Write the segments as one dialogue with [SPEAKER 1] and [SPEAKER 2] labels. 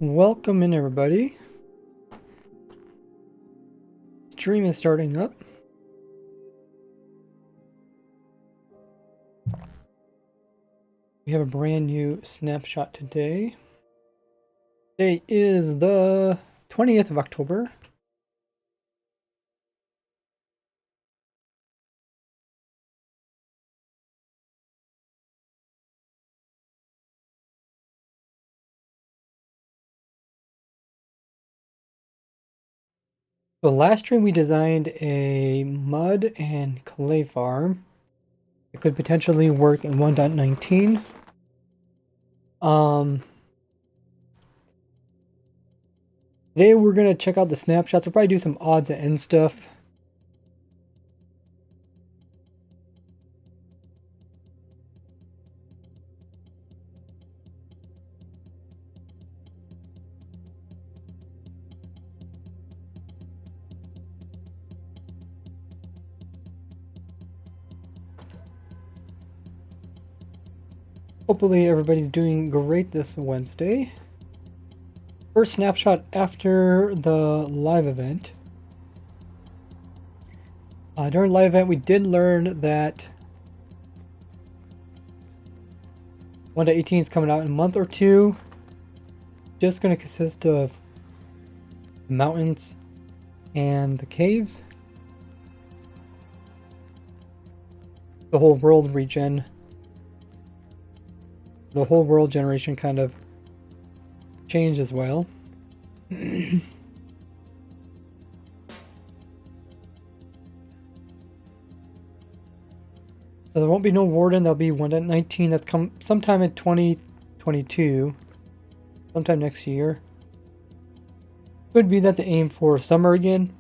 [SPEAKER 1] Welcome in, everybody. Stream is starting up. We have a brand new snapshot today. Today is the 20th of October. So last stream we designed a mud and clay farm. It could potentially work in 1.19. Today we're gonna check out the snapshots. We'll probably do some odds and ends stuff. Hopefully everybody's doing great this Wednesday. First snapshot after the live event. During the live event, we did learn that 1.18 is coming out in a month or two. Just going to consist of the mountains and the caves. The whole world regen. The whole world generation kind of changed as well. So there won't be no Warden. There'll be 1.19 that's come sometime in 2022. Sometime next year. Could be that they aim for summer again.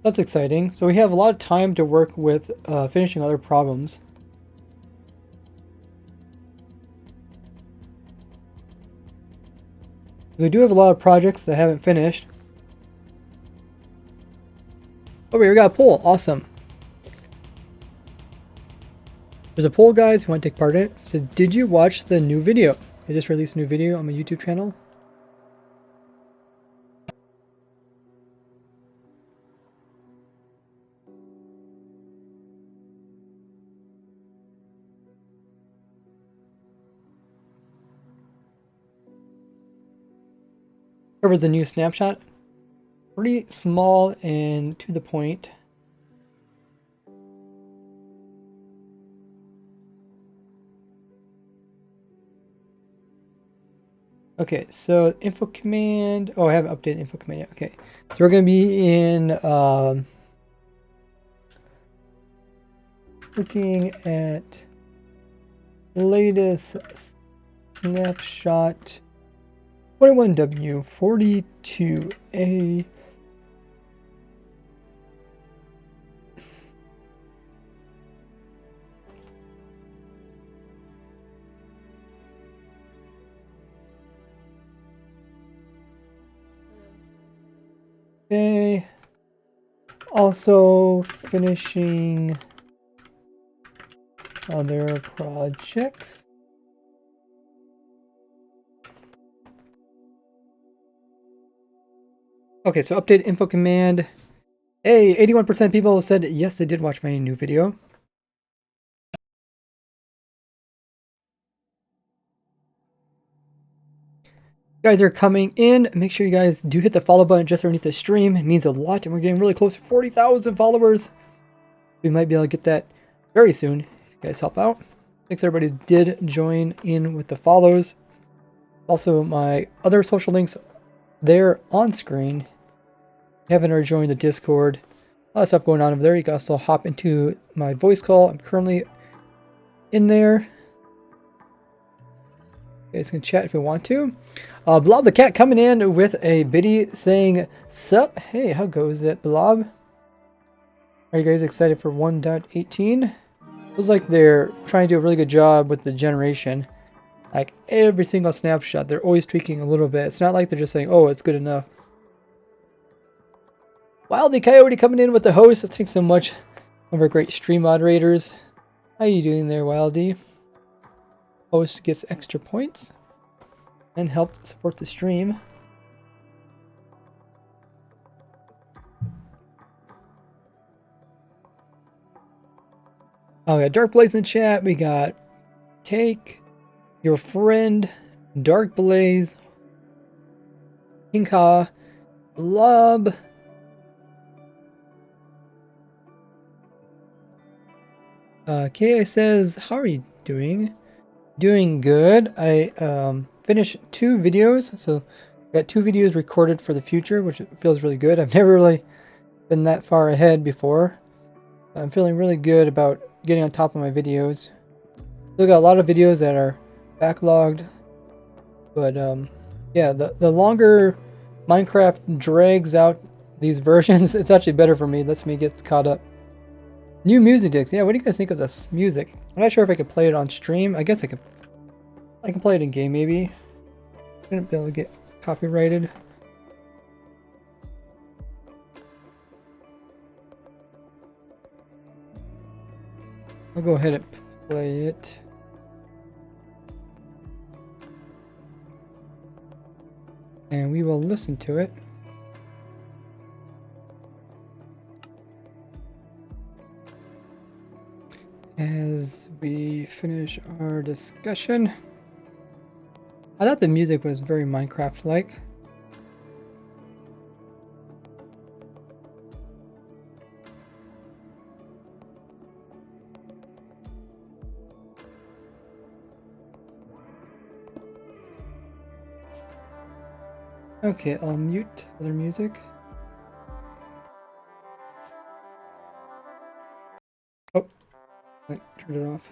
[SPEAKER 1] That's exciting. So we have a lot of time to work with finishing other problems. We do have a lot of projects that haven't finished. Oh, we got a poll. Awesome. There's a poll, guys, who want to take part in it. It says, did you watch the new video? I just released a new video on my YouTube channel. Here was the new snapshot. Pretty small and to the point. Okay, so info command. Oh, I haven't updated info command yet. Okay, so we're going to be in looking at latest snapshot 21W 42A. Okay. Also finishing other projects. Okay, so update info command. Hey, 81% of people said yes, they did watch my new video. You guys are coming in. Make sure you guys do hit the follow button just underneath the stream. It means a lot, and we're getting really close to 40,000 followers. We might be able to get that very soon if you guys help out. Thanks, everybody did join in with the follows. Also, my other social links there on screen. If you haven't already joined the Discord, a lot of stuff going on over there. You can also hop into my voice call. I'm currently in there. You guys can chat if you want to. Blob the Cat coming in with a biddy saying, sup? Hey, how goes it, Blob? Are you guys excited for 1.18? Feels like they're trying to do a really good job with the generation. Like every single snapshot, they're always tweaking a little bit. It's not like they're just saying, oh, it's good enough. Wildy Coyote coming in with the host. Thanks so much. One of our great stream moderators. How you doing there, Wildy? Host gets extra points and helped support the stream. Oh, we got Dark Blaze in the chat. We got Take, Your Friend, Dark Blaze, Kinka, Blub, Ka says, how are you doing? Doing good. I finished 2 videos, so I got 2 videos recorded for the future, which feels really good. I've never really been that far ahead before. I'm feeling really good about getting on top of my videos. Still got a lot of videos that are backlogged, but yeah, the longer Minecraft drags out these versions, it's actually better for me. It lets me get caught up. New music discs. Yeah, what do you guys think of this music? I'm not sure if I could play it on stream. I guess I can play it in game maybe. Shouldn't be able to get copyrighted. I'll go ahead and play it. And we will listen to it. As we finish our discussion. I thought the music was very Minecraft-like. Okay, I'll mute other music. Oh, I turned it off.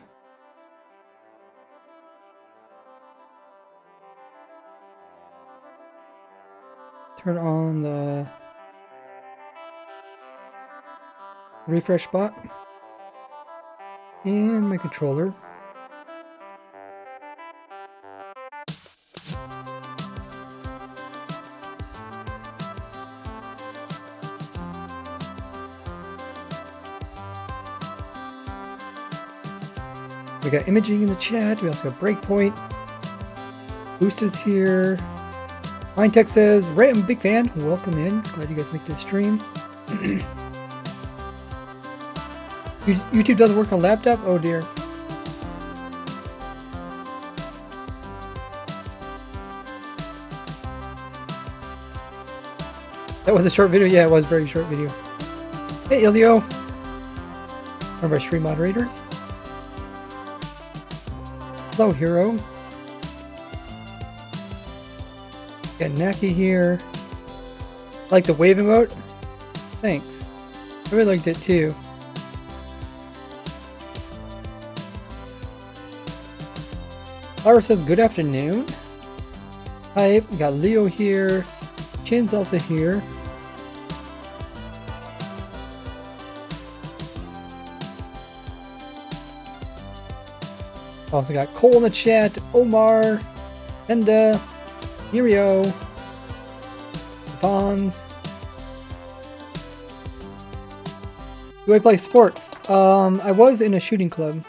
[SPEAKER 1] Turn on the refresh bot and my controller. We got imaging in the chat. We also got breakpoint. Boost is here. Mindtech says, Ray, I'm a big fan. Welcome in. Glad you guys make this stream. YouTube doesn't work on laptop? Oh dear. That was a short video? Yeah, it was a very short video. Hey, Ilio. One of our stream moderators. Hello, Hero. Got Naki here. Like the wave emote? Thanks. I really liked it too. Laura says good afternoon. Hi, we got Leo here. Chin's also here. Also got Cole in the chat, Omar, Enda, Mirio, Vons. Do I play sports? I was in a shooting club.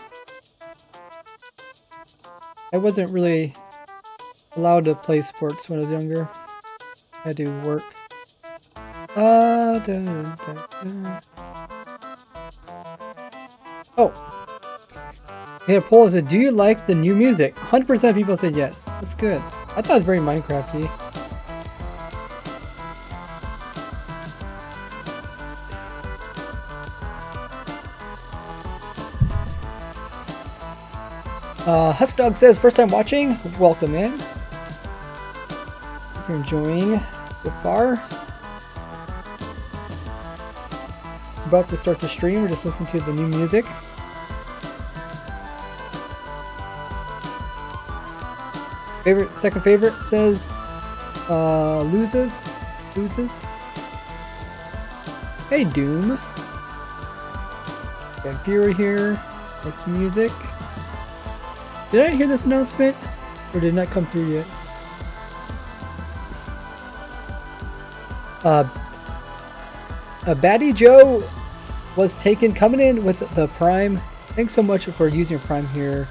[SPEAKER 1] I wasn't really allowed to play sports when I was younger. I had to work. Oh. I had a poll that said, do you like the new music? 100% of people said yes. That's good. I thought it was very Minecraft-y. Huskdog says, first time watching. Welcome in. If you're enjoying so far. About to start the stream. We're just listening to the new music. Second favorite says, loses. Hey, Doom. Got Fury here. Nice music. Did I hear this announcement? Or did it not come through yet? Baddie Joe was taken coming in with the Prime. Thanks so much for using your Prime here,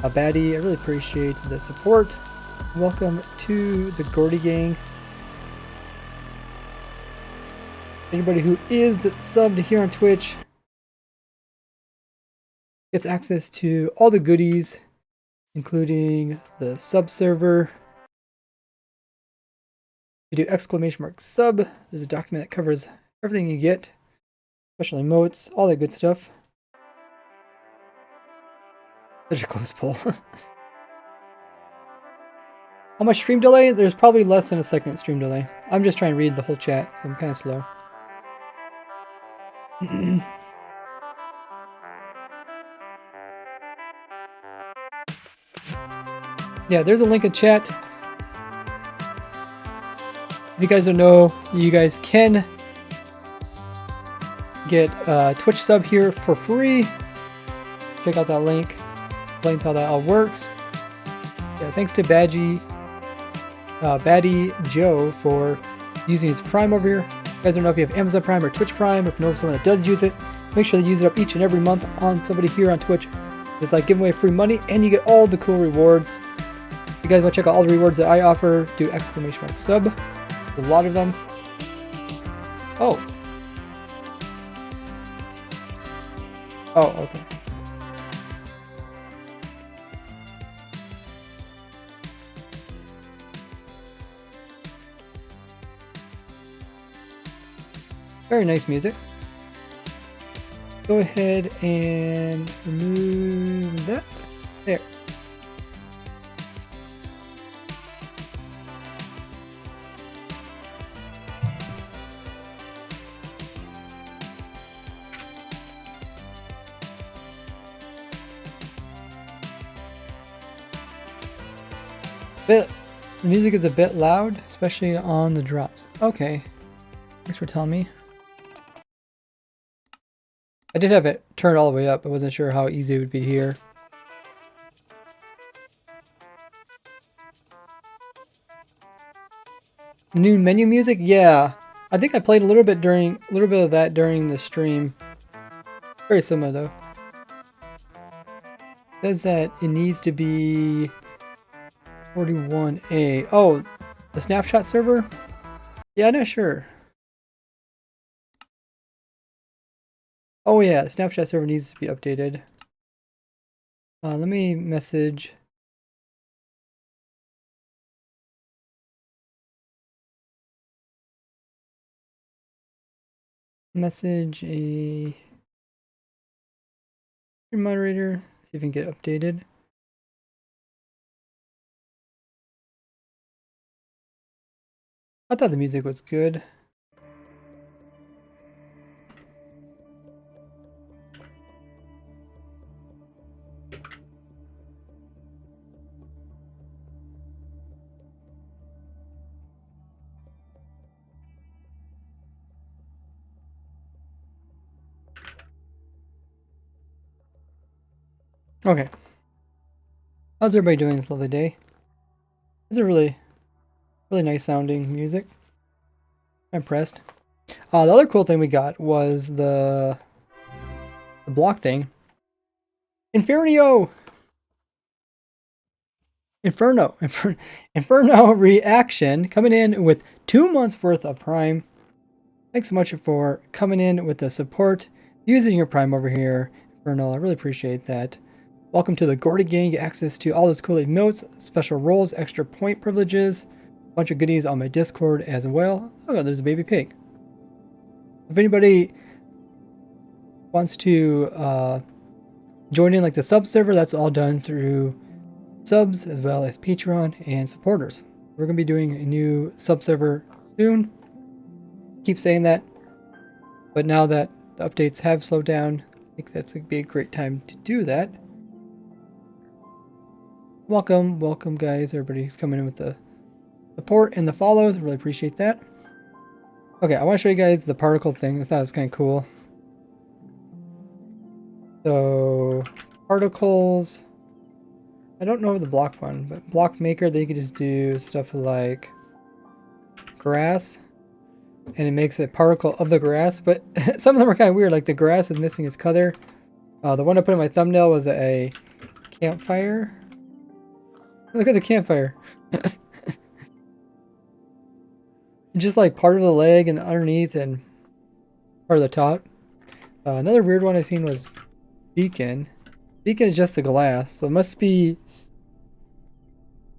[SPEAKER 1] Baddie. I really appreciate the support. Welcome to the Gordy Gang. Anybody who is subbed here on Twitch gets access to all the goodies, including the sub server. You do !sub. There's a document that covers everything you get, special emotes, all that good stuff. Such a close pull. How much stream delay? There's probably less than a second stream delay. I'm just trying to read the whole chat, so I'm kind of slow. Yeah, there's a link in chat. If you guys don't know, you guys can get a Twitch sub here for free. Check out that link. Explains how that all works. Yeah, thanks to Baddie Joe for using his Prime over here. You guys don't know if you have Amazon Prime or Twitch Prime, or if you know someone that does use it. Make sure to use it up each and every month on somebody here on Twitch. It's like giving away free money, and you get all the cool rewards. If you guys want to check out all the rewards that I offer, do !sub. A lot of them. Oh. Oh, okay. Very nice music. Go ahead and remove that. There. The music is a bit loud, especially on the drops. Okay. Thanks for telling me. I did have it turned all the way up. I wasn't sure how easy it would be here. The new menu music? Yeah. I think I played a little bit of that during the stream. Very similar though. It says that it needs to be 41A. Oh, the Snapshot server? Yeah, I'm not sure. Oh yeah, the Snapshot server needs to be updated. Let me message. Message a moderator. See if we can get updated. I thought the music was good. Okay. How's everybody doing this lovely day? It's a really nice sounding music. I'm impressed. The other cool thing we got was the block thing. Inferno reaction coming in with 2 months worth of Prime. Thanks so much for coming in with the support, using your Prime over here, Inferno. I really appreciate that. Welcome to the Gordy Gang. Get access to all those cool emotes, special roles, extra point privileges, a bunch of goodies on my Discord as well. Oh, there's a baby pig. If anybody wants to join in like the sub server, that's all done through subs as well as Patreon and supporters. We're going to be doing a new sub server soon. Keep saying that, but now that the updates have slowed down, I think that's going to be a great time to do that. Welcome guys, everybody who's coming in with the support and the follows. I really appreciate that. Okay, I want to show you guys the particle thing. I thought it was kind of cool. So, particles. I don't know the block one, but block maker, they could just do stuff like grass. and it makes a particle of the grass, but some of them are kind of weird, like the grass is missing its color. The one I put in my thumbnail was a campfire. Look at the campfire. Just like part of the leg and underneath and part of the top. Another weird one I seen was beacon. Beacon is just the glass, so it must be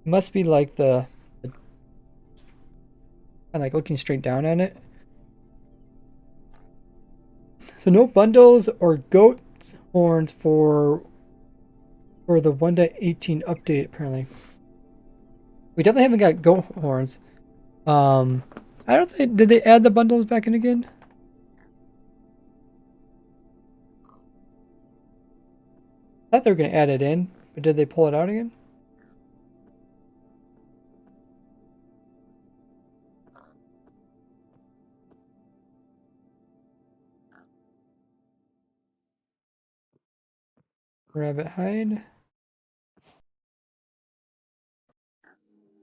[SPEAKER 1] like the kind of like looking straight down at it. So no bundles or goat horns for the 1.18 update apparently. We definitely haven't got goat horns. I don't think, did they add the bundles back in again? I thought they were gonna add it in, but did they pull it out again? Rabbit hide.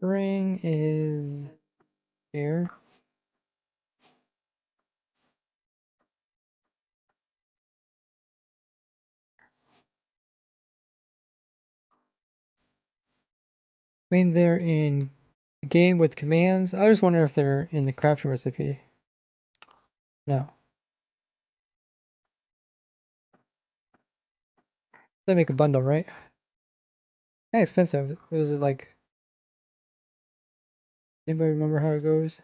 [SPEAKER 1] Ring is here. I mean, they're in the game with commands. I was wondering if they're in the crafting recipe. No. They make a bundle, right? Kind of expensive. Was it like... Anybody remember how it goes?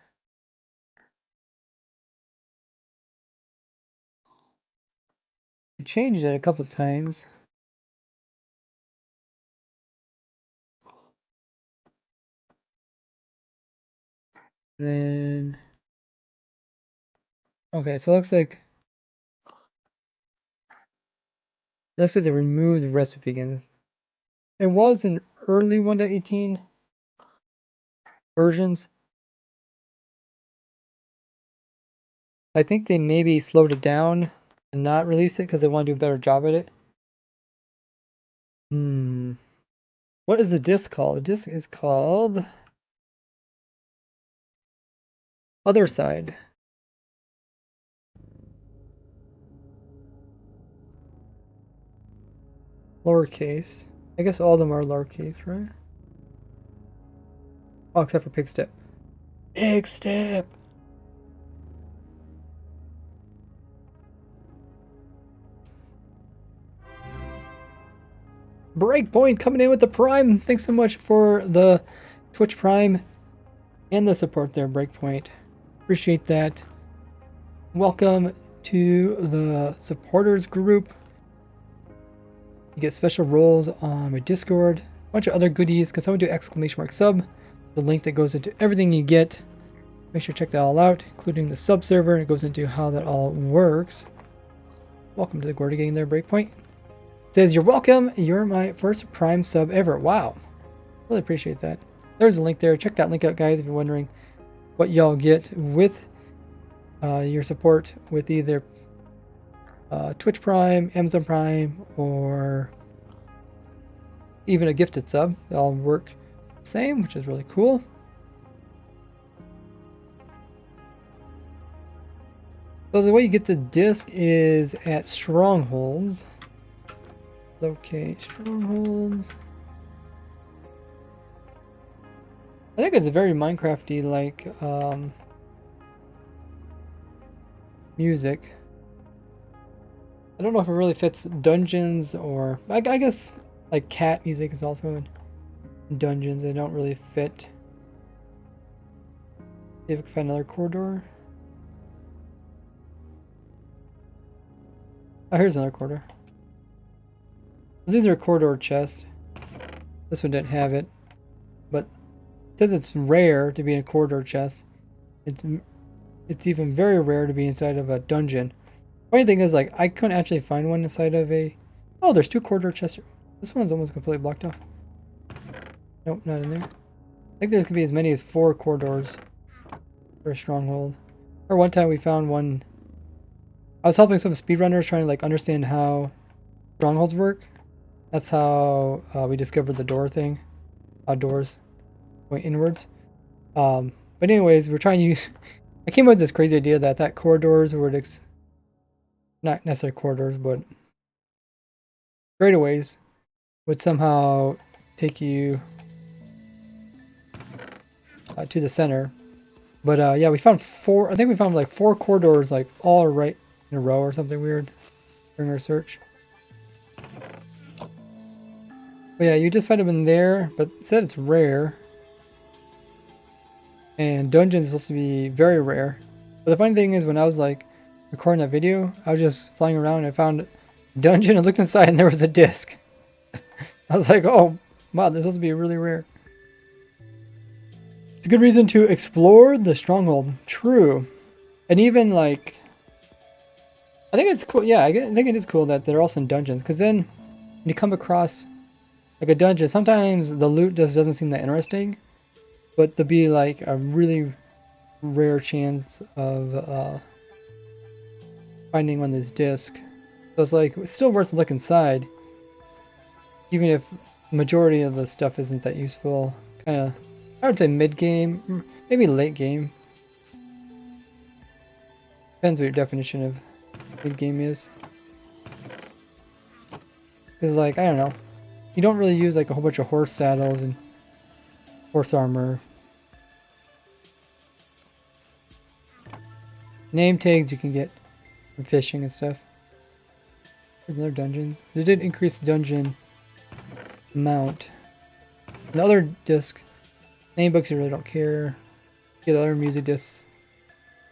[SPEAKER 1] They changed it a couple of times. Then... Okay, so it looks like... they removed the recipe again. It was in early 1.18 versions. I think they maybe slowed it down and not release it because they want to do a better job at it. What is the disc called? The disc is called Other Side. Lowercase. I guess all of them are lowercase, right? Oh, except for Pig Step. Pig Step! Breakpoint coming in with the Prime. Thanks so much for the Twitch Prime and the support there, Breakpoint. Appreciate that. Welcome to the supporters group. You get special roles on my Discord, a bunch of other goodies. Can someone do !sub? The link that goes into everything you get. Make sure to check that all out, including the sub server, and it goes into how that all works. Welcome to the Gordy Gang there, Breakpoint. It says, you're welcome. You're my first Prime sub ever. Wow. Really appreciate that. There's a link there. Check that link out, guys, if you're wondering what y'all get with your support with either Twitch Prime, Amazon Prime, or even a gifted sub. They all work the same, which is really cool. So the way you get the disc is at strongholds. Locate strongholds. I think it's very Minecrafty like music. I don't know if it really fits dungeons or I guess like cat music is also in dungeons. They don't really fit. See if I can find another corridor. Oh, here's another corridor. These are corridor chests. This one didn't have it, but it says it's rare to be in a corridor chest. It's even very rare to be inside of a dungeon. Funny thing is, like, I couldn't actually find one inside of a... Oh, there's 2 corridor chests. This one's almost completely blocked off. Nope, not in there. I think there's gonna be as many as 4 corridors for a stronghold. Or one time we found one... I was helping some speedrunners trying to, like, understand how strongholds work. That's how we discovered the door thing. How doors went inwards. But anyways, we're trying to use I came up with this crazy idea that corridors would not necessarily corridors, but straightaways would somehow take you to the center. But yeah, we found four. I think we found like 4 corridors, like all right in a row or something weird during our search. But yeah, you just find them in there, but it said it's rare. And dungeons is supposed to be very rare. But the funny thing is, when I was like recording that video, I was just flying around and I found a dungeon and looked inside and there was a disc. I was like, oh wow, this is supposed to be really rare. It's a good reason to explore the stronghold. True. And even like, I think it's cool. Yeah, I think it is cool that they're also in dungeons. Because then when you come across like a dungeon, sometimes the loot just doesn't seem that interesting. But there'll be like a really rare chance of finding one of these discs. So it's like, it's still worth a look inside. Even if the majority of the stuff isn't that useful. Kind of, I would say mid-game, maybe late game. Depends what your definition of mid-game is. Because like, I don't know. You don't really use like a whole bunch of horse saddles and horse armor. Name tags you can get from fishing and stuff. There's another dungeon. They did increase the dungeon amount. Another disc. Name books you really don't care. Get other music discs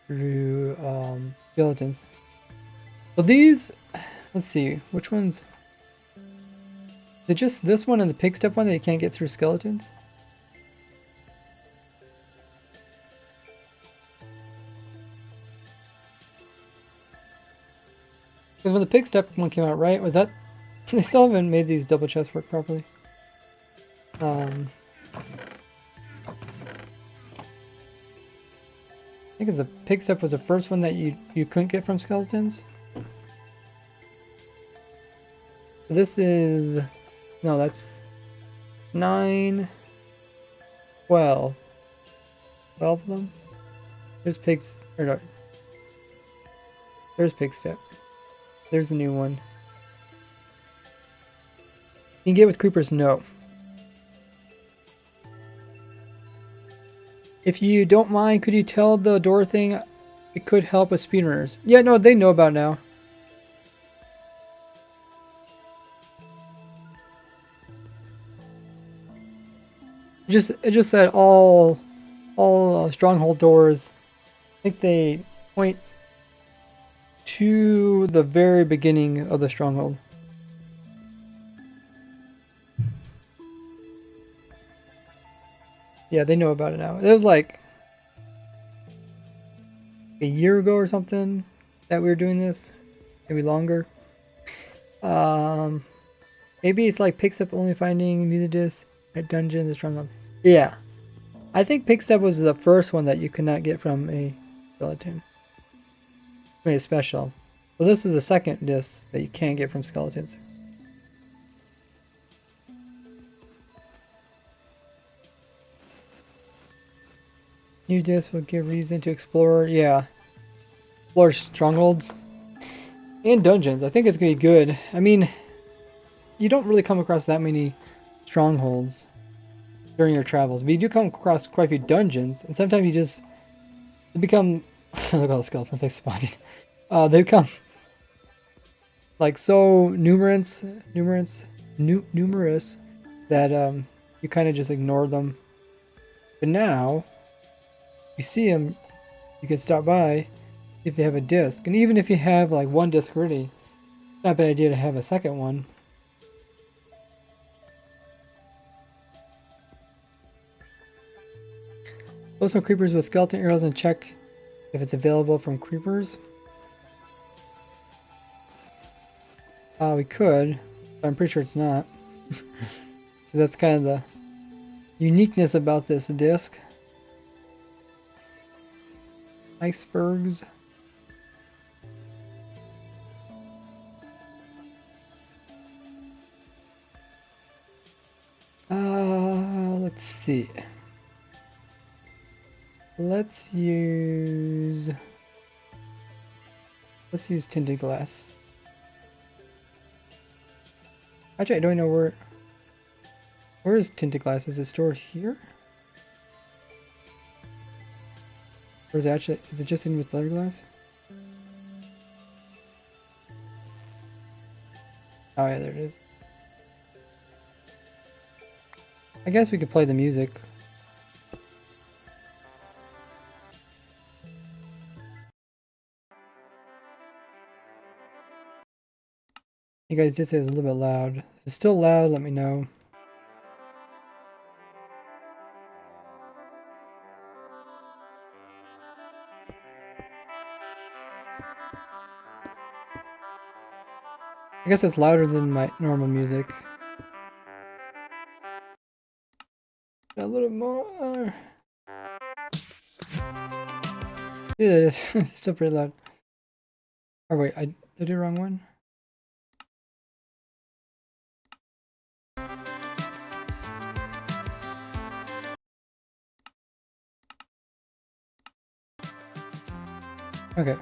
[SPEAKER 1] through skeletons. So these, let's see, which ones? Is it just this one and the pig step one that you can't get through skeletons? Because when the pig step one came out, right? Was that... They still haven't made these double chests work properly. I think it's the pig step was the first one that you couldn't get from skeletons. This is... No, that's 9, 12. 12 of them? There's pigs... Or no. There's pig step. There's a new one. You can get with creepers? No. If you don't mind, could you tell the door thing it could help with speedrunners? Yeah, no, they know about it now. It just said all stronghold doors. I think they point to the very beginning of the stronghold. Yeah, they know about it now. It was like a year ago or something that we were doing this. Maybe longer. Maybe it's like picks up only finding music discs at dungeons and stronghold. Yeah. I think Pickstep was the first one that you could not get from a skeleton. Made special. So this is the second disc that you can't get from skeletons. New disc will give reason to explore. Yeah. Explore strongholds. And dungeons. I think it's going to be good. I mean, you don't really come across that many strongholds during your travels. But you do come across quite a few dungeons. And sometimes you just become... Look at all the skeletons I spawned. They become like so numerous that you kind of just ignore them. But now, if you see them, you can stop by if they have a disc. And even if you have like one disc already, it's not a bad idea to have a second one. Kill some creepers with skeleton arrows and check if it's available from creepers. We could, but I'm pretty sure it's not. That's kind of the uniqueness about this disc. Icebergs. Let's see. let's use tinted glass. Actually, I don't know where is tinted glass? Is it stored here? Or is it just in with letter glass? Oh yeah, there it is. I guess we could play the music. You guys did say it was a little bit loud. If it's still loud, let me know. I guess it's louder than my normal music. A little more. Dude, it's still pretty loud. Oh wait, I did the wrong one. Okay.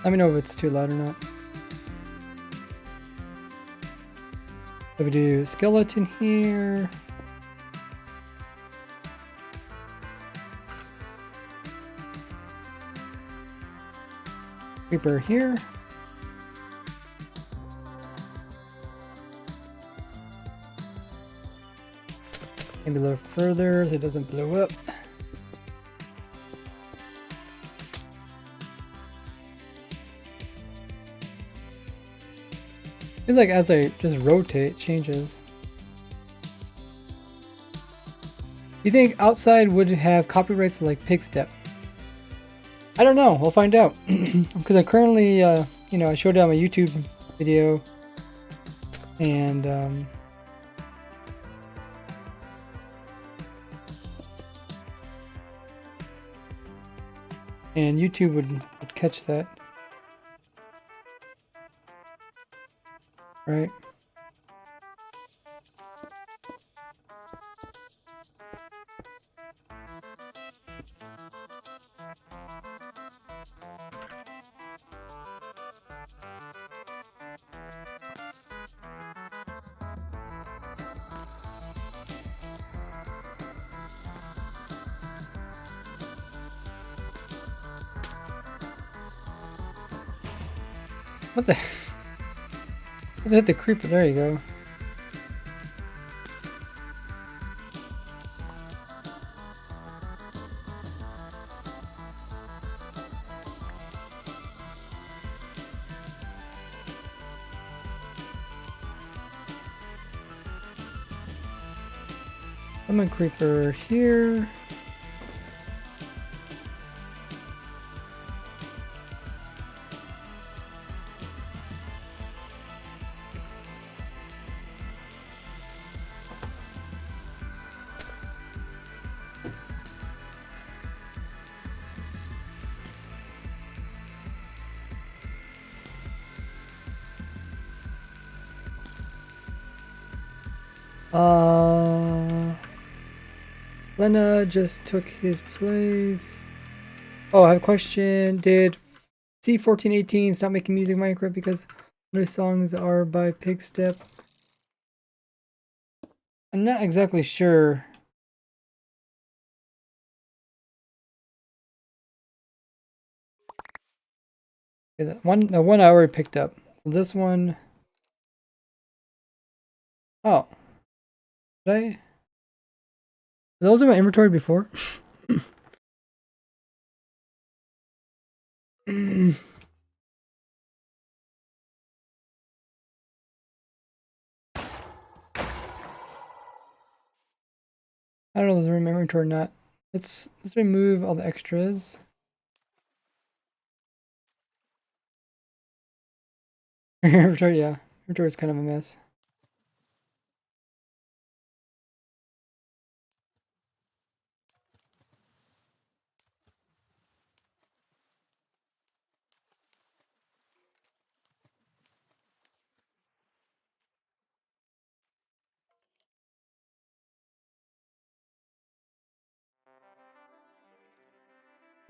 [SPEAKER 1] Let me know if it's too loud or not. If we do skeleton here. Creeper here. Maybe a little further so it doesn't blow up. It's like as I just rotate, it changes. You think outside would have copyrights like pig step? I don't know. We'll find out. Because I currently, you know, I showed it on my YouTube video, and YouTube would catch that, right? What the? Let's hit the creeper. There you go. Lemon creeper here. Lena just took his place. Oh, I have a question. Did C1418 stop making music in Minecraft because their songs are by Pigstep? I'm not exactly sure. Okay, the one I already picked up. So this one. Oh, did I? Were those in my inventory before? I don't know if those are in my inventory or not. Let's remove all the extras. Inventory, yeah. Inventory is kind of a mess.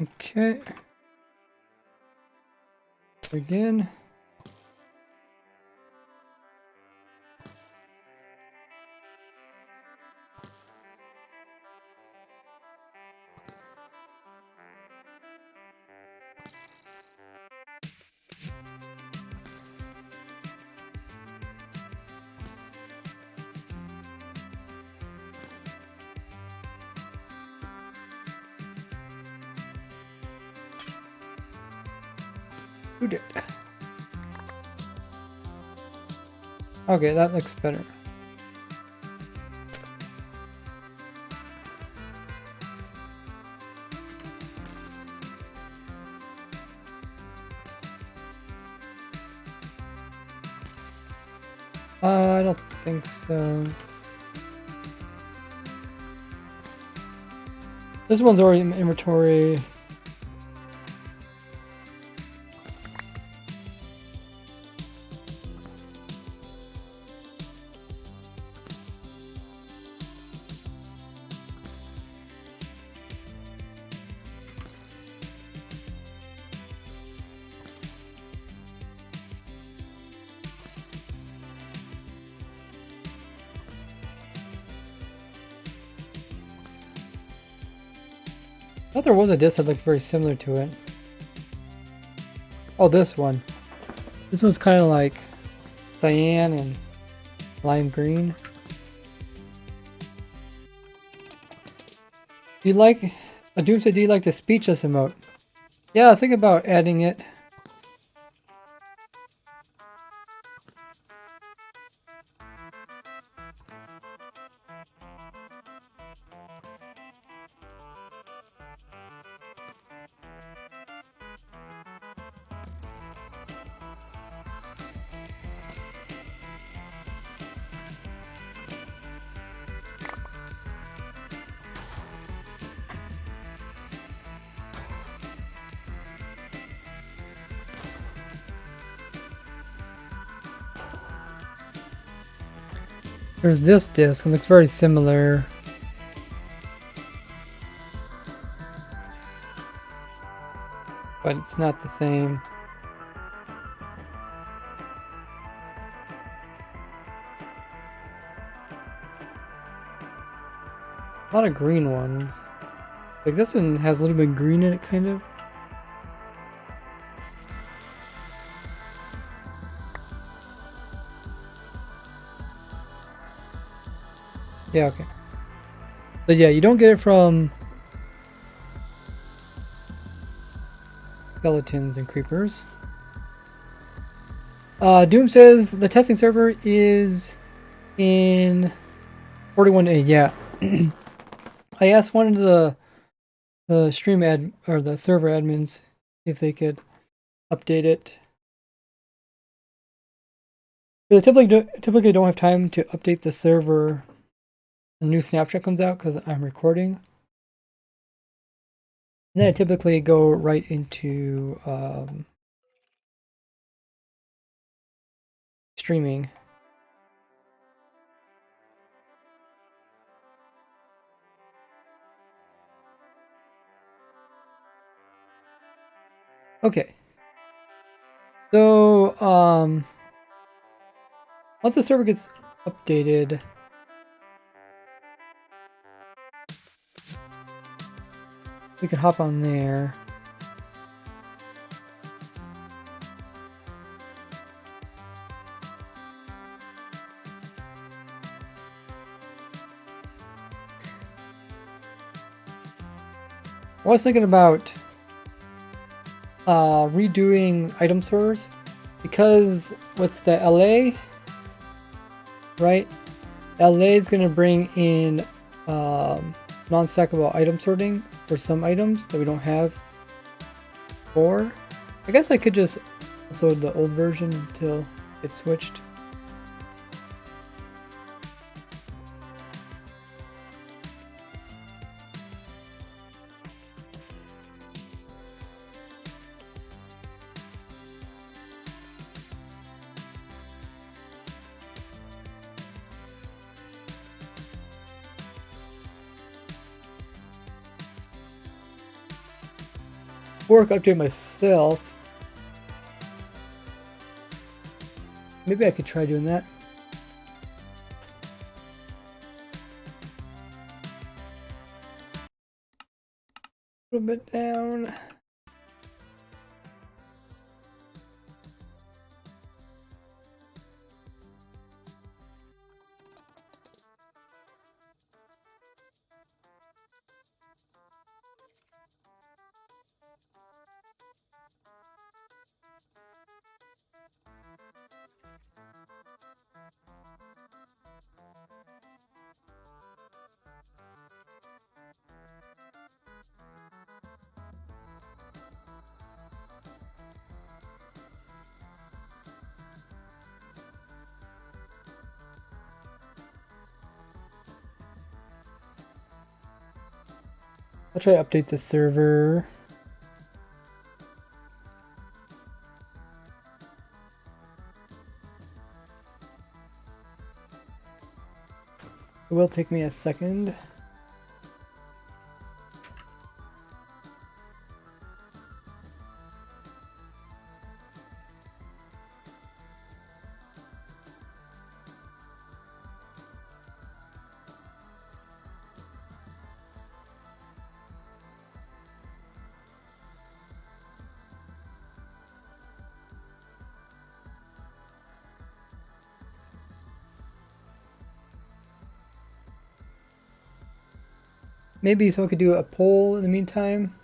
[SPEAKER 1] Okay. Again. Who did? Okay, that looks better. I don't think so. This one's already in inventory. I thought there was a disc that looked very similar to it. Oh, this one. This one's kind of like cyan and lime green. Do you like, Doom said, do you like the speechless emote? Yeah, I was thinking about adding it. There's this disc, and it looks very similar. But it's not the same. A lot of green ones. Like this one has a little bit of green in it, kind of. Yeah, okay. But yeah, you don't get it from skeletons and creepers. Doom says the testing server is in 41A. Yeah. I asked one of the stream or the server admins if they could update it. They typically don't have time to update the server when the new snapshot comes out because I'm recording. And then I typically go right into streaming. Okay. So once the server gets updated, we can hop on there. I was thinking about redoing item servers because with the LA, right? LA is going to bring in non-stackable item sorting for some items that we don't have. Or I guess I could just upload the old version until it's switched. work update myself. Maybe I could try doing that. A little bit down. I'll try to update the server. It will take me a second. Maybe someone could do a poll in the meantime.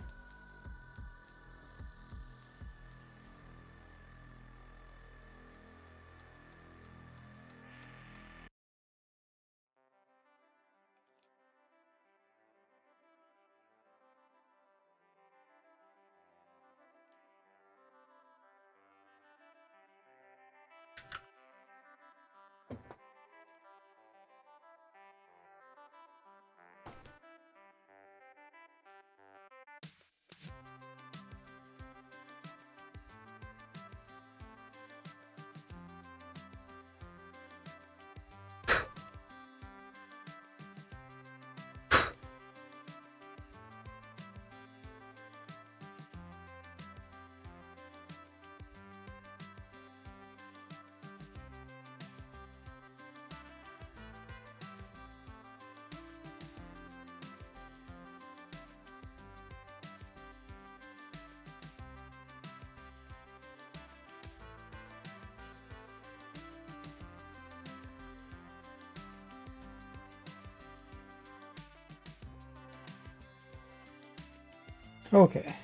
[SPEAKER 1] Okay.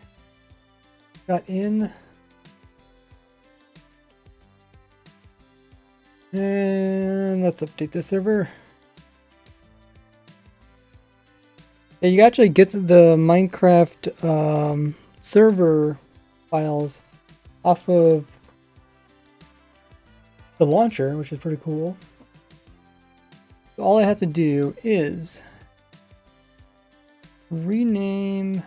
[SPEAKER 1] Got in. And let's update the server. Yeah, you actually get the Minecraft server files off of the launcher, which is pretty cool. All I have to do is rename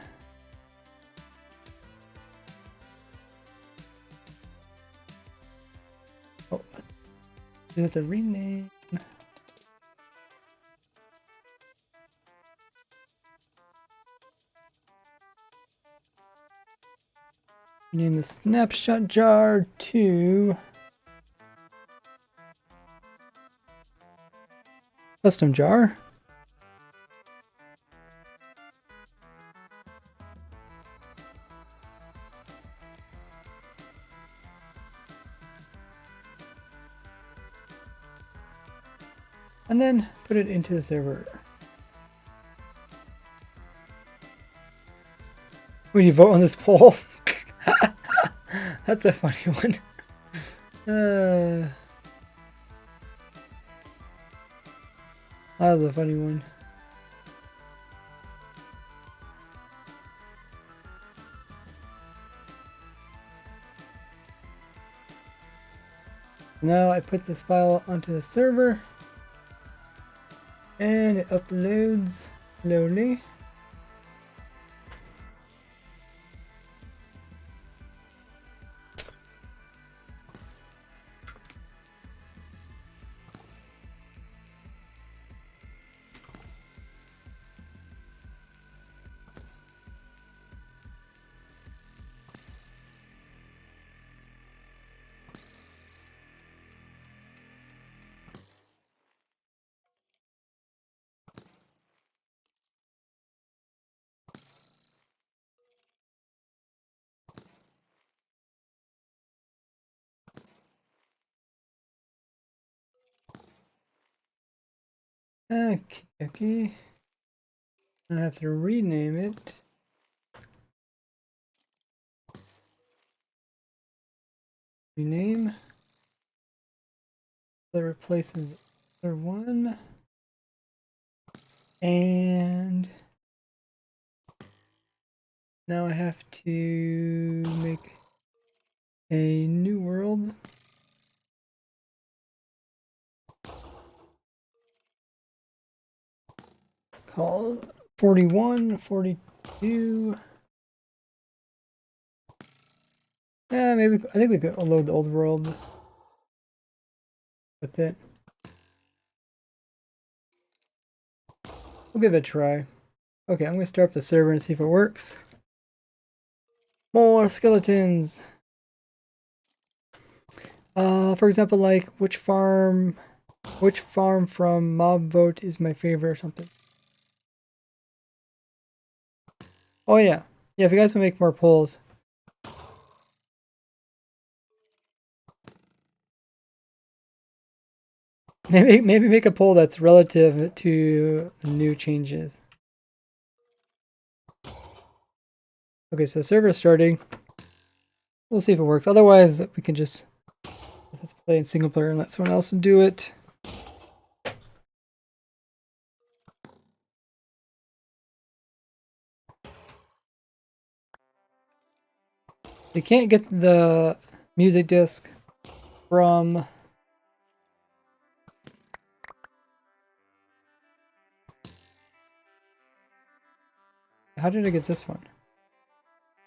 [SPEAKER 1] a rename. Name the snapshot jar to custom jar. And then put it into the server. When you vote on this poll, that's a funny one. That's a funny one. Now I put this file onto the server and it uploads slowly. Okay. I have to rename it. Rename. That replaces the other one. And now I have to make a new world. Called 41, 42. Yeah, maybe, I think we could load the old world with it. We'll give it a try. Okay, I'm gonna start up the server and see if it works. More skeletons. For example, like which farm from Mob Vote is my favorite or something. Oh yeah. Yeah, if you guys want to make more polls. Maybe make a poll that's relative to new changes. Okay, so server starting. We'll see if it works. Otherwise, we can just let's play in single player and let someone else do it. You can't get the music disc from how did I get this one?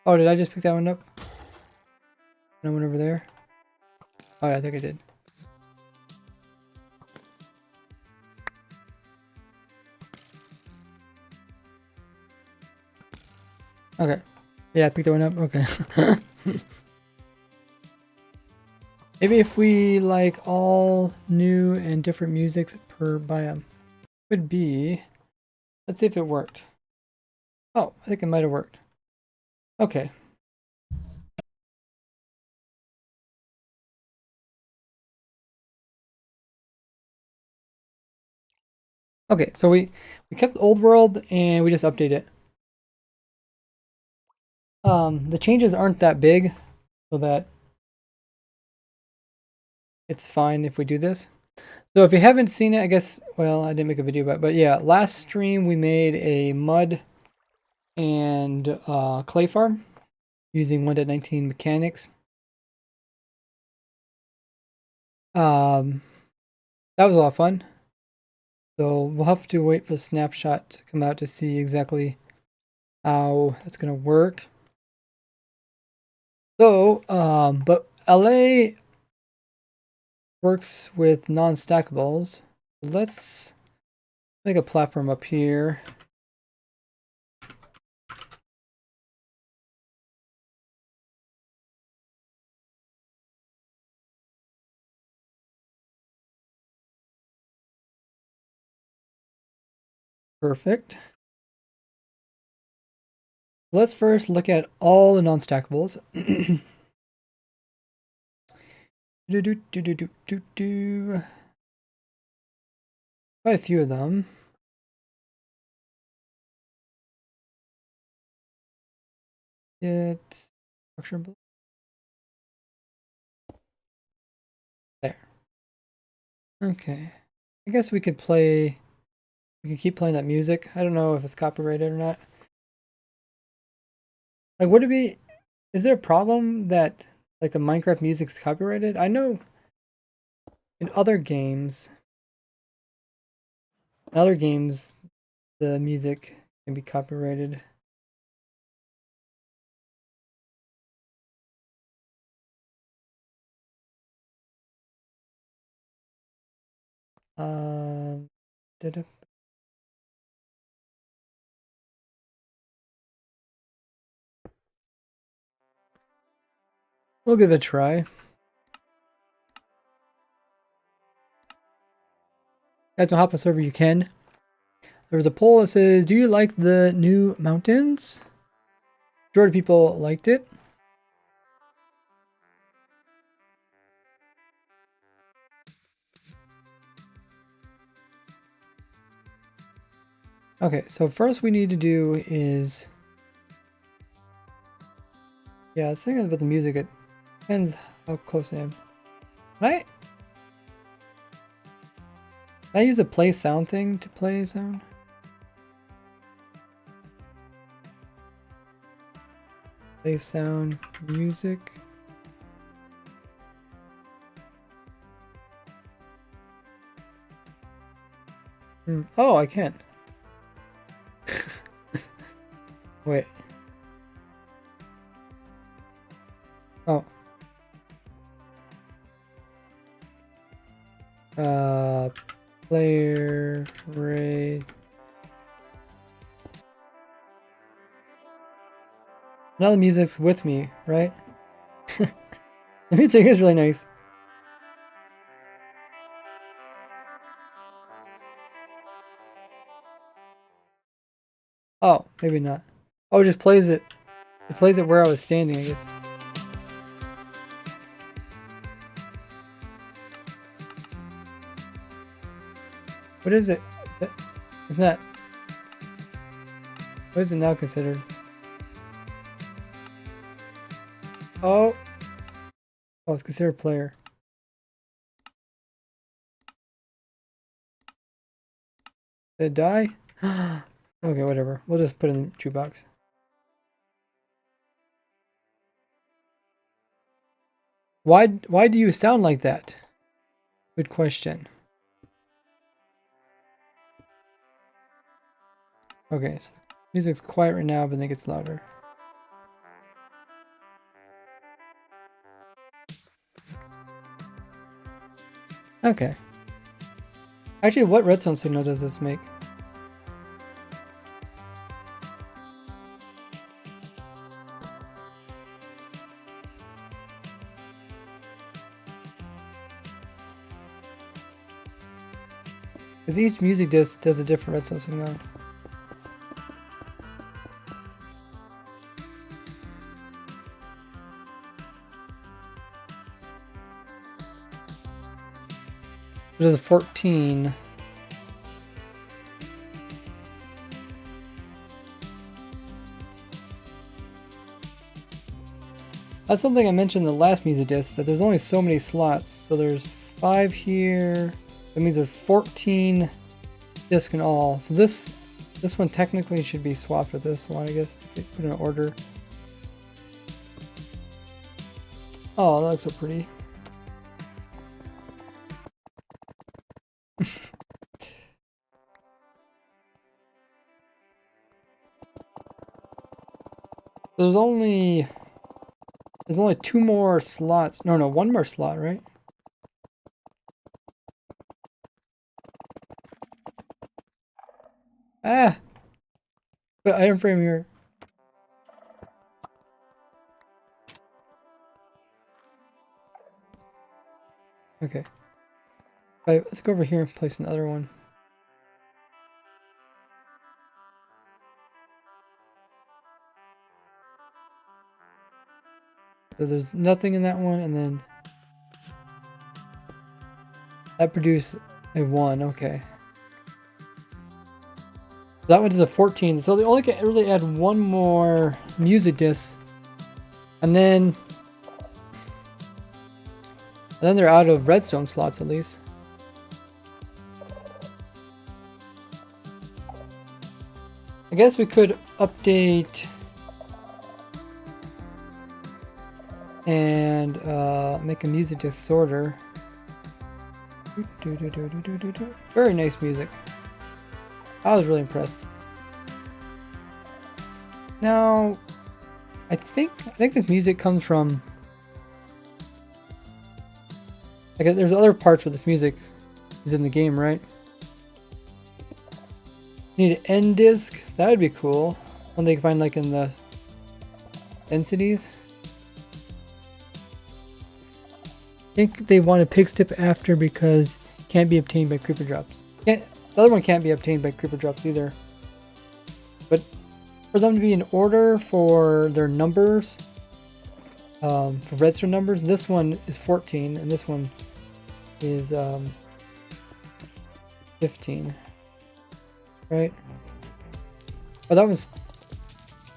[SPEAKER 1] Oh, did I just pick that one up? And I went over there. Oh, yeah, I think I did. Okay. Yeah, I picked that one up. Okay. Maybe if we like all new and different musics per biome. Would be. Let's see if it worked. Oh, I think it might have worked. Okay. Okay, so we kept the old world and we just update it. The changes aren't that big, so that it's fine if we do this. So if you haven't seen it, I guess, well, I didn't make a video about it, but yeah, last stream we made a mud and clay farm using 1.19 mechanics. That was a lot of fun. So we'll have to wait for the snapshot to come out to see exactly how it's gonna work. So, but LA works with non-stackables. Let's make a platform up here. Perfect. Let's first look at all the non-stackables. Quite a few of them. It structure there. Okay. I guess we could keep playing that music. I don't know if it's copyrighted or not. Like, would it be, is there a problem that like a Minecraft music's copyrighted? I know in other games, the music can be copyrighted. Did it? We'll give it a try. You guys don't hop on server, you can. There was a poll that says, do you like the new mountains? Majority of people liked it. Okay, so first we need to do is, yeah, the thing is about the music, it depends how close I am. Can I use a play sound thing to play sound? Play sound music. Oh, I can. Wait. Oh. Player rate. Now the music's with me, right? The music is really nice. Oh, maybe not. Oh, it just plays it. It plays it where I was standing, I guess. What is it? It's not. What is it now considered? Oh. Oh, it's considered player. Did it die? Okay, whatever. We'll just put it in the jukebox. Why do you sound like that? Good question. Okay, so music's quiet right now, but then it gets louder. Okay. Actually, what redstone signal does this make? Because each music disc does a different redstone signal. There's a 14. That's something I mentioned in the last music disc, that there's only so many slots. So there's 5 here. That means there's 14 discs in all. So this one technically should be swapped with this one, I guess. If put in order. Oh, that looks so pretty. There's only 2 more slots. No, 1 more slot, right? Ah! But item frame here. Okay. Alright, let's go over here and place another one. So there's nothing in that one, and then that produced a 1, okay. That one is a 14, so they only can really add 1 more music disc, and then they're out of redstone slots at least. I guess we could update and make a music disc sorter. Very nice music. I was really impressed. Now, I think this music comes from, like, there's other parts where this music is in the game, right? Need an end disc. That would be cool. One they can find like in the densities. I think they want a pig stip after because it can't be obtained by creeper drops. The other one can't be obtained by creeper drops either. But for them to be in order for their numbers, for redstone numbers, this one is 14 and this one is 15. Right? Oh, that was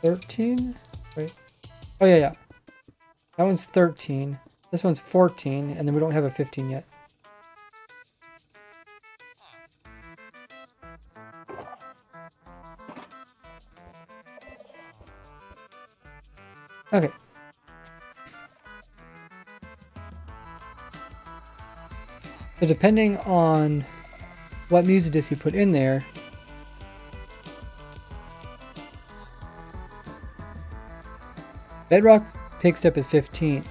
[SPEAKER 1] 13? Wait. Oh, yeah, yeah. That one's 13. This one's 14, and then we don't have a 15 yet. Okay. So depending on what music disc you put in there, Bedrock picks up as 15.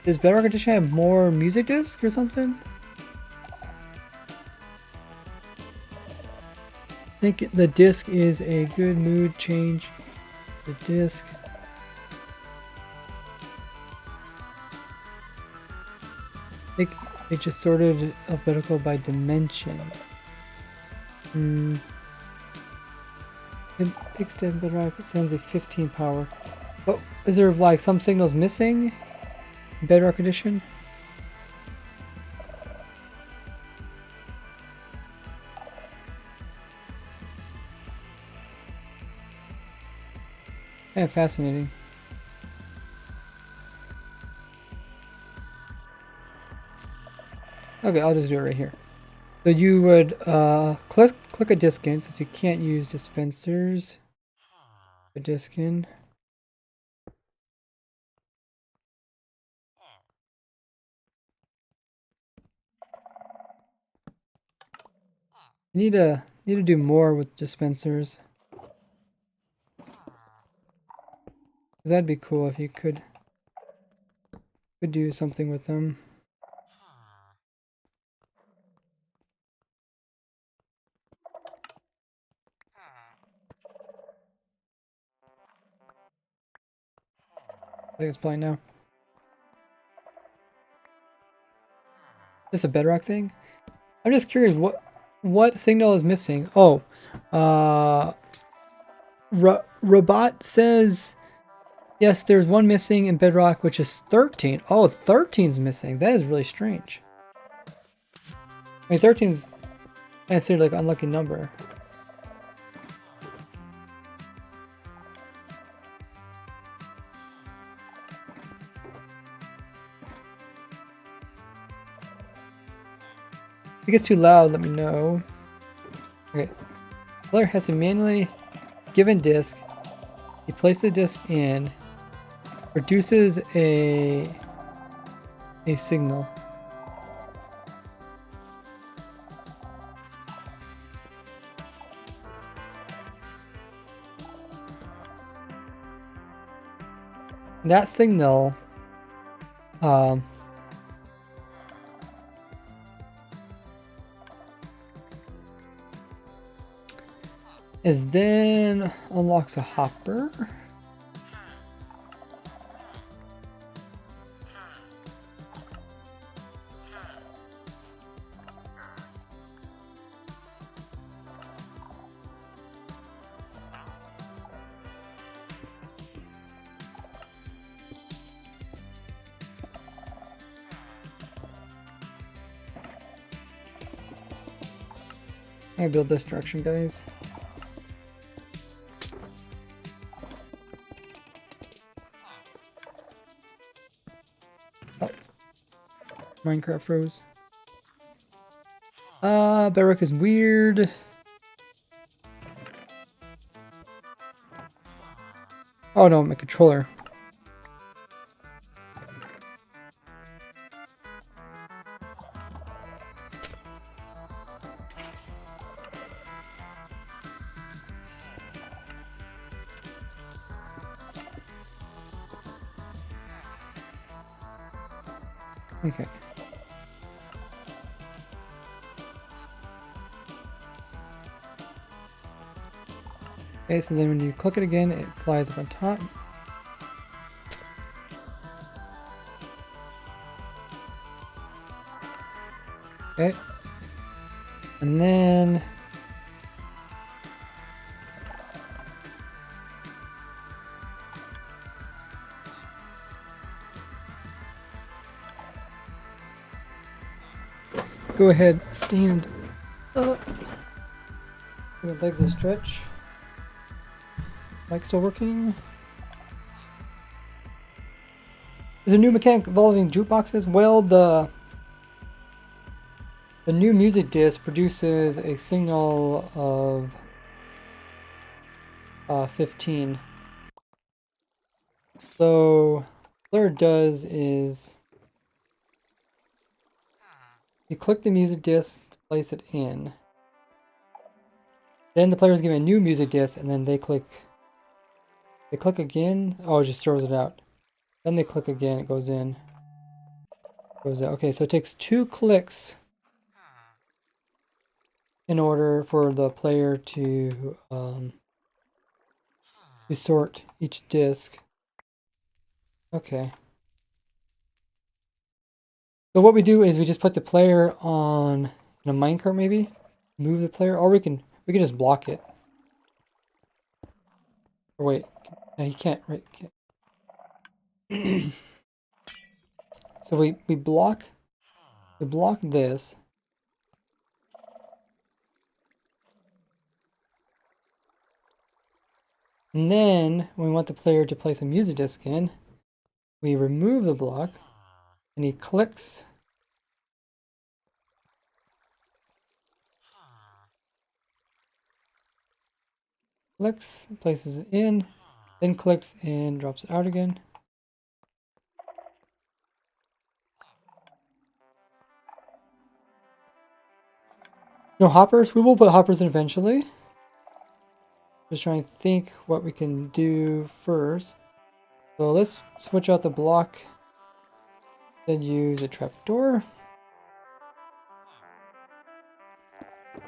[SPEAKER 1] Does Bedrock Edition have more music disc or something? I think the disc is a good mood change. The disc. I think they just sorted alphabetical by dimension. It picks up Bedrock. It sends a 15 power. Oh, is there like some signals missing in Bedrock Edition? Yeah, fascinating. Okay, I'll just do it right here. So you would click a disc in, since you can't use dispensers. A disc in. You need to do more with dispensers. 'Cause that'd be cool if you could do something with them. I think it's playing now. Just a Bedrock thing? I'm just curious, what signal is missing? Oh, Robot says, yes, there's one missing in Bedrock, which is 13. Oh, 13's missing. That is really strange. I mean, 13's considered like an unlucky number. If it gets too loud, let me know. Okay. Player has a manually given disc. He places the disc in, produces a signal. That signal is then unlocks a hopper. I'm gonna build this direction, guys. Oh. Minecraft froze. Bedrock is weird. Oh no, my controller. Okay. Okay, so then when you click it again, it flies up on top. Okay. And then go ahead, stand up. Your legs a stretch. Mic still working? There's a new mechanic involving jukeboxes. Well, the new music disc produces a signal of 15. So what player does is you click the music disc to place it in. Then the player is given a new music disc, and then they click again. Oh, it just throws it out. Then they click again, it goes in. Goes out. Okay, so it takes 2 clicks in order for the player to sort each disc. Okay. So what we do is we just put the player on in a minecart, maybe move the player, or we can just block it. Or wait, no, you can't. Right? Can't. So we block this. And then when we want the player to place a music disc in, we remove the block, and he clicks. Clicks, places it in, then clicks and drops it out again. No hoppers? We will put hoppers in eventually. Just trying to think what we can do first. So let's switch out the block. Then use a trapdoor.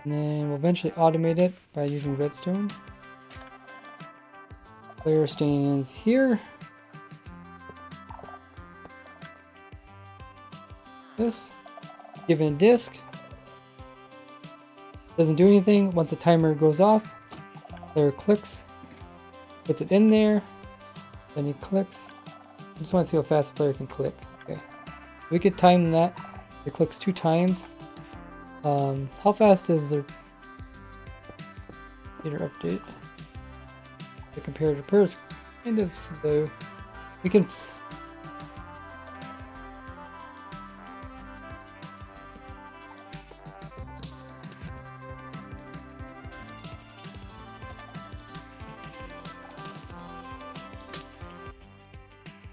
[SPEAKER 1] And then we'll eventually automate it by using redstone. Player stands here. This. Given disk. Doesn't do anything. Once the timer goes off, player clicks, puts it in there, then he clicks. I just want to see how fast the player can click. Okay. We could time that. It clicks 2 times. How fast is the computer update? The comparative pair is kind of slow. We can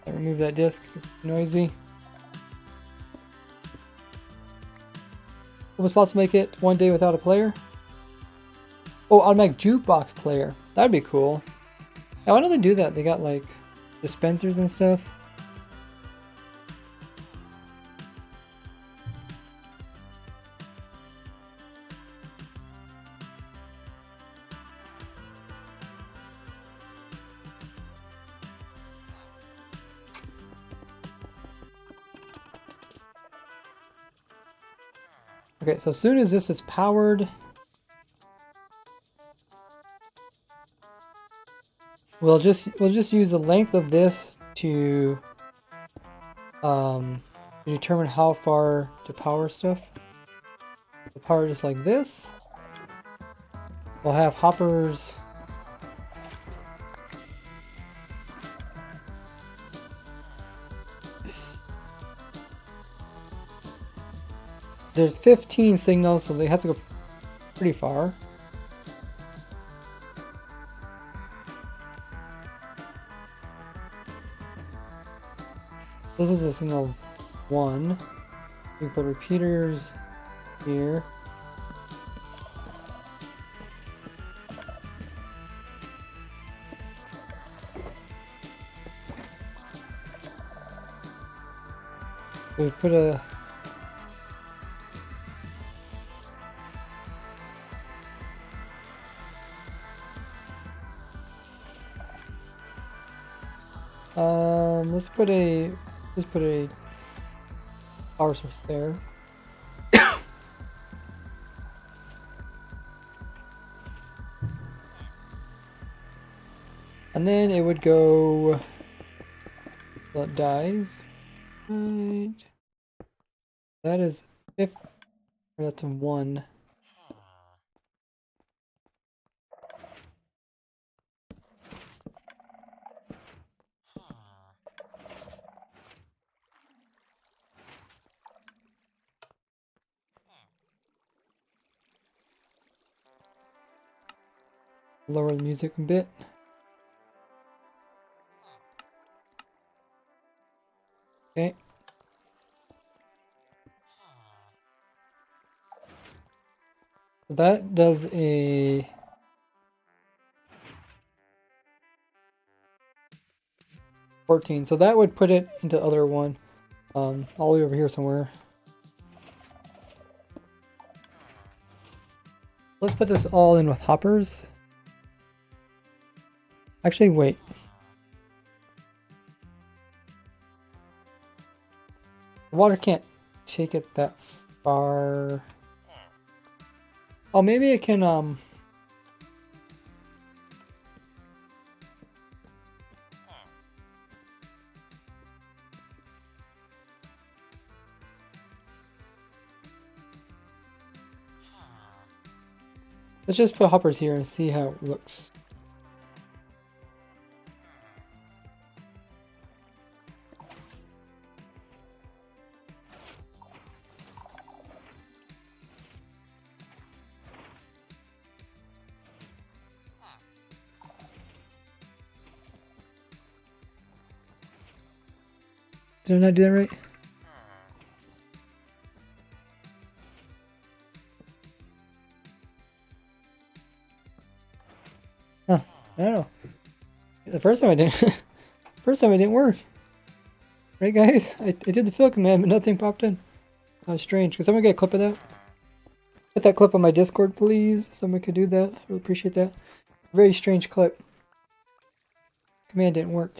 [SPEAKER 1] remove that disk, it's noisy. What was possible to make it 1 day without a player? Oh, automatic jukebox player. That'd be cool. Yeah, why don't they do that? They got like dispensers and stuff. Okay, so as soon as this is powered, we'll just use the length of this to determine how far to power stuff. The power just like this. We'll have hoppers. There's 15 signals, so they have to go pretty far. This is a signal 1. We put repeaters here. We put a let's put a power source there. And then it would go till it dies. Right. That is 50, that's a 1. Lower the music a bit. Okay. So that does a 14. So that would put it into the other one. All the way over here somewhere. Let's put this all in with hoppers. Actually, wait. The water can't take it that far. Oh, maybe it can, let's just put hoppers here and see how it looks. Did I not do that right? Huh, I don't know. The first time I didn't. First time it didn't work. Right, guys? I did the fill command, but nothing popped in. That was strange. Could someone get a clip of that? Put that clip on my Discord, please. Someone could do that. I would appreciate that. Very strange clip. Command didn't work.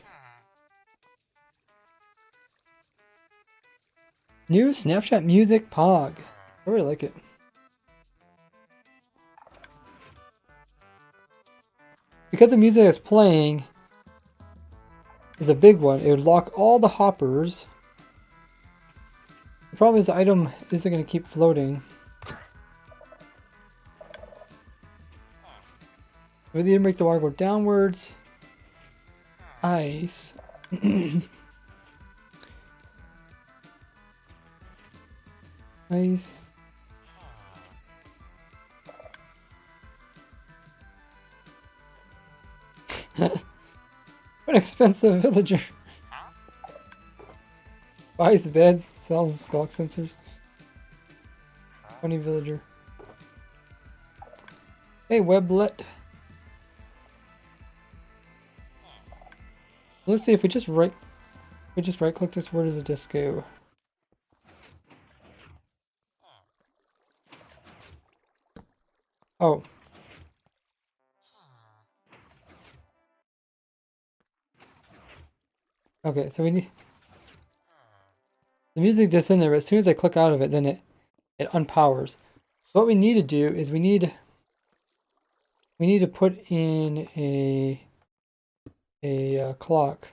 [SPEAKER 1] New Snapshot music Pog. I really like it. Because the music that's playing is a big one, it would lock all the hoppers. The problem is the item isn't going to keep floating. We need to make the water go downwards. Ice. Ice. What expensive villager. Buys beds, sells stock sensors. Funny villager. Hey, Weblet. Let's see if we just right click this, where does the disc go? Oh. Okay, so we need the music that's in there, but as soon as I click out of it, then it unpowers. What we need to do is we need to put in a clock.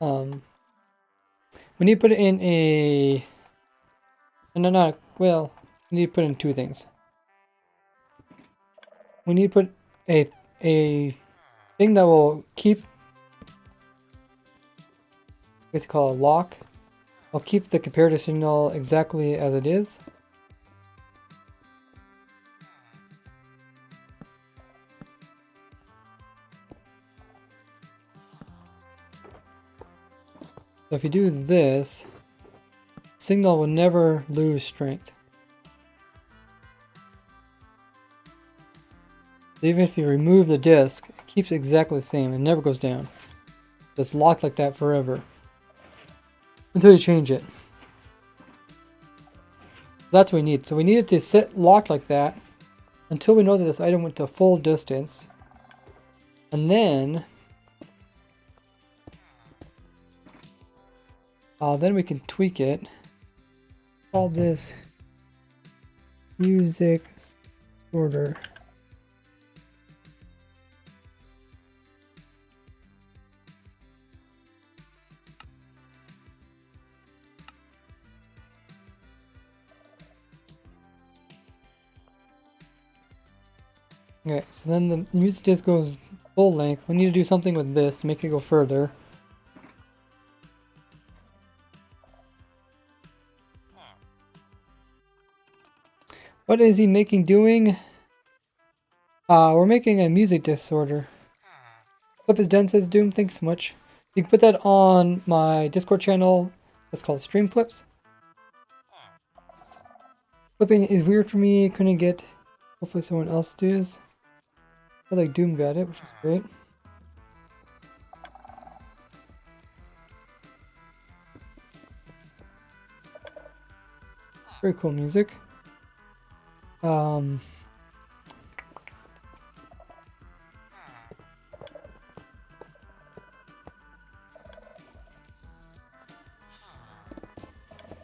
[SPEAKER 1] We need to put it in a no, well, we need to put in two things. We need to put a thing that will keep what's called a lock. I'll keep the comparative signal exactly as it is. So if you do this, signal will never lose strength. So even if you remove the disc, it keeps exactly the same. It never goes down. It's locked like that forever. Until you change it. That's what we need. So we need it to sit locked like that until we know that this item went to full distance. And then we can tweak it. Call this music sorter. Okay, so then the music disc goes full length. We need to do something with this to make it go further. What is he doing? We're making a music disorder. Clip is done, says Doom. Thanks so much. You can put that on my Discord channel. That's called Stream Clips. Clipping is weird for me. Couldn't get. Hopefully someone else does. I feel like Doom got it, which is great. Very cool music.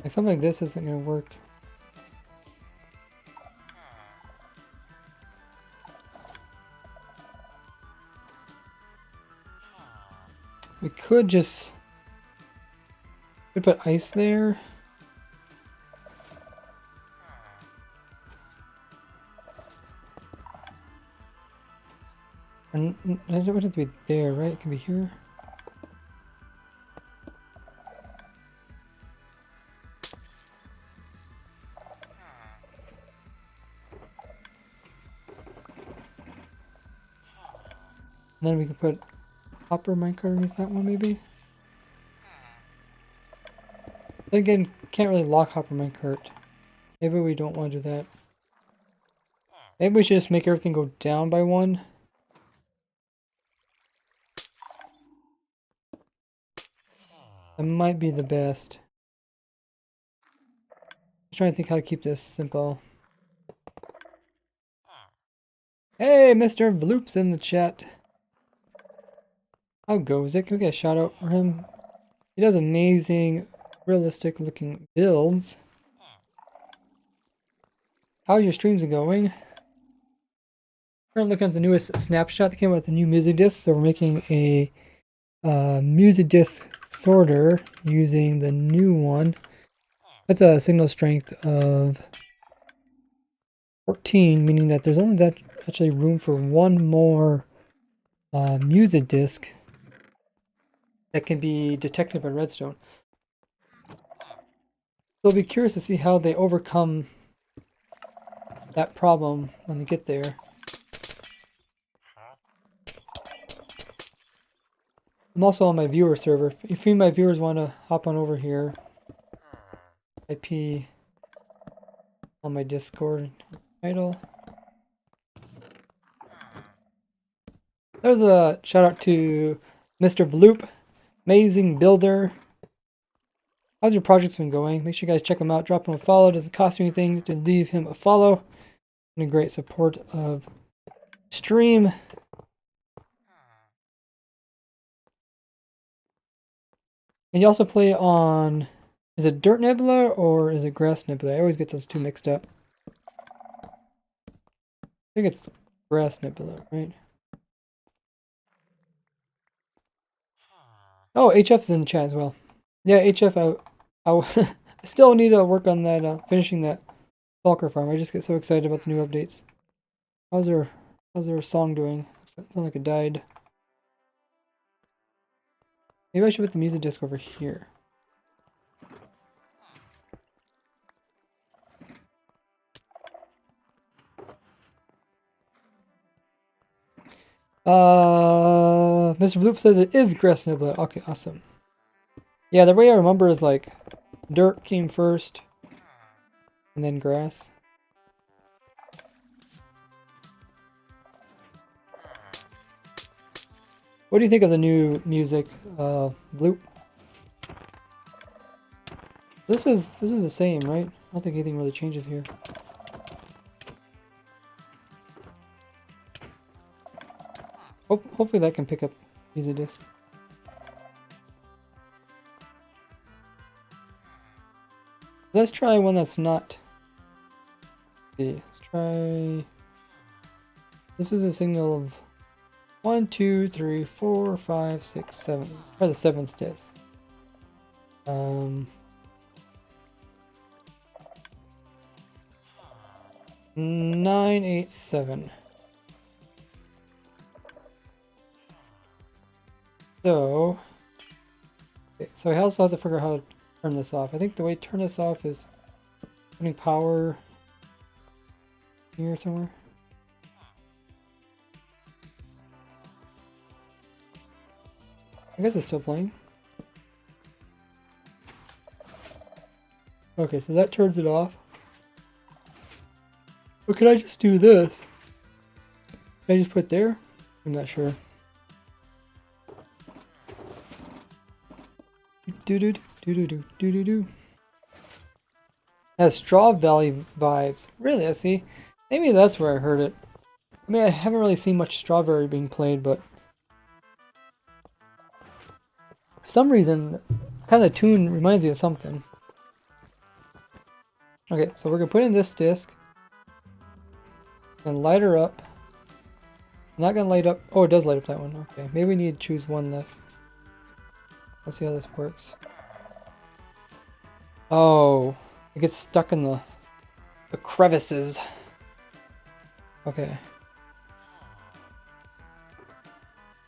[SPEAKER 1] Like something like this isn't gonna work. We could just put ice there. And it wouldn't have to be there, right? It can be here. And then we can put copper minecart underneath that one, maybe. Again, can't really lock hopper minecart. Maybe we don't want to do that. Maybe we should just make everything go down by one. That might be the best. Just trying to think how to keep this simple. Hey, Mr. Vloop's in the chat. How goes it? Can we get a shout out for him? He does amazing, realistic looking builds. How are your streams going? We're looking at the newest Snapshot that came out with the new music disc. So we're making a music disc sorter using the new one. That's a signal strength of 14, meaning that there's only actually room for one more music disc that can be detected by redstone. So I'll be curious to see how they overcome that problem when they get there. I'm also on my viewer server. If any of my viewers want to hop on over here, IP on my Discord title. There's a shout out to Mr. Vloop, amazing builder. How's your projects been going? Make sure you guys check him out. Drop him a follow. Doesn't cost you anything to leave him a follow. And a great support of stream. And you also play on, is it Dirt Nebula or is it Grass Nebula? I always get those two mixed up. I think it's Grass Nebula, right? Oh, HF's in the chat as well. Yeah, HF, I still need to work on that, finishing that Stalker farm. I just get so excited about the new updates. How's their song doing? Sounds like it died. Maybe I should put the music disc over here. Mr. Bloop says it is Grass Nebula. Okay, awesome. Yeah, the way I remember is like dirt came first and then grass. What do you think of the new music, Bloop? This is the same, right? I don't think anything really changes here. Hopefully that can pick up music disc. Let's try one that's not. Let's try. This is a signal of 1, 2, 3, 4, 5, 6, 7. Let's try the 7th disc. 9, 8, 7. So, okay, so I also have to figure out how to turn this off. I think the way to turn this off is putting power Here somewhere. I guess it's still playing. Okay, so that turns it off. Or can I just do this? Can I just put it there? I'm not sure. Do. Has Straw Valley vibes. Really? I see. Maybe that's where I heard it. I mean, I haven't really seen much Strawberry being played, but for some reason, kind of the tune reminds me of something. Okay, so we're gonna put in this disc and light her up. I'm not gonna light up. Oh, it does light up that one. Okay, maybe we need to choose one less. Let's see how this works. Oh, it gets stuck in the crevices. Okay.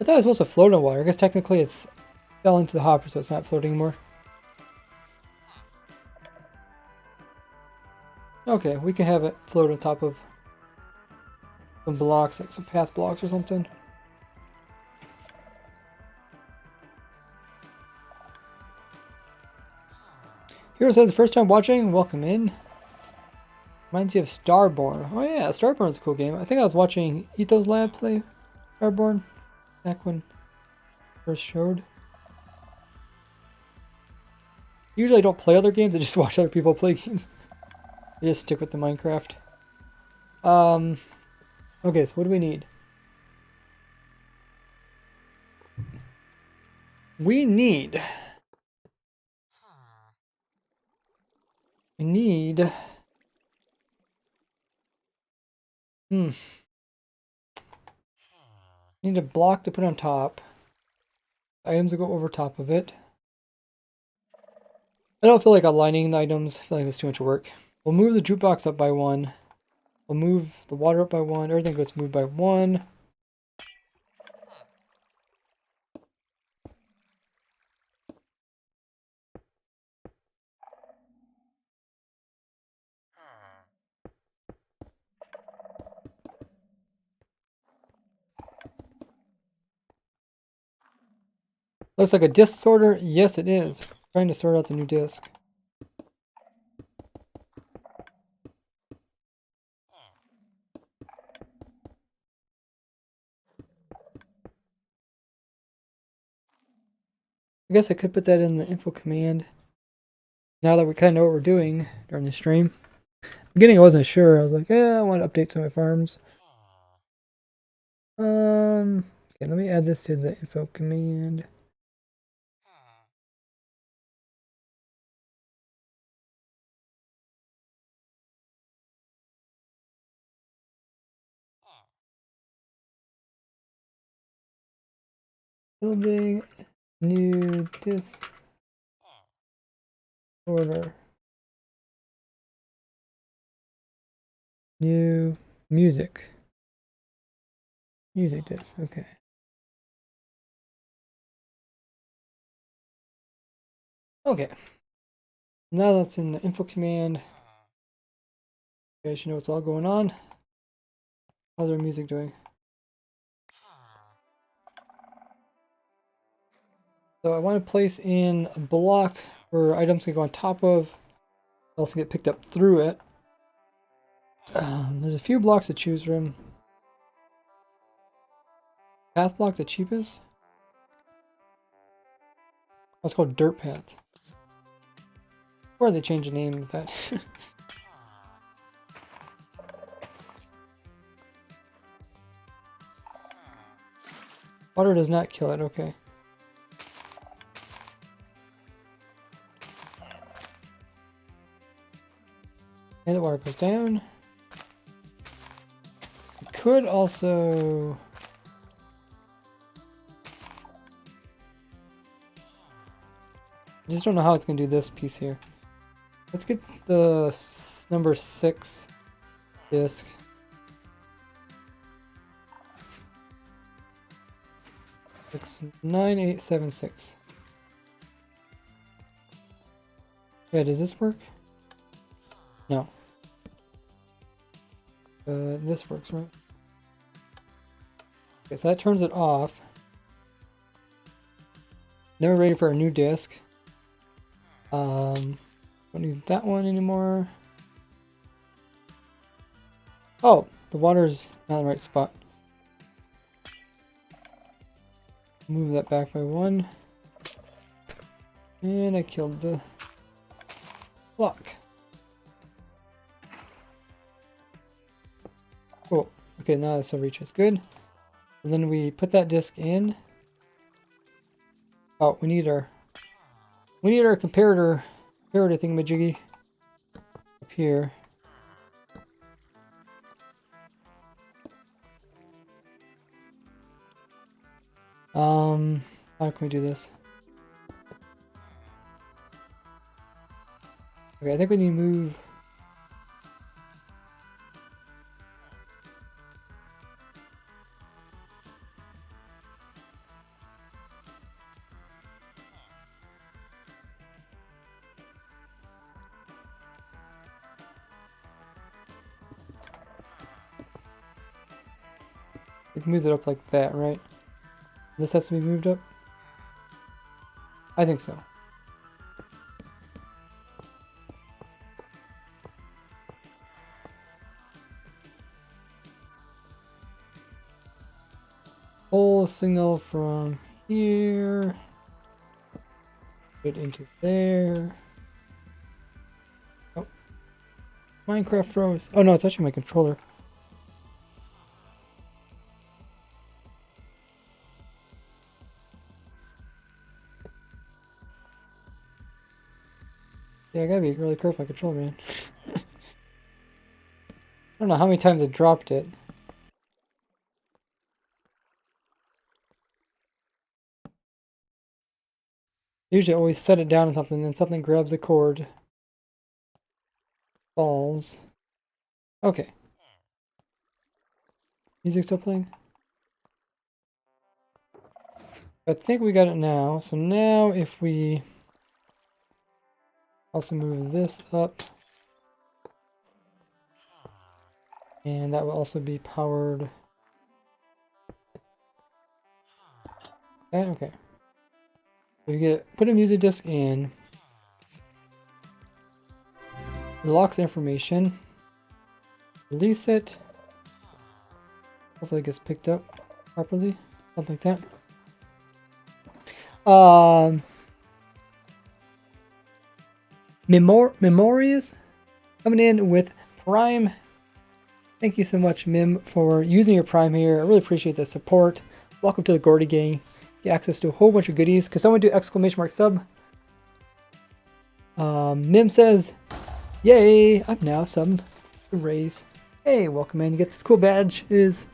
[SPEAKER 1] I thought it was supposed to float on water. I guess technically it's fell into the hopper, so it's not floating anymore. Okay, we can have it float on top of some blocks, like some path blocks or something. Hero says, first time watching, welcome in. Reminds you of Starborn. Oh yeah, Starborn's a cool game. I think I was watching Ito's Lab play Starborn back when it first showed. Usually I don't play other games, I just watch other people play games. I just stick with the Minecraft. Okay, so what do we need? We need... Need a block to put on top. Items that go over top of it. I don't feel like aligning the items. I feel like that's too much work. We'll move the jukebox up by 1. We'll move the water up by 1. Everything gets moved by 1. Looks like a disk sorter. Yes, it is. Trying to sort out the new disk. I guess I could put that in the info command. Now that we kind of know what we're doing during the stream. Beginning, I wasn't sure. I was like, yeah, I want to update some of my farms. Okay, let me add this to the info command. Building new disk order. New music. Music disk, okay. Okay. Now that's in the info command. You guys should know what's all going on. How's our music doing? So I want to place in a block where items can go on top of. Also get picked up through it. There's a few blocks to choose from. Path block the cheapest? Oh, it's called Dirt Path. Or they change the name of that. Water does not kill it, okay. And the water goes down. You could also... I just don't know how it's going to do this piece here. Let's get the number 6 disc. It's 9876. Yeah, does this work? No. This works, right? Okay, so that turns it off. Then we're ready for a new disk. Don't need that one anymore. Oh, the water's not in the right spot. Move that back by one. And I killed the block. Cool. Okay, now the reach is good. And then we put that disk in. Oh, we need our comparator thingamajiggy up here. How can we do this? Okay, I think we need to move. We can move it up like that, right? This has to be moved up? I think so. Pull signal from here. Put it into there. Oh. Minecraft froze. Oh no, it's actually my controller. Yeah, I gotta be really careful with my controller, man. I don't know how many times I dropped it. Usually I always set it down on something, then something grabs the cord. Falls. Okay. Music still playing? I think we got it now. So now if we also move this up. And that will also be powered. Okay. We put a music disc in. It locks information. Release it. Hopefully it gets picked up properly. Something like that. Memories coming in with Prime. Thank you so much, Mim, for using your Prime here. I really appreciate the support. Welcome to the Gordy Gang. Get access to a whole bunch of goodies. Can someone do exclamation mark sub? Mim says, yay, I'm now subbed. Raise. Hey, welcome in. You get this cool badge. Is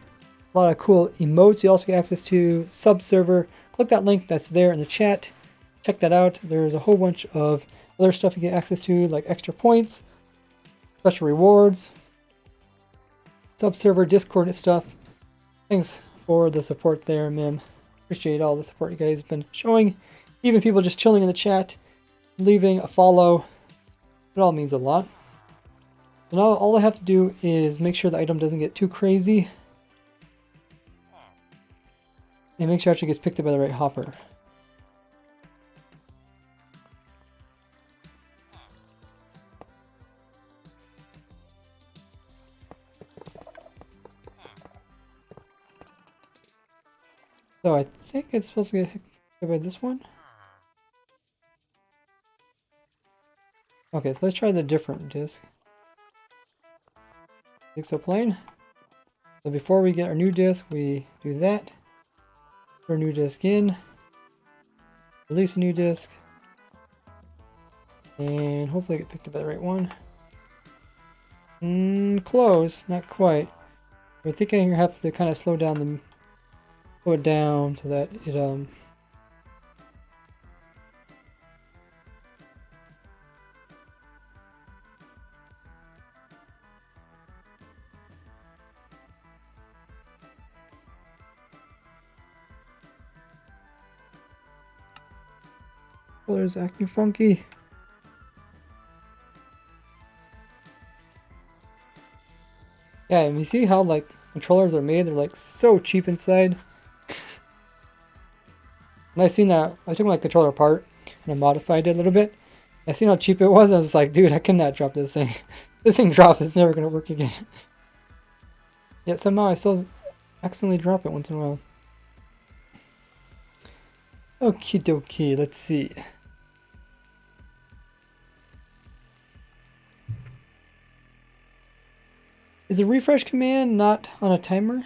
[SPEAKER 1] a lot of cool emotes. You also get access to sub server. Click that link that's there in the chat. Check that out. There's a whole bunch of other stuff you get access to, like extra points, special rewards, sub server, Discord and stuff. Thanks for the support there, Mim. Appreciate all the support you guys have been showing. Even people just chilling in the chat, leaving a follow. It all means a lot. So now all I have to do is make sure the item doesn't get too crazy. And make sure it actually gets picked up by the right hopper. So I think it's supposed to get hit by this one. Okay, so let's try the different disc. Pixel So before we get our new disc, we do that. Put our new disc in. Release a new disc. And hopefully get picked up by the right one. Close, not quite. I think I have to kind of slow it down so that it colors acting funky. Yeah, and you see how like controllers are made? They're like so cheap inside. And I seen that, I took my controller apart and I modified it a little bit. I seen how cheap it was, and I was just like, dude, I cannot drop this thing. This thing drops, it's never gonna work again. Yet somehow I still accidentally drop it once in a while. Okie dokie, let's see. Is the refresh command not on a timer?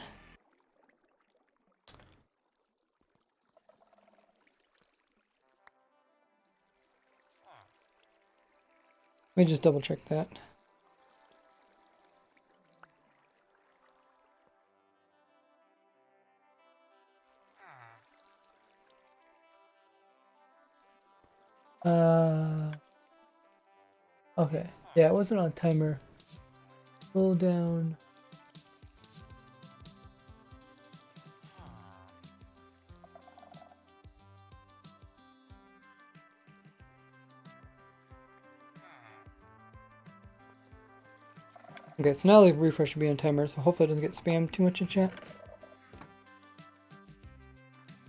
[SPEAKER 1] Let me just double check that. Okay. Yeah, it wasn't on a timer. Roll down. Okay, so now the refresh should be on timer, so hopefully it doesn't get spammed too much in chat.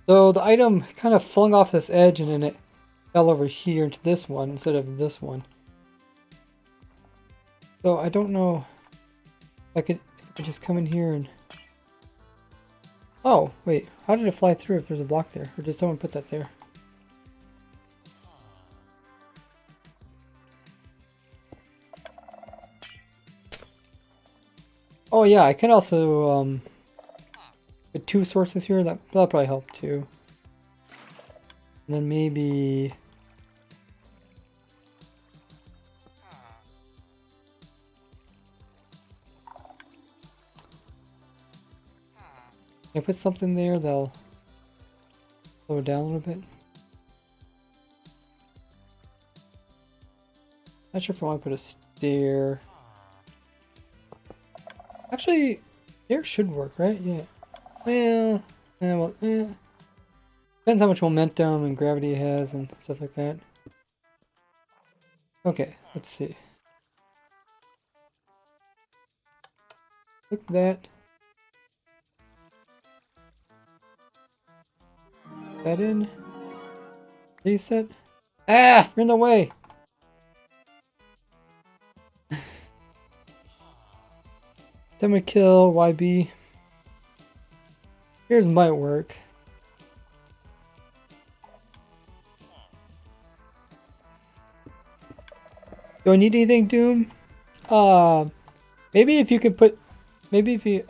[SPEAKER 1] So the item kind of flung off this edge and then it fell over here into this one instead of this one. So I don't know if I could just come in here and... Oh, wait. How did it fly through if there's a block there? Or did someone put that there? Oh yeah, I can also put two sources here. That'll probably help too. And then maybe... Can I put something there that'll slow it down a little bit? Not sure if I want to put a stair. Actually, stair should work, right? Yeah. Well, depends how much momentum and gravity it has and stuff like that. Okay, let's see. Click that. That in. Reset. Ah! You're in the way! Someone kill YB. Here's might work. Do I need anything, Doom? Maybe if you could put... Maybe if you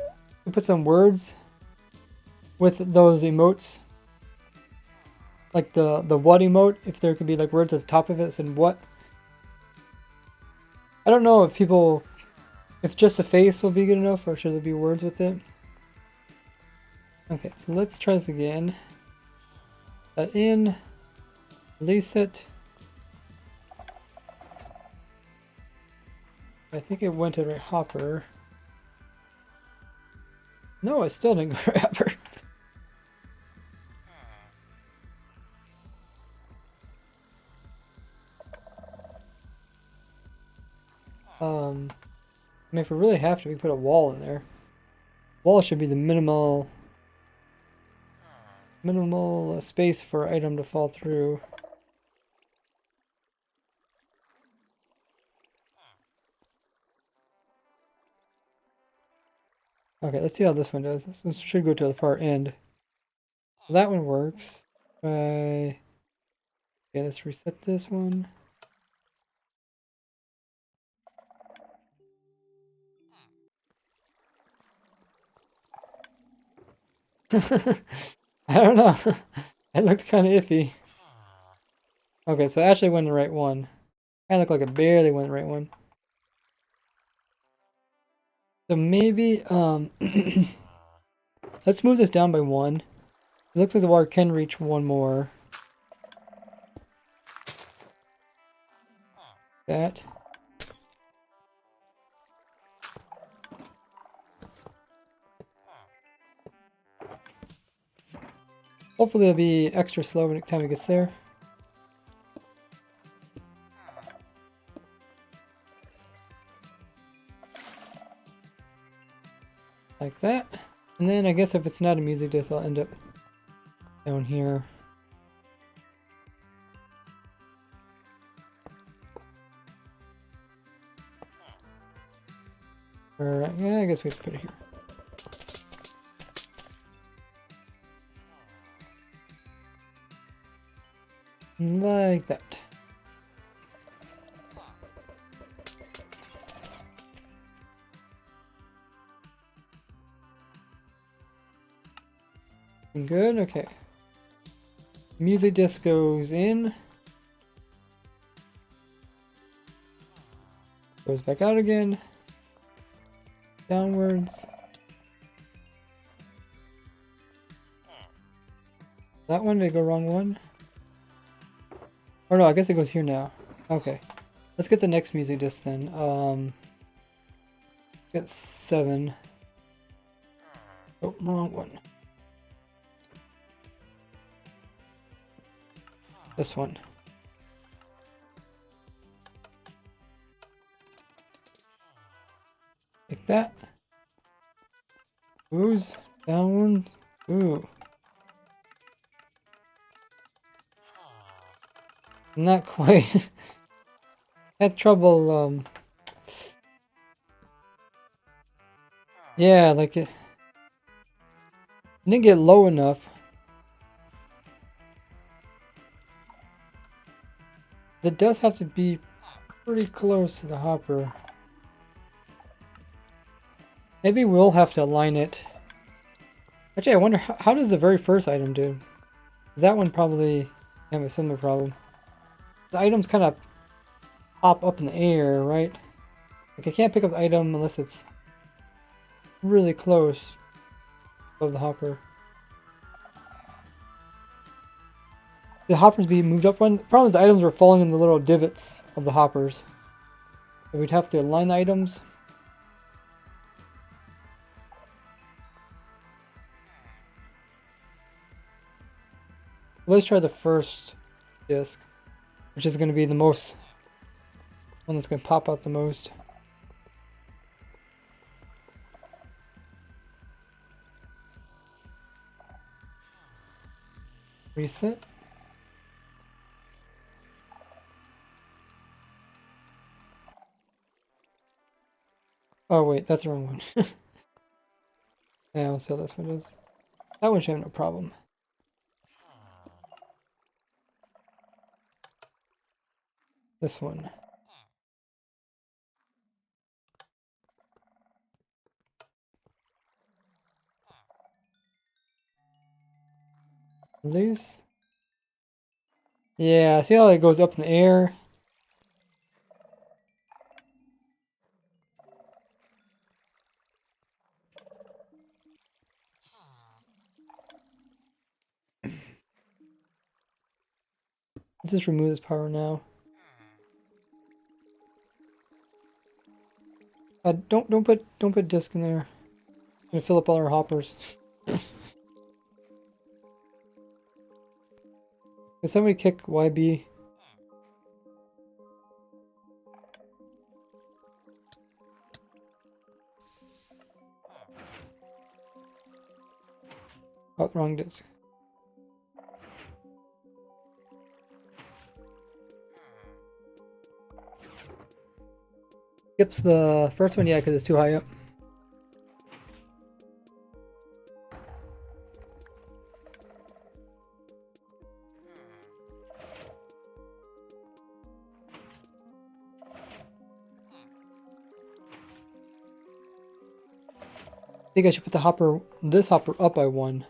[SPEAKER 1] put some words with those emotes. Like the what emote, if there could be like words at the top of it that said what. I don't know if people... If just a face will be good enough, or should there be words with it? Okay, so let's try this again. That in. Release it. I think it went to Hopper. No, it still didn't go to Hopper. I mean, if we really have to, we put a wall in there. Wall should be the minimal space for item to fall through. Okay, let's see how this one does. This should go to the far end. That one works. Okay, let's reset this one. I don't know. It looked kind of iffy. Okay, so it actually went the right one. Kind of looked like it barely went the right one. So maybe, let's move this down by one. It looks like the water can reach one more. That. Hopefully it'll be extra slow when the time it gets there. like that. And then I guess if it's not a music disc, I'll end up down here. Or, yeah, I guess we have to put it here. Like that. Good, okay. Music disc goes in. Goes back out again. Downwards. That one, did I go wrong one? Or no, I guess it goes here now. Okay. Let's get the next music disc then. Get 7. Oh, wrong one. This one. Like that. Goes down. Ooh. Not quite. Had trouble, yeah, like it didn't get low enough. It does have to be pretty close to the hopper. Maybe we'll have to align it. Actually, I wonder how does the very first item do? 'Cause that one probably have a similar problem. The items kind of pop up in the air, right? Like I can't pick up the item unless it's really close above the hopper. The hoppers be moved up one. The problem is the items were falling in the little divots of the hoppers. So we'd have to align the items. Let's try the first disc, which is going to be the most one that's going to pop out the most. Reset. Oh wait, that's the wrong one. Yeah, let's see how this one is. That one should have no problem. This one. Loose. Yeah, see how it goes up in the air? Let's just remove this power now. Don't put disc in there. I'm gonna fill up all our hoppers. Can somebody kick YB? Oh, wrong disc. Skips the first one, yeah, because it's too high up. I think I should put this hopper up by 1.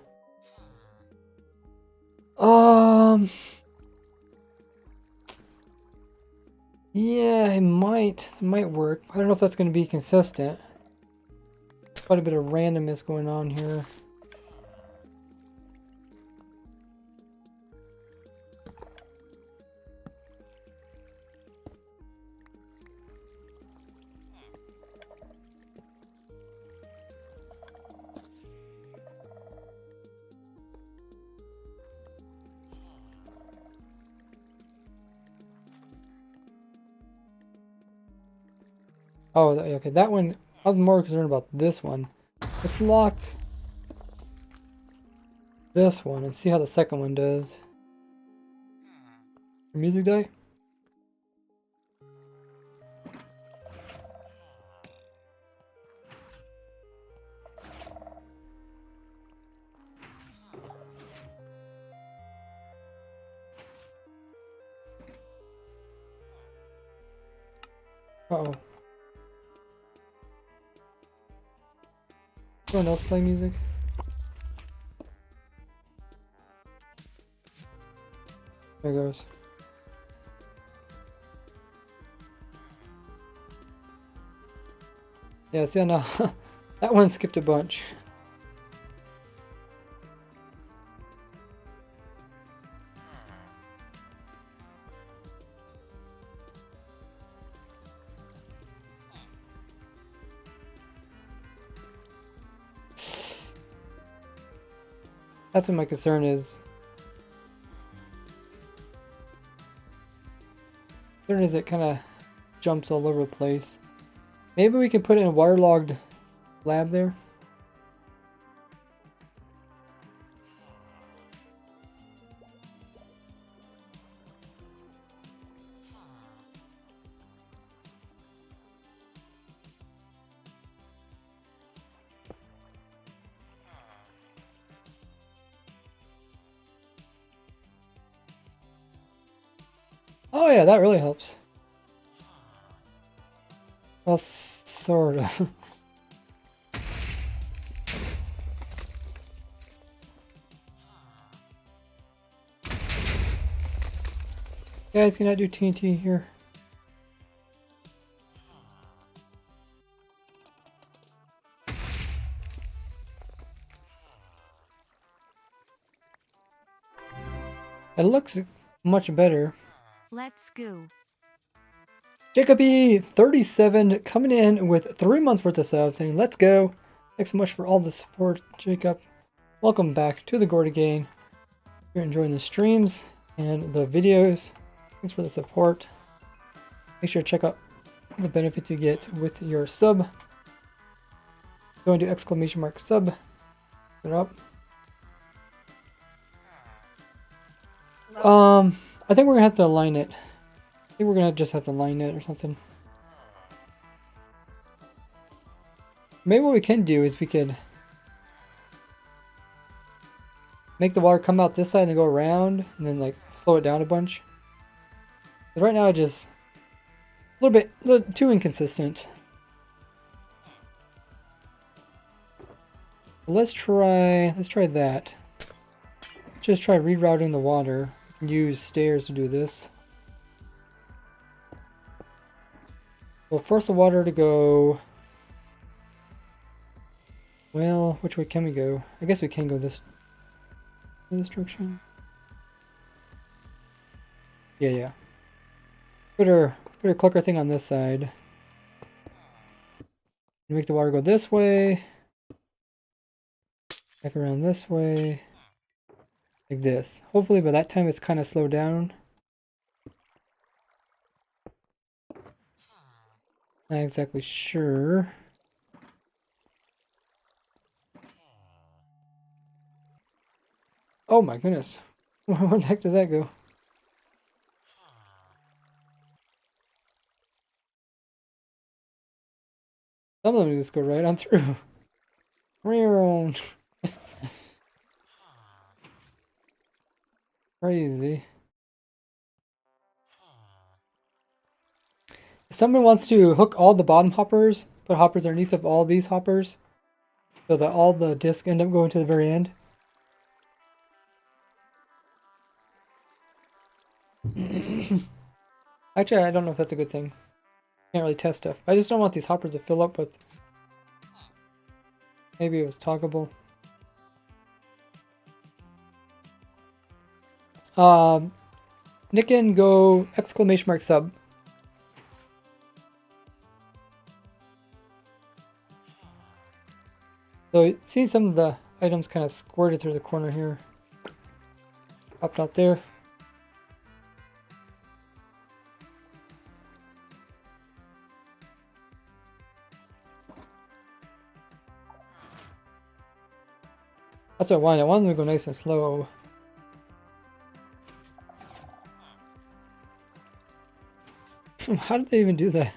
[SPEAKER 1] Yeah, it might work. I don't know if that's going to be consistent. Quite a bit of randomness going on here. Oh, okay, that one, I was more concerned about this one. Let's lock this one and see how the second one does. Music die? Uh-oh. Someone else play music? There it goes. Yeah, see, no, that one skipped a bunch. That's what my concern is. Concern is it kind of jumps all over the place. Maybe we can put it in a waterlogged lab there. Oh yeah, that really helps. Well, sort of. Guys, can I do TNT here? It looks much better.
[SPEAKER 2] Let's go.
[SPEAKER 1] Jacoby 37 coming in with 3 months worth of subs saying let's go. Thanks so much for all the support, Jacob. Welcome back to the Gordy Gang. If you're enjoying the streams and the videos, thanks for the support. Make sure to check out the benefits you get with your sub. Go and do exclamation mark sub. Put it up. I think we're gonna have to align it. I think we're gonna just have to line it or something. Maybe what we can do is we could make the water come out this side and then go around and then like slow it down a bunch. But right now it just a little too inconsistent. Let's try that. Just try rerouting the water. We can use stairs to do this. We'll force the water to go. Well, which way can we go? I guess we can go this direction. Yeah. Put our clicker thing on this side. Make the water go this way. Back around this way. Like this. Hopefully by that time it's kind of slowed down. Not exactly sure. Oh my goodness. Where the heck did that go? Some of them just go right on through. Crazy. If someone wants to hook all the bottom hoppers, put hoppers underneath of all these hoppers, so that all the discs end up going to the very end. Actually, I don't know if that's a good thing. Can't really test stuff. I just don't want these hoppers to fill up with... Maybe it was toggleable. Nicken, go exclamation mark sub. So seeing some of the items kind of squirted through the corner here. Popped out there. That's what I wanted. I wanted them to go nice and slow. How did they even do that?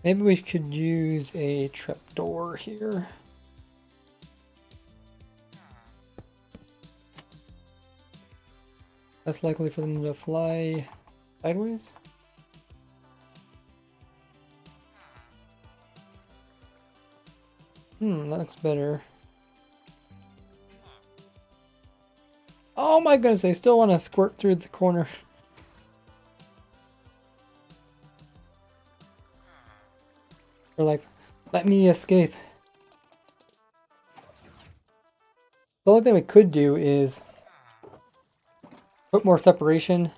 [SPEAKER 1] Maybe we could use a trapdoor here. That's likely for them to fly sideways. That looks better. Oh my goodness, I still want to squirt through the corner. Or like, let me escape. The only thing we could do is put more separation.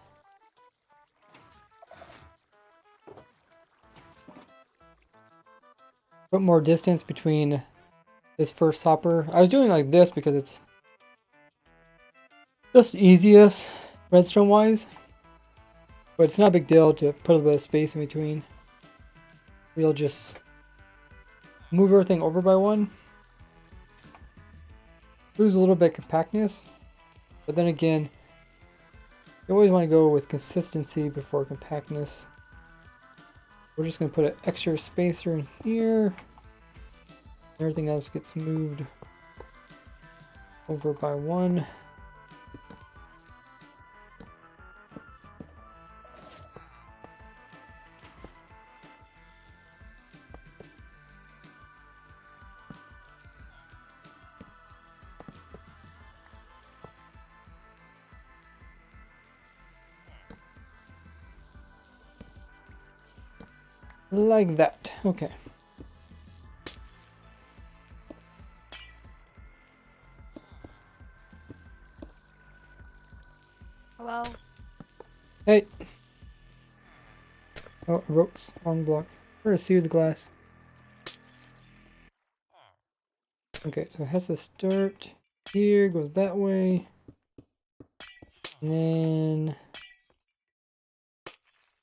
[SPEAKER 1] Put more distance between this first hopper. I was doing like this because it's just easiest redstone wise. But it's not a big deal to put a little bit of space in between. We'll just move everything over by one. Lose a little bit of compactness. But then again, you always want to go with consistency before compactness. We're just going to put an extra spacer in here. Everything else gets moved over by one. Like that. Okay.
[SPEAKER 2] Hello?
[SPEAKER 1] Hey. Oh, ropes. Wrong block. We're gonna see the glass. Okay, so it has to start here, goes that way. And then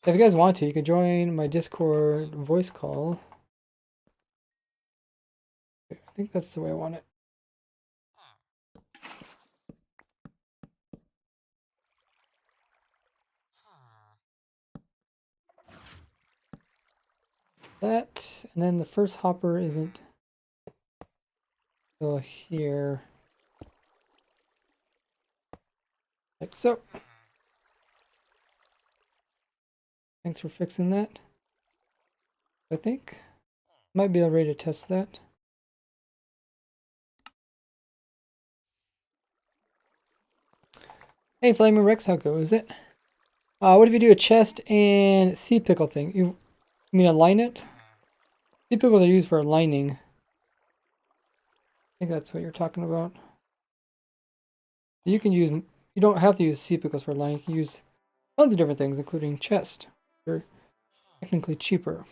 [SPEAKER 1] if you guys want to, you can join my Discord voice call. Okay, I think that's the way I want it. That, and then the first hopper isn't still here. Like so. Thanks for fixing that. I think might be ready to test that. Hey, Flaming Rex, how goes it? What if you do a chest and seed pickle thing? You mean align it? Seed pickles are used for aligning. I think that's what you're talking about. You can use, you don't have to use seed pickles for aligning. You can use tons of different things, including chest. They're technically cheaper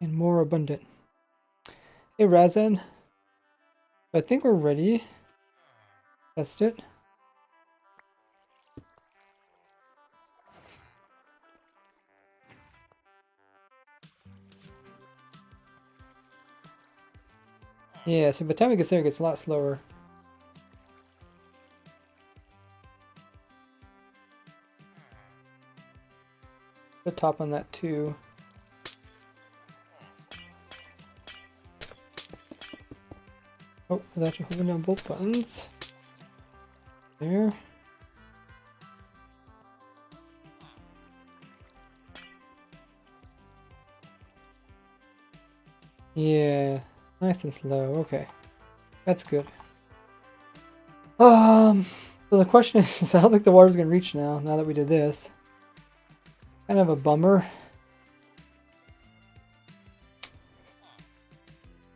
[SPEAKER 1] and more abundant. Hey, Razan. I think we're ready. Test it. Yeah, so by the time it gets there, it gets a lot slower. The top on that too. Oh, I was actually holding down both buttons. There. Yeah, nice and slow. Okay, that's good. So the question is, I don't think the water's gonna reach now that we did this. Kind of a bummer.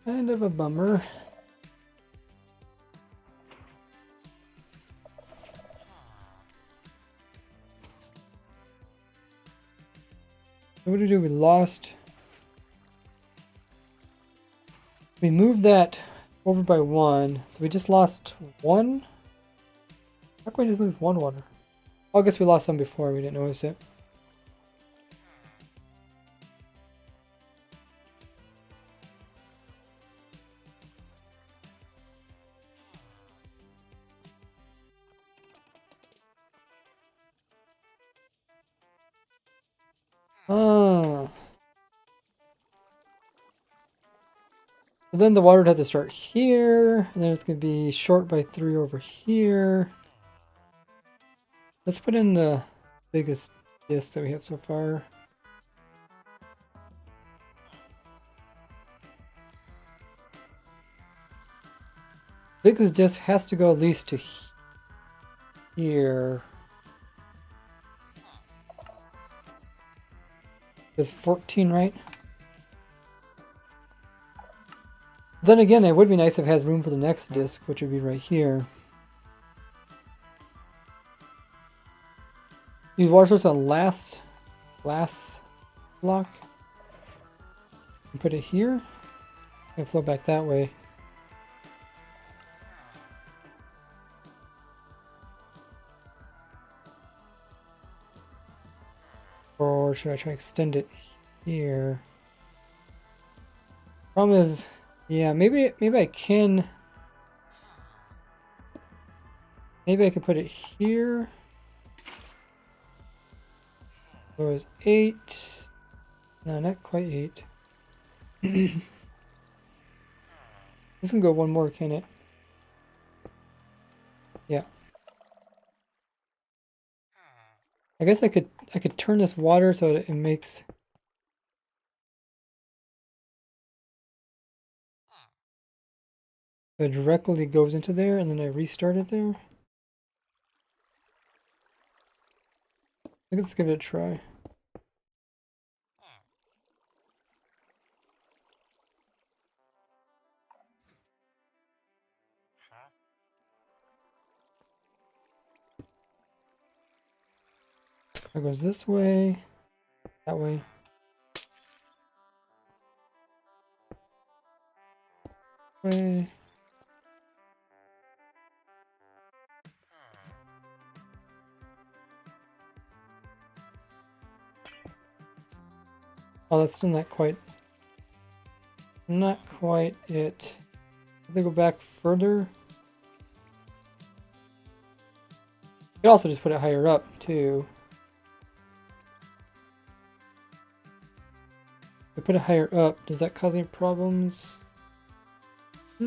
[SPEAKER 1] Kind of a bummer. What did we do? We lost. We moved that over by one, so we just lost one. How can we just lose one water? Oh, I guess we lost some before. We didn't notice it. So then the water would have to start here, and then it's going to be short by 3 over here. Let's put in the biggest disk that we have so far. Biggest disk has to go at least to here. It's 14, right? Then again, it would be nice if it has room for the next disk, which would be right here. Use water source on last block. And put it here. And flow back that way. Or should I try to extend it here? Problem is, yeah, maybe I can. Maybe I could put it here. There was 8. No, not quite 8. This can go one more, can it? Yeah. I guess I could turn this water so that it makes it directly goes into there, and then I restart it there. Let's give it a try. It goes this way, that way. Way. Oh, that's still not quite it. If they go back further, you could also just put it higher up too. If I put it higher up, does that cause any problems? Yeah,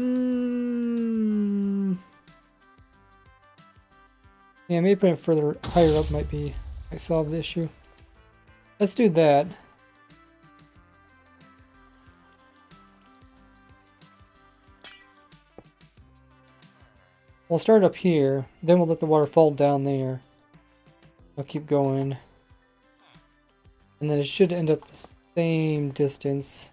[SPEAKER 1] maybe putting it further higher up might solve the issue. Let's do that. We'll start up here, then we'll let the water fall down there. I'll keep going. And then it should end up the same distance.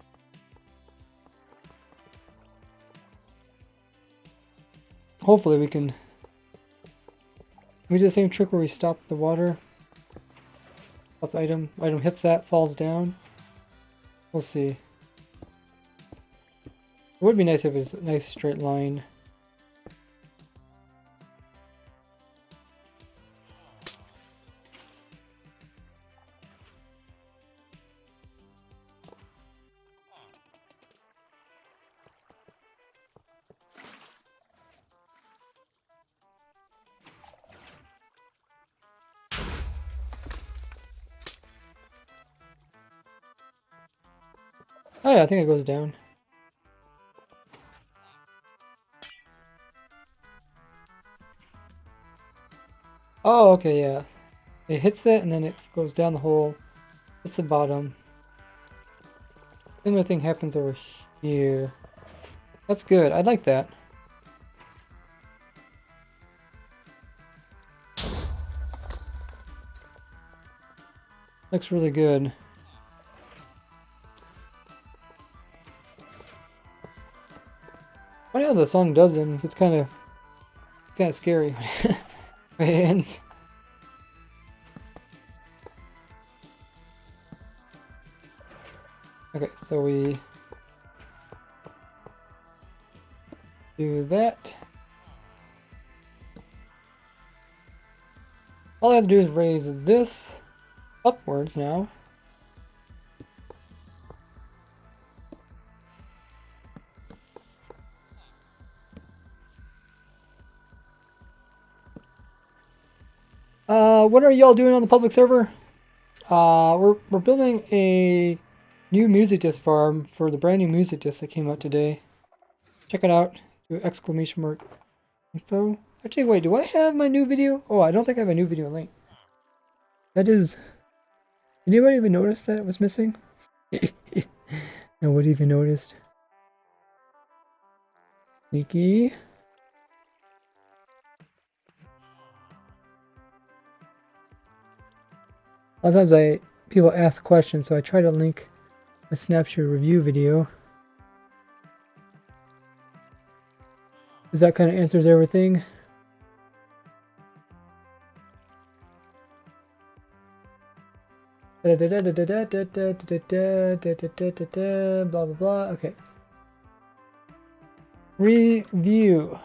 [SPEAKER 1] Hopefully we can do the same trick where we stop the water. Stop the item hits that, falls down. We'll see. It would be nice if it's a nice straight line. Oh yeah, I think it goes down. Oh, okay, yeah. It hits it and then it goes down the hole. Hits the bottom. Similar thing happens over here. That's good. I like that. Looks really good. Funny how the song does it. It's kind of scary when it ends. Okay, so we do that. All I have to do is raise this upwards now. What are y'all doing on the public server? We're building a new music disc farm for the brand new music disc that came out today. check it out. Do exclamation mark info. Actually, wait, do I have my new video? Oh, I don't think I have a new video link. That is... Did anybody even notice that was missing? Nobody even noticed. Sneaky. A lot of times people ask questions, so I try to link a Snapshot review video. Because that kind of answers everything. Blah blah blah. Okay. Review.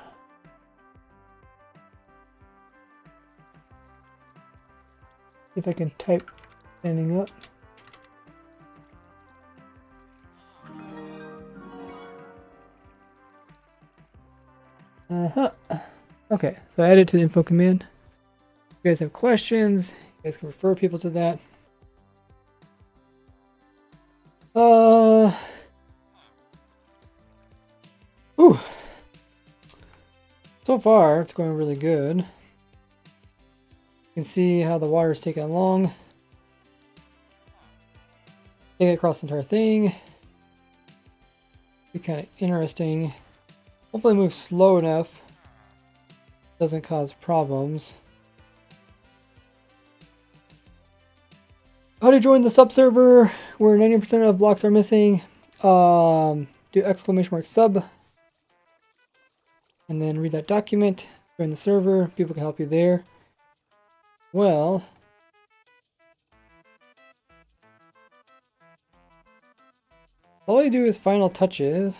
[SPEAKER 1] See if I can type standing up. Okay, so I add it to the info command. If you guys have questions, you guys can refer people to that. Ooh. So far, it's going really good. You can see how the water's taking along. Take it across the entire thing. Be kind of interesting. Hopefully move slow enough. Doesn't cause problems. How to join the subserver where 90% of blocks are missing. Do exclamation mark sub. And then read that document. Join the server. People can help you there. Well, all you do is final touches.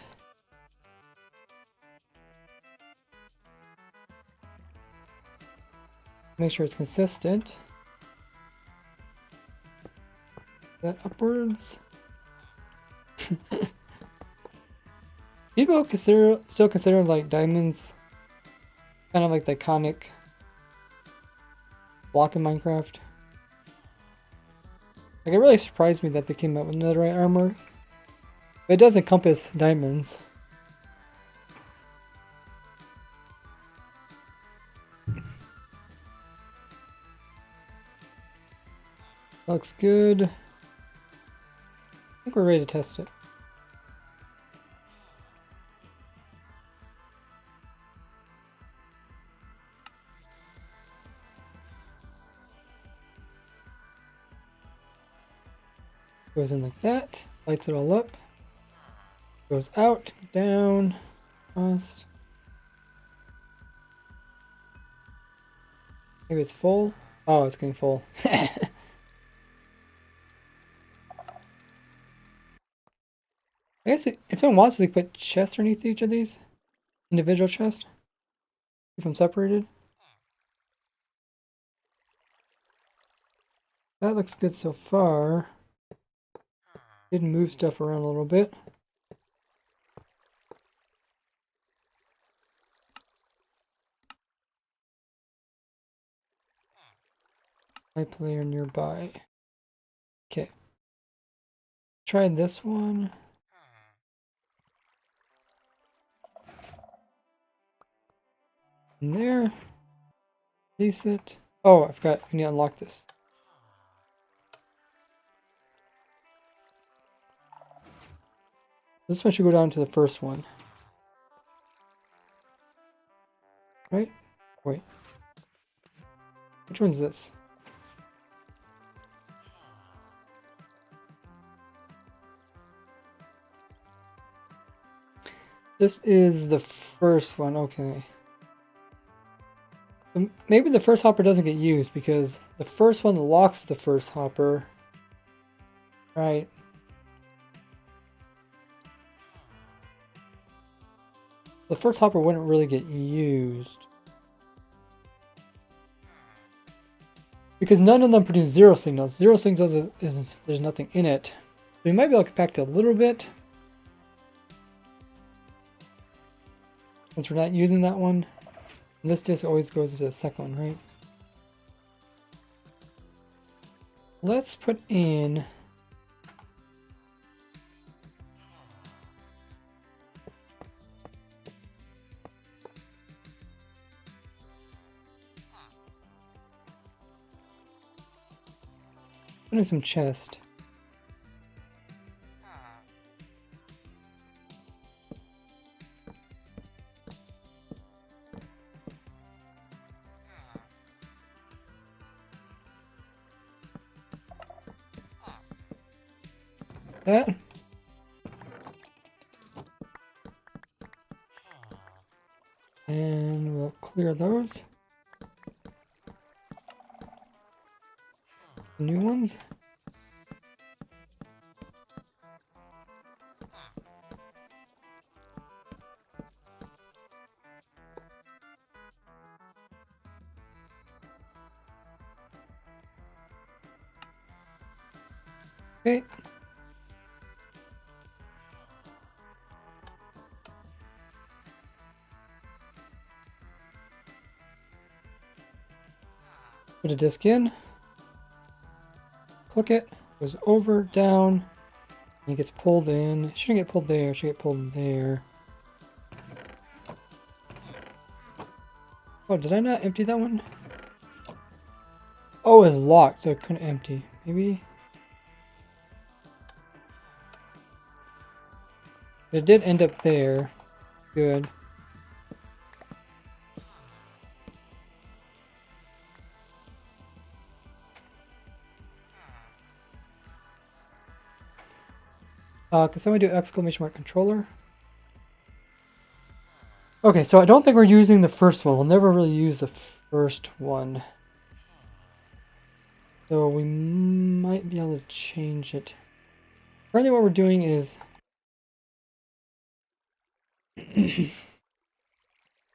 [SPEAKER 1] Make sure it's consistent. That upwards. People still consider like diamonds kind of like the iconic block in Minecraft. Like, it really surprised me that they came out with netherite armor. But it does encompass diamonds. Looks good. I think we're ready to test it. Goes in like that, lights it all up, goes out, down, across. Maybe it's full. Oh, it's getting full. I guess if someone wants to, they put chests underneath each of these individual chests. Keep them separated. That looks good so far. Did move stuff around a little bit. My player nearby. Okay. Try this one. In there. Release it. Oh, I forgot. We need to unlock this. This one should go down to the first one. Right? Wait. Which one's this? This is the first one. Okay. Maybe the first hopper doesn't get used because the first one locks the first hopper. Right. The first hopper wouldn't really get used. Because none of them produce zero signals. Zero signals is there's nothing in it. We might be able to compact it a little bit. Since we're not using that one. And this disc always goes to the second one, right? Let's put in... put in some chest. That. And we'll clear those. New ones. Okay. Put a disc in. Click it. Goes over, down. And it gets pulled in. Shouldn't get pulled there. Should get pulled there. Oh, did I not empty that one? Oh, it's locked, so I couldn't empty. Maybe. It did end up there. Good. Can somebody do exclamation mark controller? Okay, so I don't think we're using the first one. We'll never really use the first one. So we might be able to change it. Currently what we're doing is the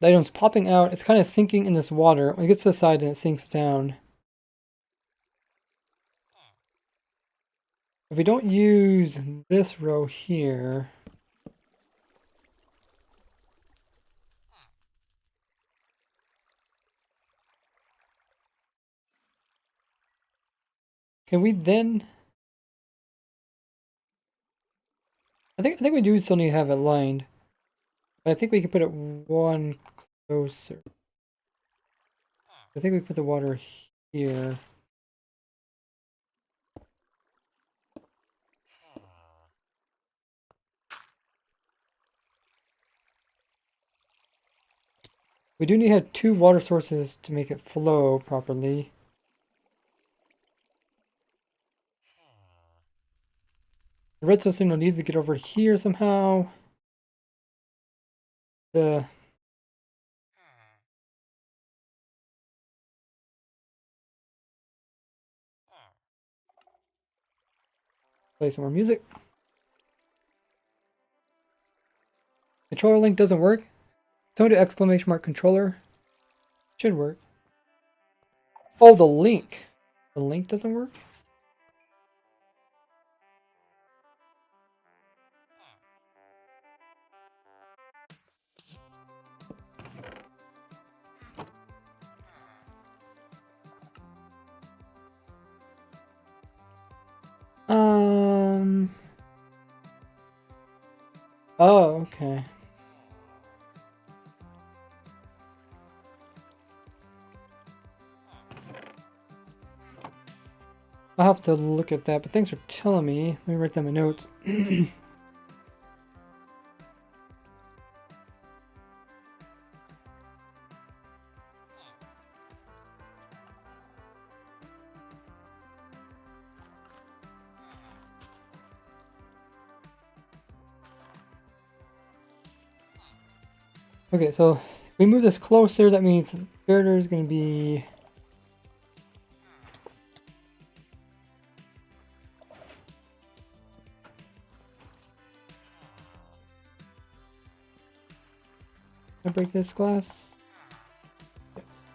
[SPEAKER 1] item's popping out. It's kind of sinking in this water. When it gets to the side and it sinks down. If we don't use this row here, can we then? I think we do still need to have it lined, but I think we can put it one closer. I think we put the water here. We do need to have 2 water sources to make it flow properly. The redstone signal needs to get over here somehow. Play some more music. Controller link doesn't work. Someone do exclamation mark controller. Should work. Oh, the link. The link doesn't work? Oh, okay. I'll have to look at that, but thanks for telling me. Let me write down my notes. Okay, so if we move this closer, that means the barrier is going to be... Can I break this glass? Yes.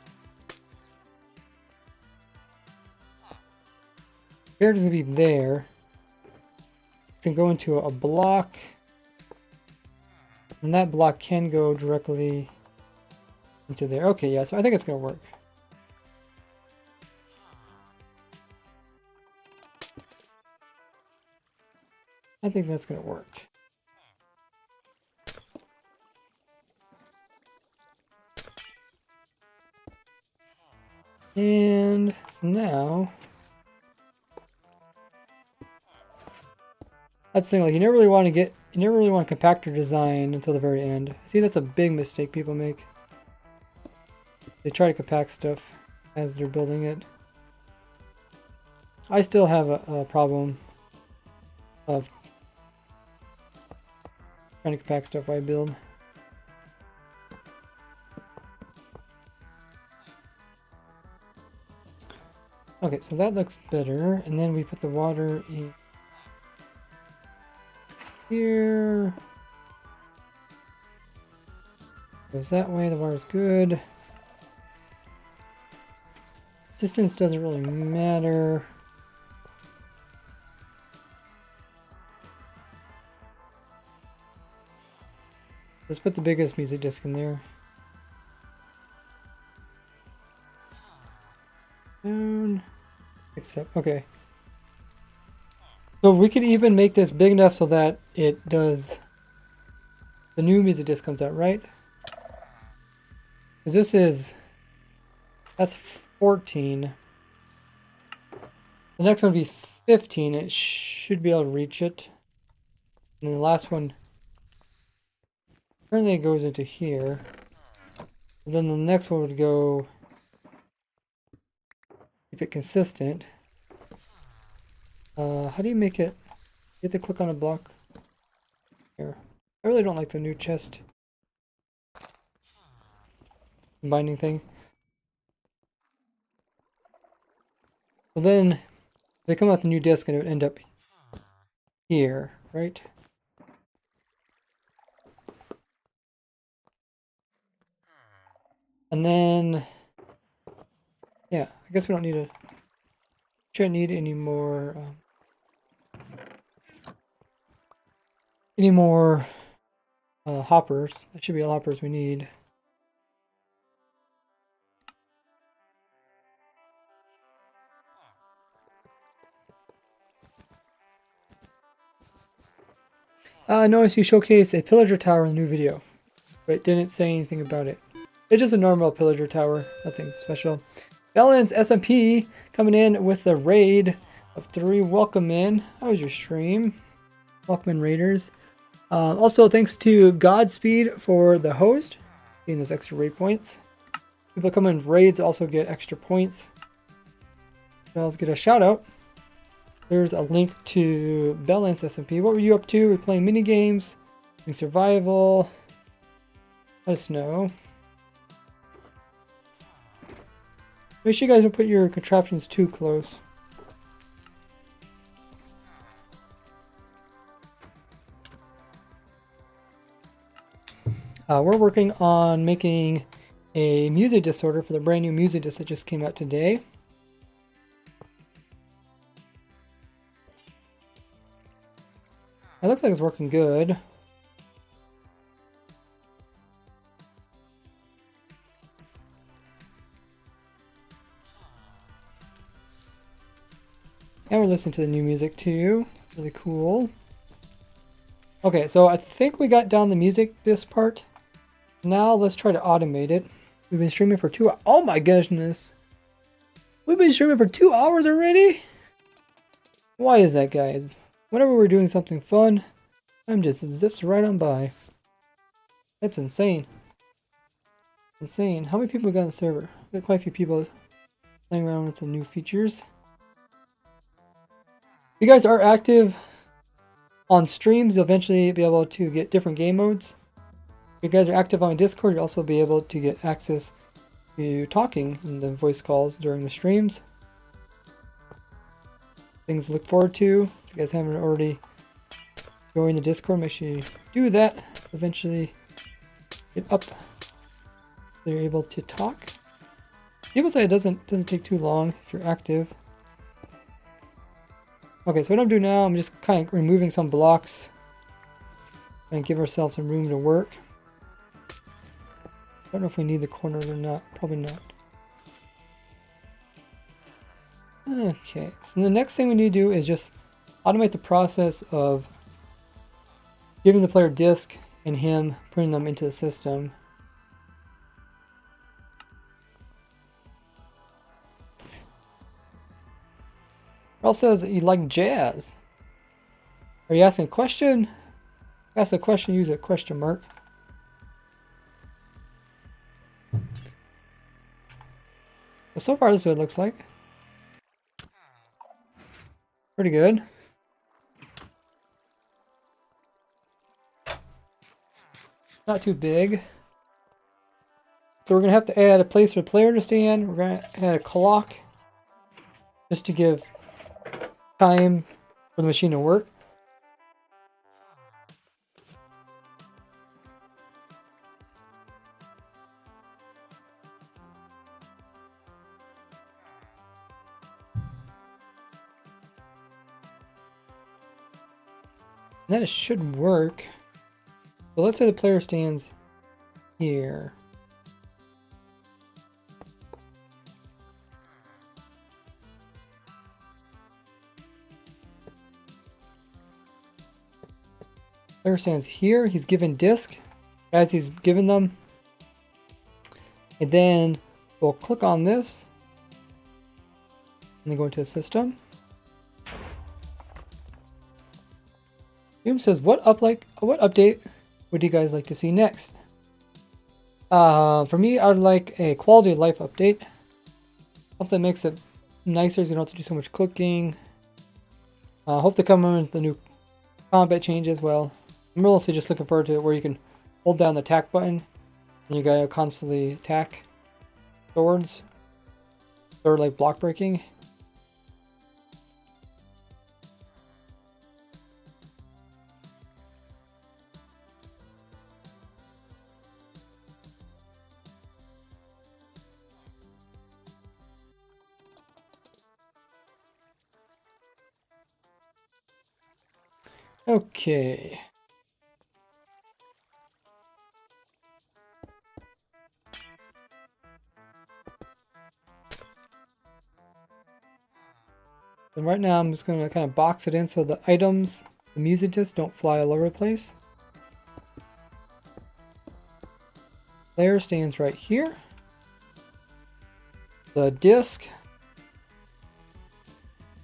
[SPEAKER 1] Barrier is going to be there. It can go into a block. And that block can go directly into there. Okay, yeah, so I think it's going to work. I think that's going to work. And so now That's the thing, like you never really want to compact your design until the very end. See, that's a big mistake people make. They try to compact stuff as they're building it. I still have a problem of trying to compact stuff while I build. Okay, so that looks better. And then we put the water in here. Goes that way, the water's good. Distance doesn't really matter. Let's put the biggest music disc in there. Down. Except, okay. So we could even make this big enough so that it does... The new music disc comes out, right? Because this is... That's 14. The next one would be 15. It should be able to reach it. And the last one... Currently it goes into here. And then the next one would go... Keep it consistent. How do you make it? You have to click on a block. Here. I really don't like the new chest binding thing. So then they come out the new disc and it would end up here, right? And then, yeah, I guess we don't need a. Shouldn't need any more. Hoppers. That should be all hoppers we need. Notice you showcase a pillager tower in the new video, but didn't say anything about it. It's just a normal pillager tower, nothing special. Balance SMP coming in with the raid of 3. Welcome in. How was your stream? Welcome in, raiders. Also, thanks to Godspeed for the host, getting those extra raid points. People come in raids also get extra points. So let's get a shout out. There's a link to Balance SMP. What were you up to? We're playing mini games, doing survival. Let us know. Make sure you guys don't put your contraptions too close. We're working on making a music disorder for the brand new music disc that just came out today. It looks like it's working good. And we're listening to the new music too. Really cool. Okay, so I think we got down the music this part. Now let's try to automate it. We've been streaming for 2 hours. Oh my goodness. We've been streaming for 2 hours already? Why is that, guys? Whenever we're doing something fun, time just zips right on by. That's insane. Insane. How many people got on the server? Got quite a few people playing around with the new features. If you guys are active on streams, you'll eventually be able to get different game modes. If you guys are active on Discord, you'll also be able to get access to talking in the voice calls during the streams. Things to look forward to. If you guys haven't already joined the Discord, make sure you do that. Eventually get up. So you're able to talk. People say it doesn't take too long if you're active. Okay, so what I'm doing now, I'm just kind of removing some blocks and give ourselves some room to work. I don't know if we need the corners or not. Probably not. Okay, so the next thing we need to do is just automate the process of giving the player disk and him putting them into the system. Earl says that you like jazz. Are you asking a question? Ask a question, use a question mark. So far this is what it looks like. Pretty good. Not too big. So we're going to have to add a place for the player to stand. We're going to add a clock just to give time for the machine to work. And then it should work. So let's say the player stands here. Player stands here. He's given disk as he's given them. And then we'll click on this. And then go into the system. Doom says, what update would you guys like to see next? For me, I'd like a quality of life update. Hope that makes it nicer, so you don't have to do so much clicking. Hope they come in with the new combat change as well. I'm mostly just looking forward to it where you can hold down the attack button and you gotta constantly attack swords. Or like block breaking. Okay. And right now I'm just going to kind of box it in so the items, the music discs don't fly all over the place. Player stands right here. The disc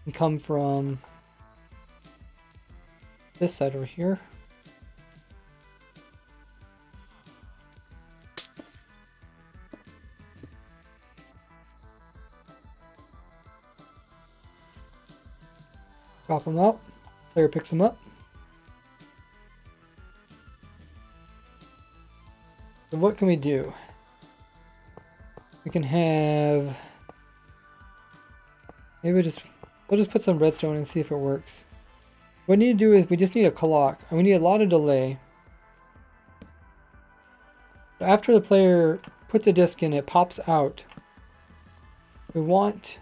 [SPEAKER 1] can come from this side over here. Drop them out. Player picks them up. So what can we do? We can have... Maybe we'll just put some redstone and see if it works. What we need to do is we just need a clock. And we need a lot of delay. After the player puts a disc in, it pops out. We want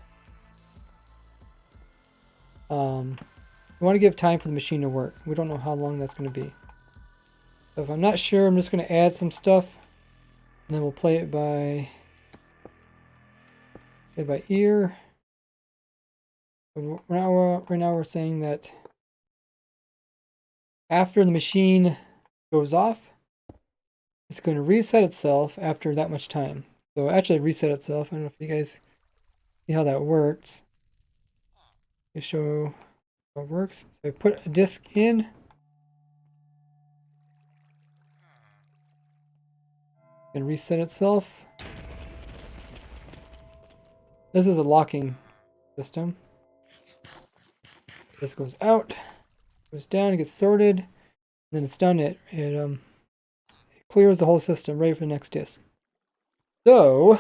[SPEAKER 1] to give time for the machine to work. We don't know how long that's going to be. So if I'm not sure, I'm just going to add some stuff, and then we'll play it by ear. Right now we're saying that after the machine goes off, it's going to reset itself after that much time. So actually reset itself. I don't know if you guys see how that works. To show how it works. So I put a disc in. And reset itself. This is a locking system. This goes out, goes down, it gets sorted, and then it's done. It clears the whole system, ready for the next disk. So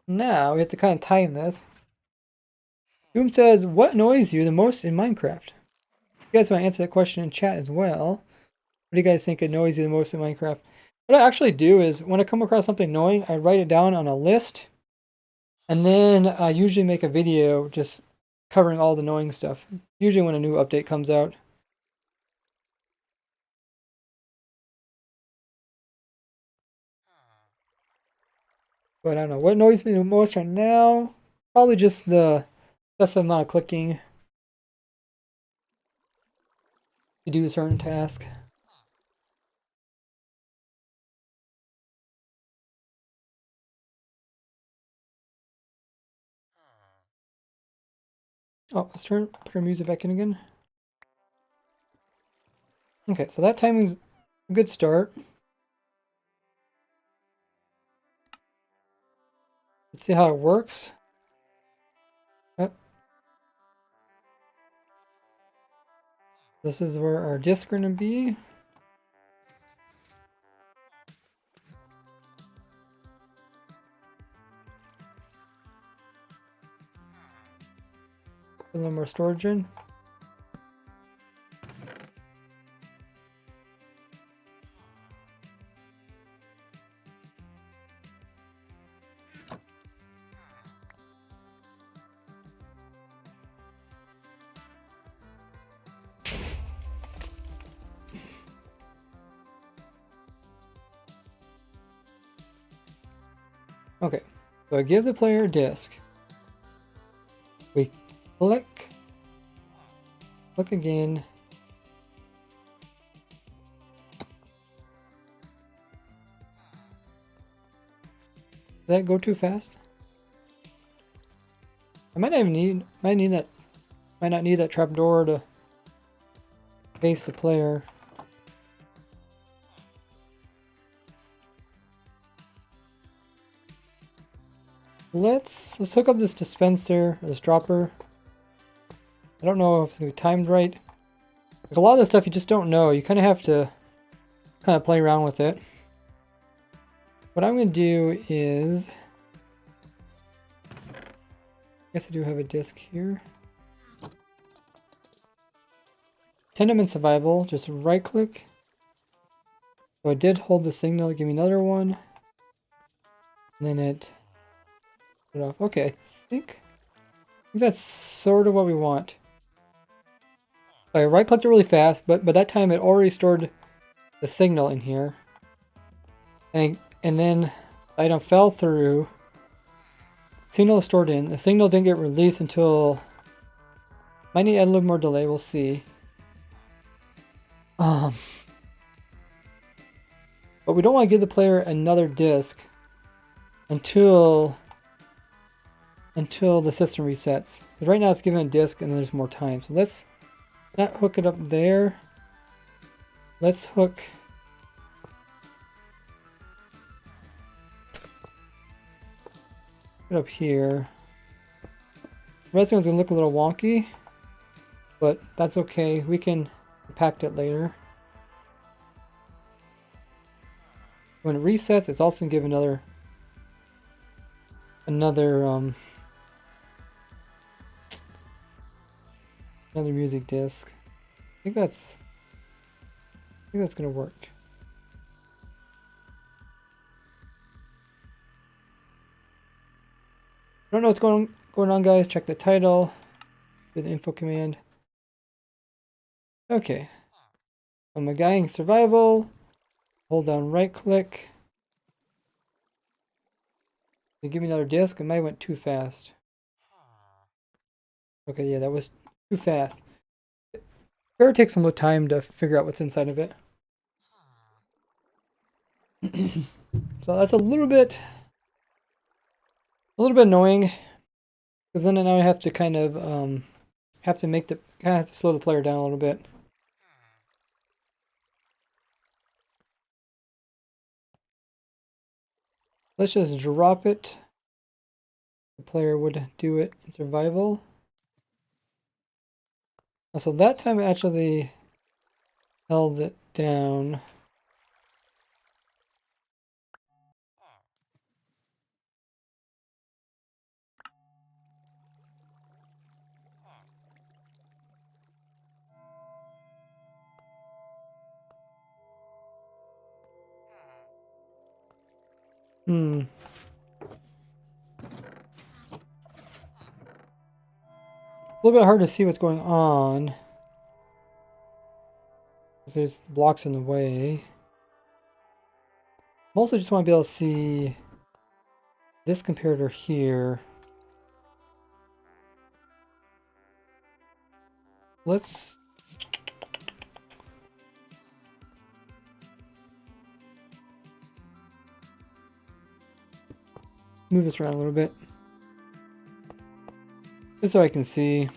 [SPEAKER 1] now we have to kind of time this. Doom says, what annoys you the most in Minecraft? You guys want to answer that question in chat as well. What do you guys think annoys you the most in Minecraft? What I actually do is when I come across something annoying, I write it down on a list. And then I usually make a video just covering all the annoying stuff. Usually when a new update comes out. But I don't know. What annoys me the most right now? Probably just the excessive amount of clicking to do a certain task. Oh, let's put our music back in again. Okay, so that timing's a good start. Let's see how it works. This is where our discs are going to be. A little more storage in. Okay, so it gives the player a disc. We click again. Did that go too fast? I might not even need, might not need that trapdoor to face the player. Let's hook up this dispenser, or this dropper. I don't know if it's gonna be timed right. Like a lot of this stuff you just don't know. You kind of have to kind of play around with it. What I'm gonna do is, I guess I do have a disc here. Tenement survival, just right click. So I did hold the signal, give me another one. And then it off. Okay, I think that's sort of what we want. I right clicked it really fast, but by that time it already stored the signal in here. And then the item fell through. Signal is stored in. The signal didn't get released until, might need to add a little more delay, we'll see. But we don't want to give the player another disc until the system resets. Because right now it's given a disc and there's more time. So let's not hook it up there. Let's hook it up here. The rest of it's gonna look a little wonky, but that's okay. We can compact it later. When it resets, it's also gonna give another music disc. I think that's gonna work. I don't know what's going on, guys. Check the title, do the info command. Okay. I'm a guy in survival. Hold down right click. They give me another disc. It might have went too fast. Okay, yeah, that was too fast. Better take some more time to figure out what's inside of it. So that's a little bit annoying, because then now I have to kind of have to slow the player down a little bit. Let's just drop it. The player would do it in survival. So that time I actually held it down. A little bit hard to see what's going on. There's blocks in the way. Mostly just want to be able to see this comparator here. Let's move this around a little bit, just so I can see.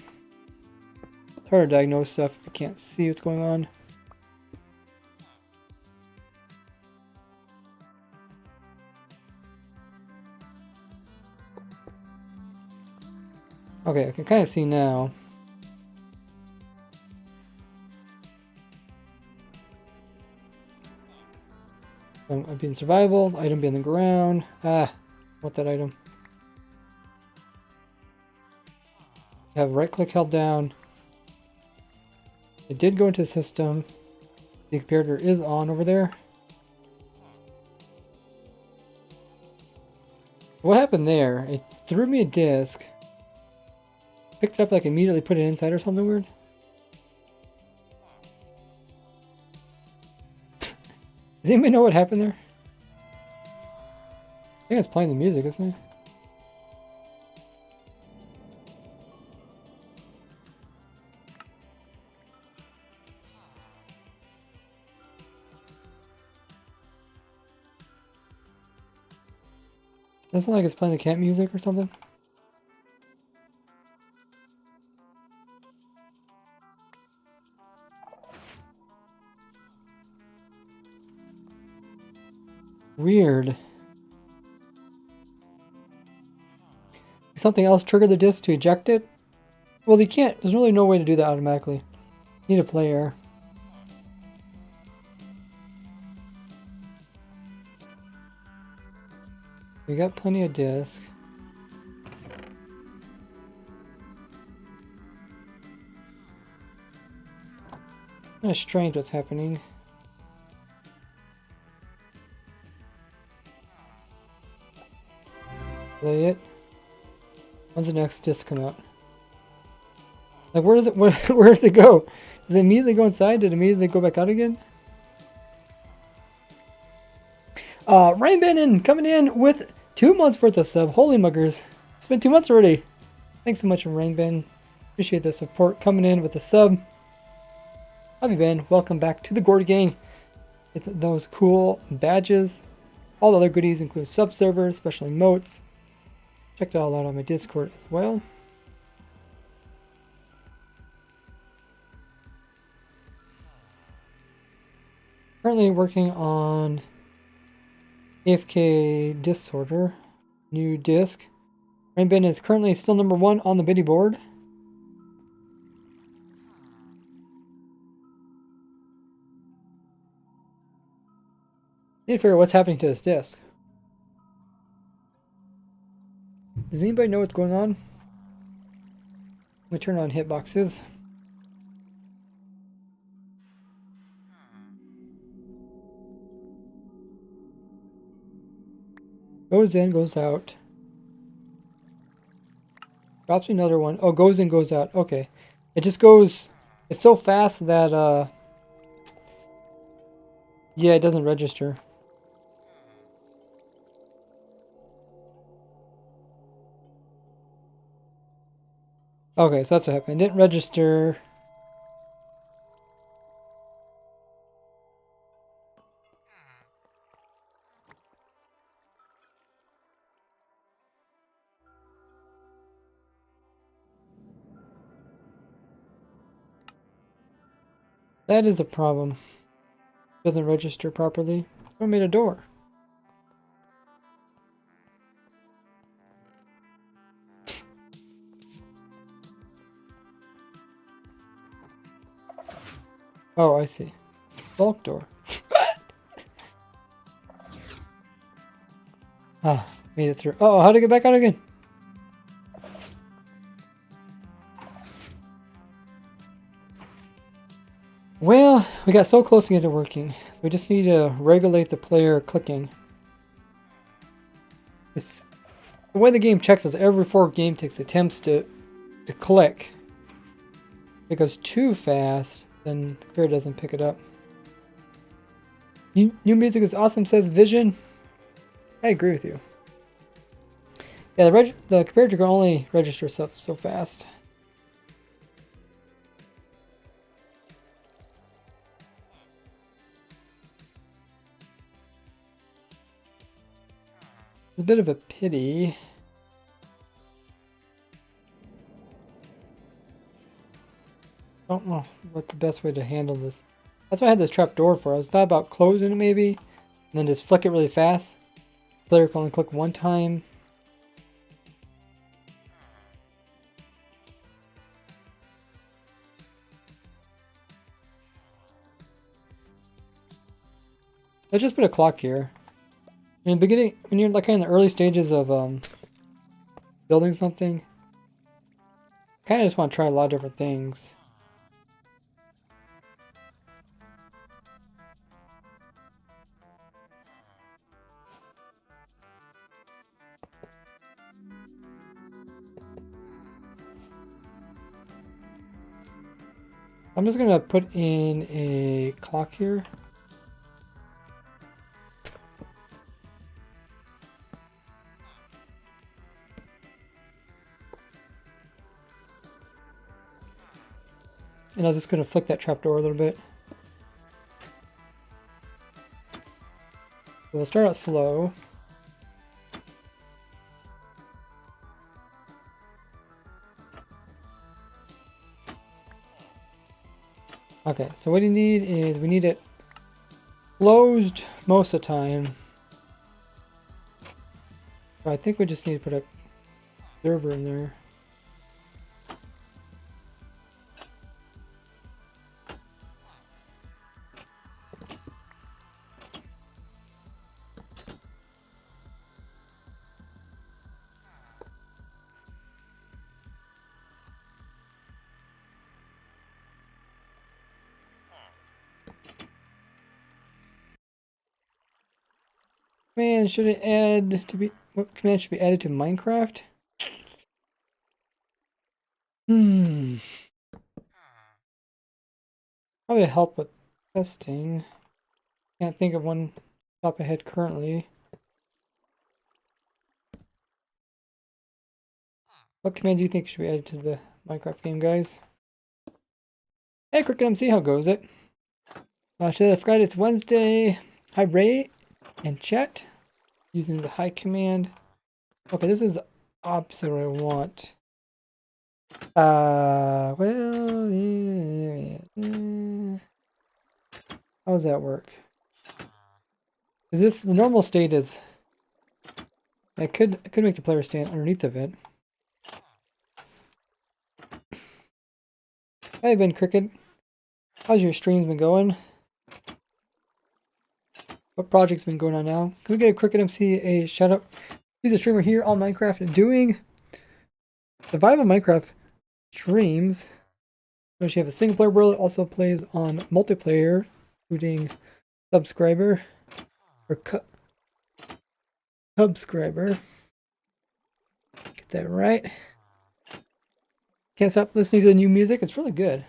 [SPEAKER 1] It's hard to diagnose stuff if I can't see what's going on. Okay, I can kind of see now. I'd be in survival, item be on the ground. Ah, want that item. Have right click held down. It did go into the system. The comparator is on over there. What happened there? It threw me a disc. Picked it up like immediately put it inside or something weird. Does anybody know what happened there? I think it's playing the music, isn't it? Doesn't like it's playing the cat music or something. Weird. Something else triggered the disc to eject it? Well, you can't. There's really no way to do that automatically. You need a player. We got plenty of disc. Kind of strange what's happening. Play it. When's the next disc come out? Like, where does it? Where does it go? Does it immediately go inside? Did it immediately go back out again? Rain Bannon coming in with 2 months worth of sub. Holy muggers! It's been 2 months already. Thanks so much, Rain Bannon. Appreciate the support coming in with the sub. How have you been? Welcome back to the Gordy Gang. It's those cool badges. All the other goodies include sub servers, special emotes. Check that all out on my Discord as well. Currently working on AFK disc sorter. New disc. Rainbin is currently still number 1 on the biddy board. Need to figure out what's happening to this disc. Does anybody know what's going on? Let me turn on hitboxes. Goes in, goes out. Drops another one. Oh, goes in, goes out. Okay. It just goes... It's so fast that, yeah, it doesn't register. Okay, so that's what happened. It didn't register. That is a problem. Doesn't register properly. Someone made a door. Oh, I see. Bulk door. Ah, made it through. Oh, how to get back out again? Well, we got so close to getting it working. So we just need to regulate the player clicking. It's, the way the game checks is every 4 game takes attempts to click. If it goes too fast, then the player doesn't pick it up. New music is awesome, says Vision. I agree with you. Yeah, the comparator can only register stuff so fast. It's a bit of a pity. I don't know what the best way to handle this. That's why I had this trap door for. I was thought about closing it maybe, and then just flick it really fast. Player can only click 1 time. Let's just put a clock here. In the beginning, when you're like in the early stages of building something, kind of just want to try a lot of different things. I'm just gonna put in a clock here. And I was just gonna flick that trapdoor a little bit. We'll start out slow. Okay, so what you need is we need it closed most of the time. But I think we just need to put a server in there. Man, should it add to be what command should be added to Minecraft? Probably help with testing. Can't think of one top ahead currently. What command do you think should be added to the Minecraft game, guys? Hey, Cricket MC, how goes it? Should I forgot it's Wednesday. Hi, Ray and chat. Using the hi command. Okay, this is opposite what I want. Well, yeah. How does that work? Is this the normal state? Is I could make the player stand underneath of it. Hey, Ben Cricket. How's your streams been going? What project's been going on now? Can we get a Cricket MC a shout out? He's a streamer here on Minecraft doing survival Minecraft streams. She have a single player world, also plays on multiplayer, including subscriber or subscriber. Get that right. Can't stop listening to the new music. It's really good.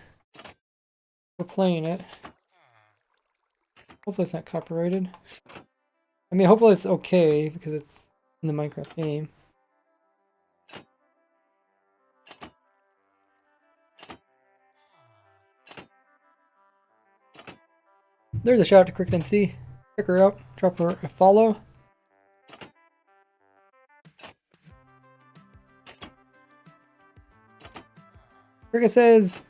[SPEAKER 1] We're playing it. Hopefully it's not copyrighted. I mean, hopefully it's okay because it's in the Minecraft game. There's a shout out to Cricket MC. Check her out. Drop her a follow. Cricket says,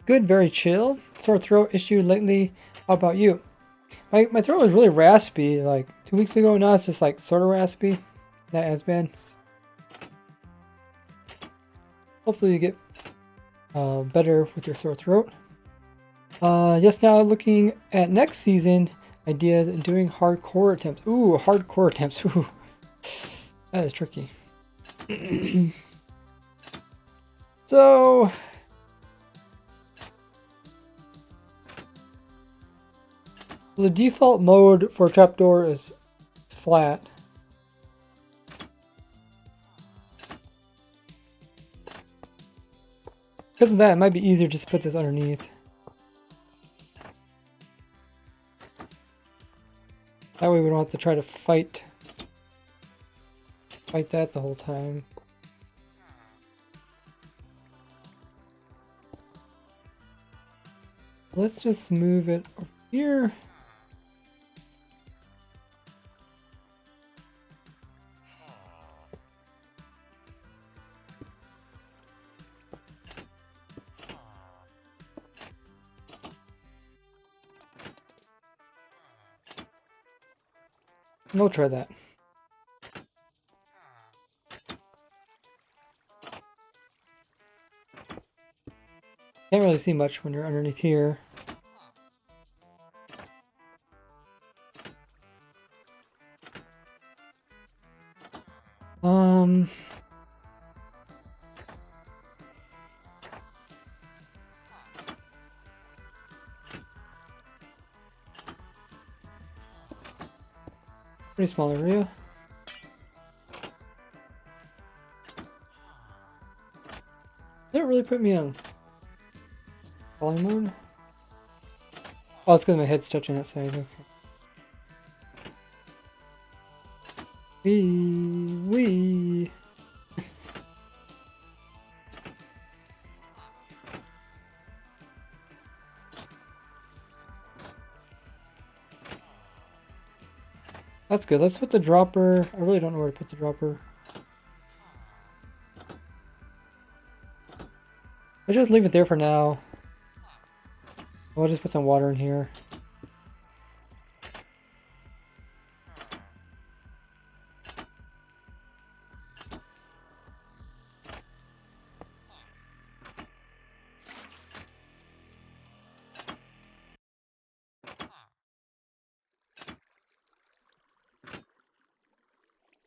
[SPEAKER 1] good, very chill. Sore throat issue lately. How about you? My throat was really raspy like 2 weeks ago. Now it's just like sort of raspy. Not as bad. Hopefully you get better with your sore throat. Just now looking at next season ideas and doing hardcore attempts. Ooh, hardcore attempts. Ooh. That is tricky. So the default mode for trapdoor is flat. Because of that, it might be easier just to put this underneath. That way we don't have to try to fight that the whole time. Let's just move it over here. We'll try that. Can't really see much when you're underneath here. Pretty small area. Did it really put me on volume mode? Oh, it's because my head's touching that side. Okay. Wee. That's good. Let's put the dropper. I really don't know where to put the dropper. Let's just leave it there for now. We'll just put some water in here.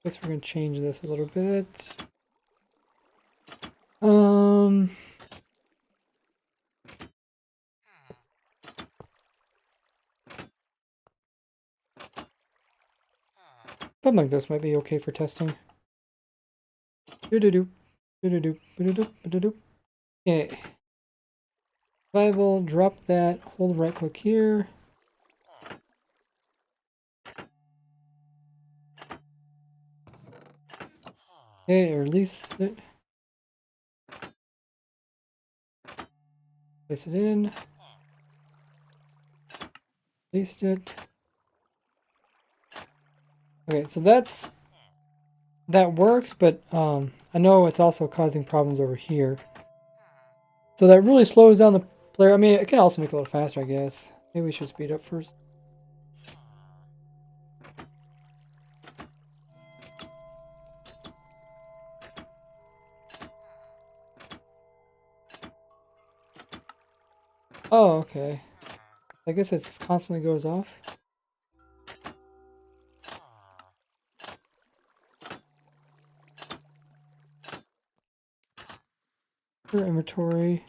[SPEAKER 1] Guess we're gonna change this a little bit. Something like this might be okay for testing. Do-do-do. Do-do-do. Do-do-do. Do-do-do. Okay. Survival, drop that, hold right click here. Okay, release it. Place it in. Released it. Okay, so that works, but I know it's also causing problems over here. So that really slows down the player. I mean, it can also make it a little faster, I guess. Maybe we should speed up first. Oh, okay. I guess it just constantly goes off. For inventory.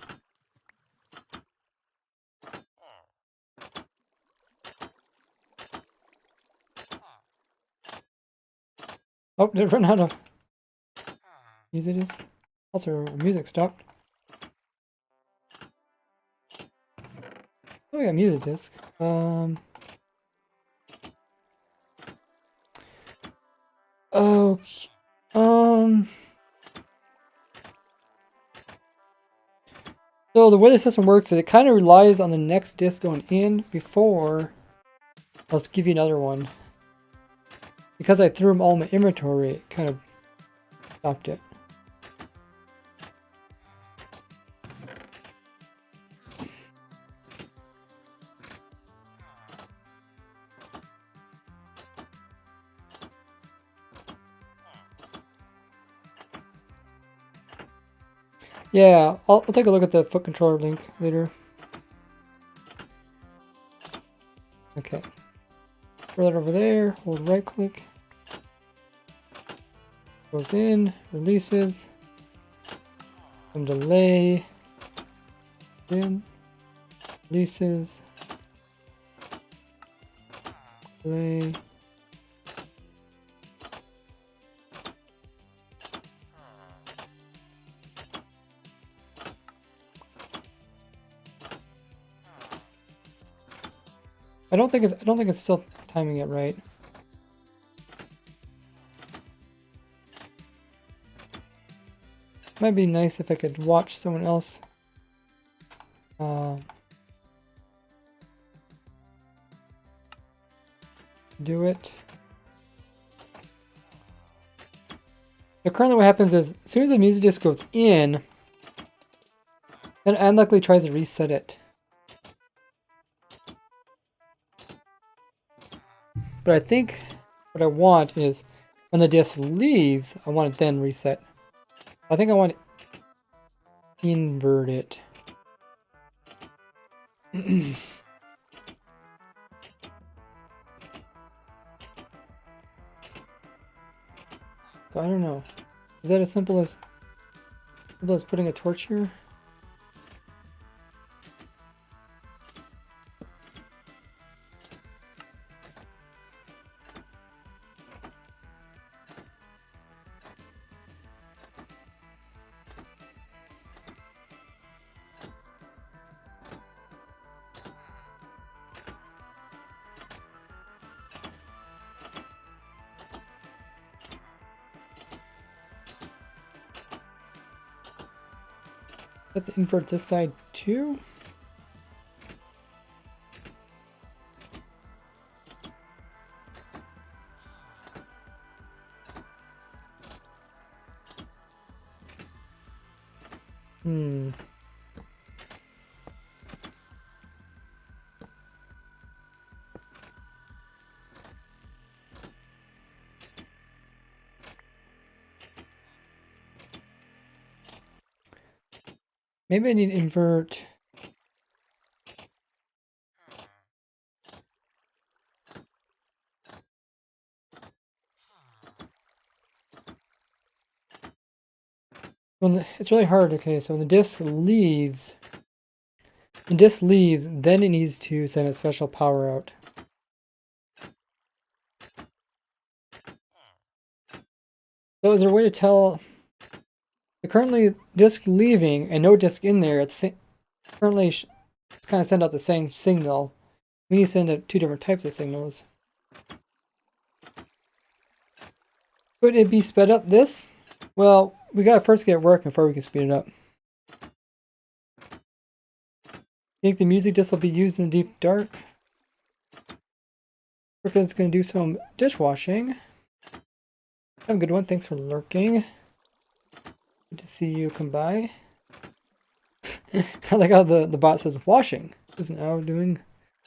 [SPEAKER 1] Oh, did it run out of music? Also, music stopped. Oh, we got music disc. Okay. So the way the system works is it kind of relies on the next disc going in before. Let's give you another one. Because I threw them all in my inventory, it kind of stopped it. Yeah, I'll take a look at the foot controller link later. Okay. Throw that over there, hold right click. Goes in, releases. Some delay. In. Releases. Delay. I don't think it's still timing it right. Might be nice if I could watch someone else do it. So currently what happens is, as soon as the music disc goes in, then it unlikely tries to reset it. But I think what I want is, when the disc leaves, I want it then reset. I think I want to invert it. So I don't know. Is that as simple as putting a torch here? Have to invert this side too? Hmm. Maybe I need to invert. It's really hard. Okay, so when the disk leaves, then it needs to send a special power out. So is there a way to tell the currently disk leaving and no disk in there? It's currently it's kind of send out the same signal. We need to send out two different types of signals. Could it be sped up this? Well, we gotta first get it working before we can speed it up. Think the music disc will be used in the deep dark? Because it's gonna do some dishwashing. Have a good one. Thanks for lurking. Good to see you come by. I like how the bot says washing is now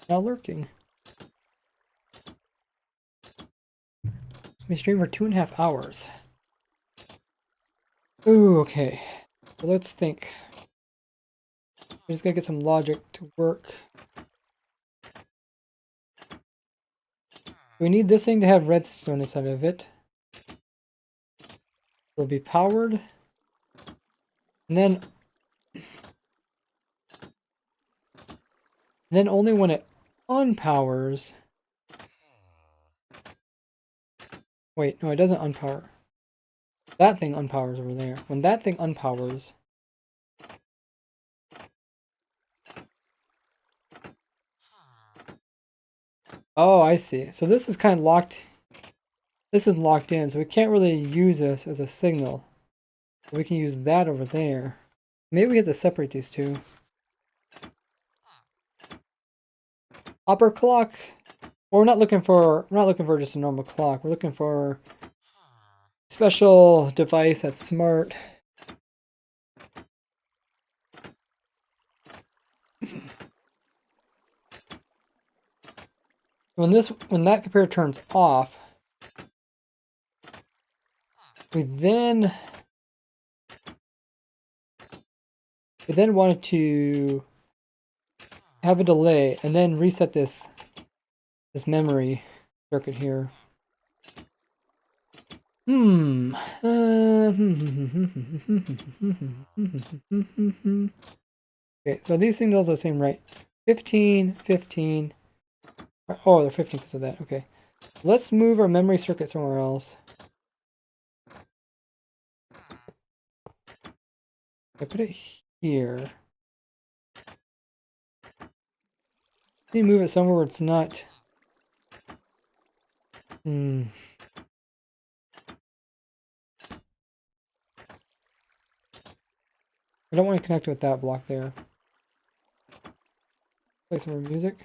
[SPEAKER 1] lurking. We stream for 2.5 hours. Ooh, okay. So let's think. We're just gonna get some logic to work. We need this thing to have redstone inside of it. It'll be powered. And then only when it unpowers. Wait, no, it doesn't unpower. That thing unpowers over there. When that thing unpowers. Oh, I see. So this is kind of locked. This is locked in, so we can't really use this as a signal. We can use that over there. Maybe we have to separate these two. Upper clock. Well, we're not looking for just a normal clock. We're looking for a special device that's smart. When that computer turns off, we then wanted to have a delay and then reset this memory circuit here. Okay, so these signals are the same, right? 15, 15. Oh, they're 15 because of that. Okay. Let's move our memory circuit somewhere else. I put it here. Let me move it somewhere where it's not. I don't want to connect with that block there. Play some more music.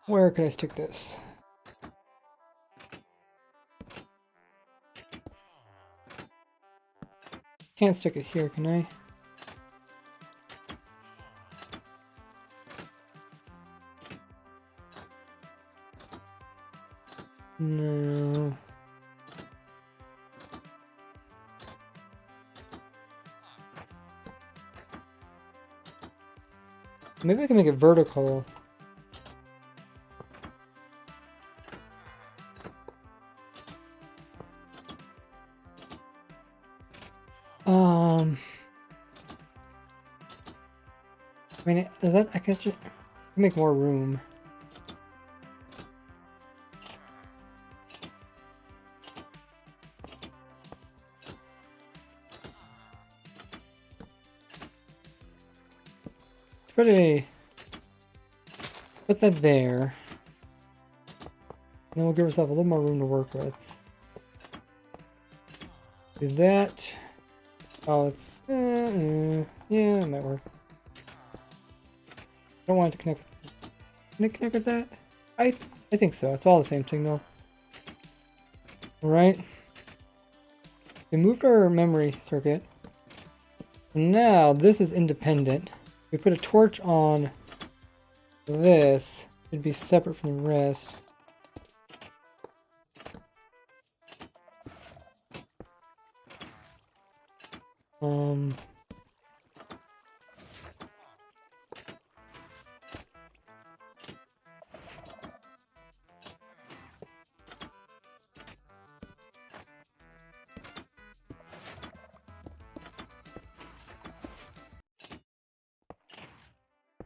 [SPEAKER 1] Where can I stick this? Can't stick it here, can I? No. Maybe I can make it vertical. I mean, is that I can just make more room. Put that there. Then we'll give ourselves a little more room to work with. Do that. Oh, it's yeah, it might work. I don't want it to connect. Can it connect with that? I think so. It's all the same signal. All right. We moved our memory circuit. Now this is independent. We put a torch on this. It'd be separate from the rest.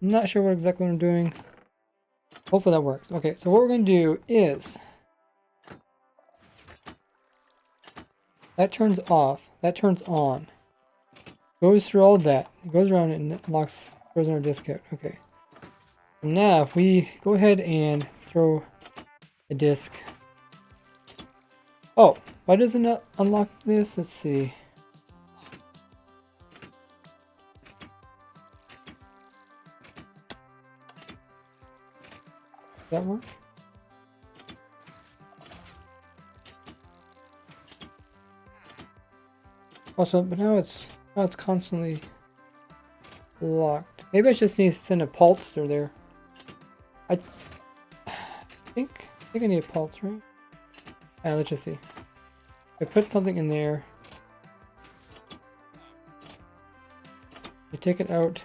[SPEAKER 1] I'm not sure what exactly I'm doing. Hopefully that works. Okay, so what we're going to do is that turns off, that turns on, goes through all of that, it goes around and it locks, throws in our disk out. Okay. Now if we go ahead and throw a disk. Oh, why doesn't it unlock this? Let's see. Does that work? Also, but now it's constantly locked. Maybe I just need to send a pulse through there. I think I need a pulse, right? Let's just see. I put something in there. I take it out.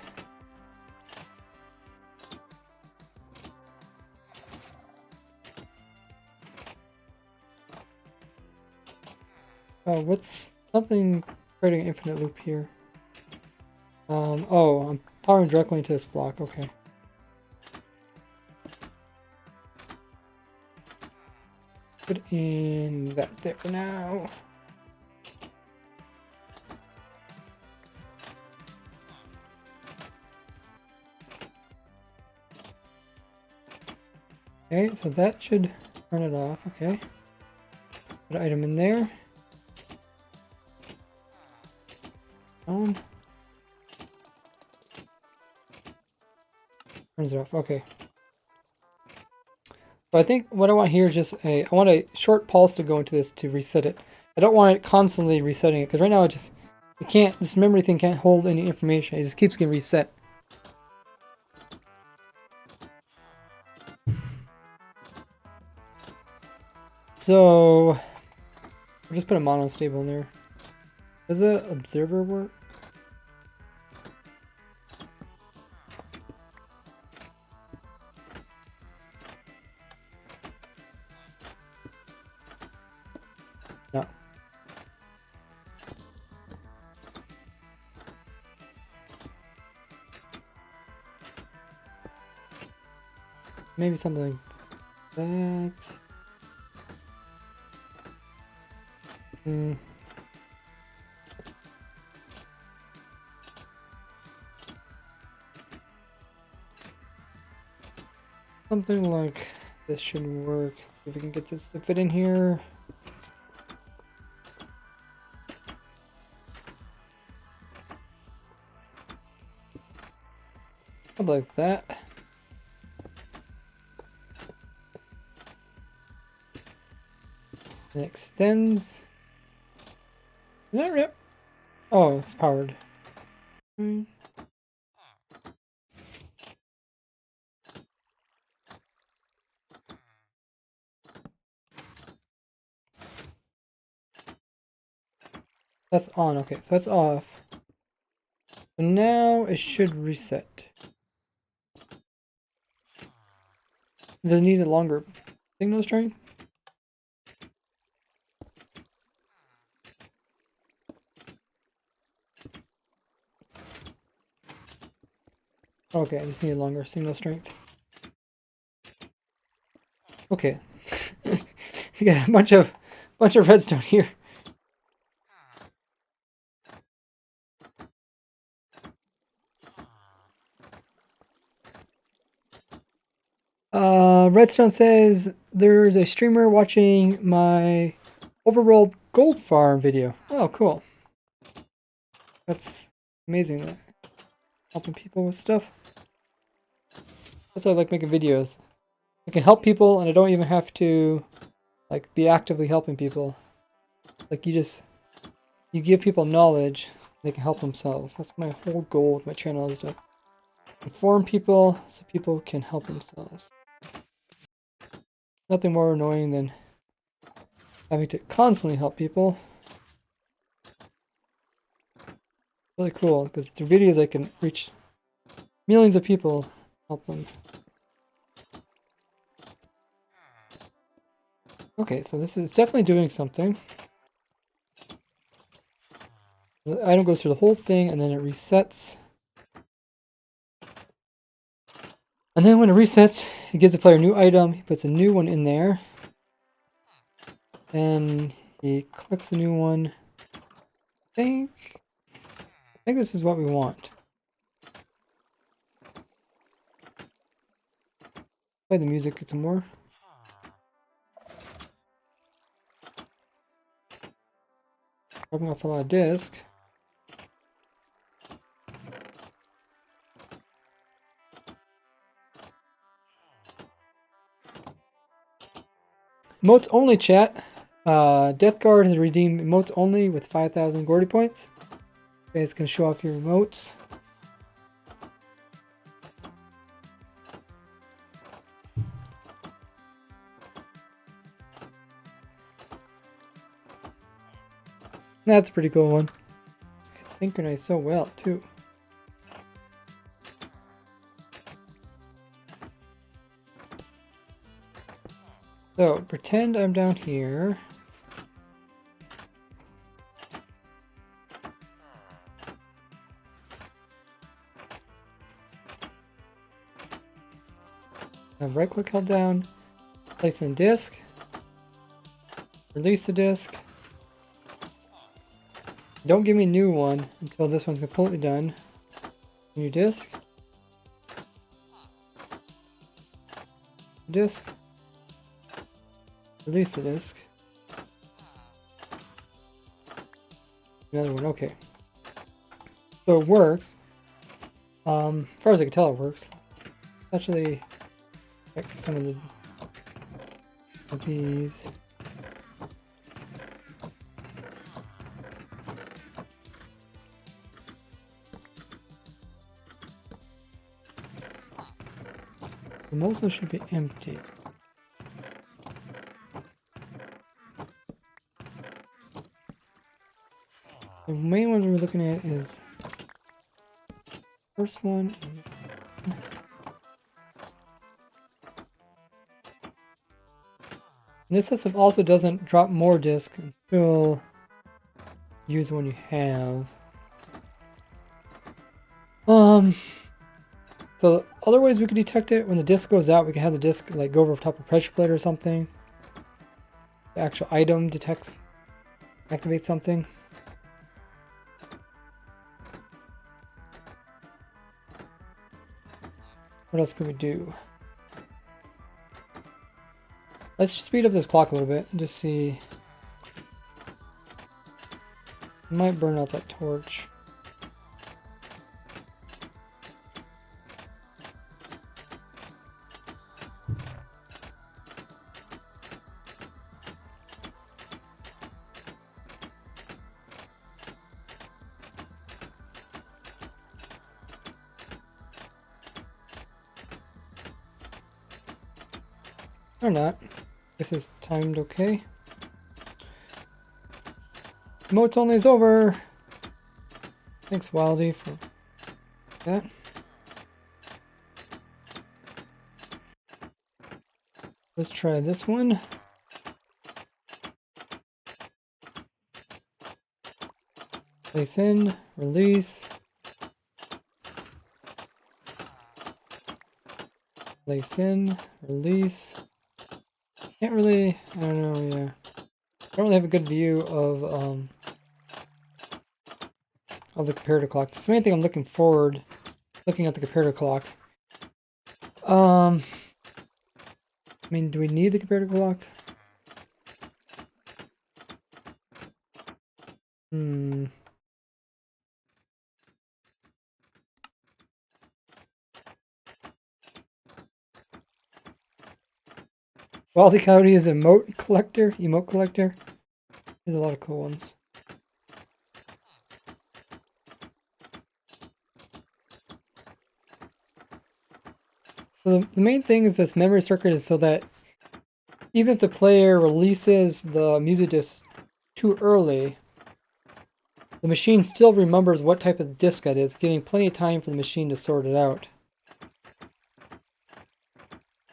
[SPEAKER 1] Oh, what's something creating an infinite loop here? Oh, I'm powering directly into this block. Okay. Put in that there for now. Okay, so that should turn it off. Okay. Put an item in there. On. Turns it off. Okay. So I think what I want here is just I want a short pulse to go into this to reset it. I don't want it constantly resetting it because right now it can't, this memory thing can't hold any information. It just keeps getting reset. So we'll just put a monostable in there. Does the observer work? No. Maybe something like that. Something like this should work. See if we can get this to fit in here. I'd like that. It extends. Is that right? Oh, it's powered. That's on. Okay, so that's off. So now it should reset. Does it need a longer signal strength? Okay, I just need a longer signal strength. Okay. We got a bunch of redstone here. Redstone says there's a streamer watching my overworld gold farm video. Oh, cool. That's amazing. Helping people with stuff. That's why I like making videos. I can help people and I don't even have to like be actively helping people. Like you give people knowledge, they can help themselves. That's my whole goal with my channel, is to inform people so people can help themselves. Nothing more annoying than having to constantly help people. Really cool, because through videos I can reach millions of people, help them. Okay, so this is definitely doing something. The item goes through the whole thing and then it resets. And then when it resets, it gives the player a new item. He puts a new one in there. And he clicks the new one. I think this is what we want. Play the music, get some more. Dropping off a lot of disc. Emotes only, chat. Death Guard has redeemed emotes only with 5,000 Gordy points. You guys can show off your emotes. That's a pretty cool one. It's synchronized so well, too. So, pretend I'm down here. Have right click held down, place in disk, release the disk. Don't give me a new one until this one's completely done. New disk. Disk. Release the disk. Another one, okay. So it works. As far as I can tell, it works. Actually, check some of these. Most of them should be empty. The main ones we're looking at is first one. And this system also doesn't drop more disk until you use the one you have. So other ways we could detect it, when the disk goes out, we can have the disk like go over top of pressure plate or something. The actual item activates something. What else could we do? Let's just speed up this clock a little bit and just see. Might burn out that torch. Or not. This is timed okay. Emotes only is over. Thanks, Wildy, for that. Let's try this one. Place in, release. Place in, release. Can't really, I don't know, yeah. I don't really have a good view of the comparator clock. That's the main thing I'm looking at the comparator clock. I mean, do we need the comparator clock? Wally Coyote is emote collector. There's a lot of cool ones. So the main thing is this memory circuit is so that even if the player releases the music disc too early, the machine still remembers what type of disc that is, giving plenty of time for the machine to sort it out.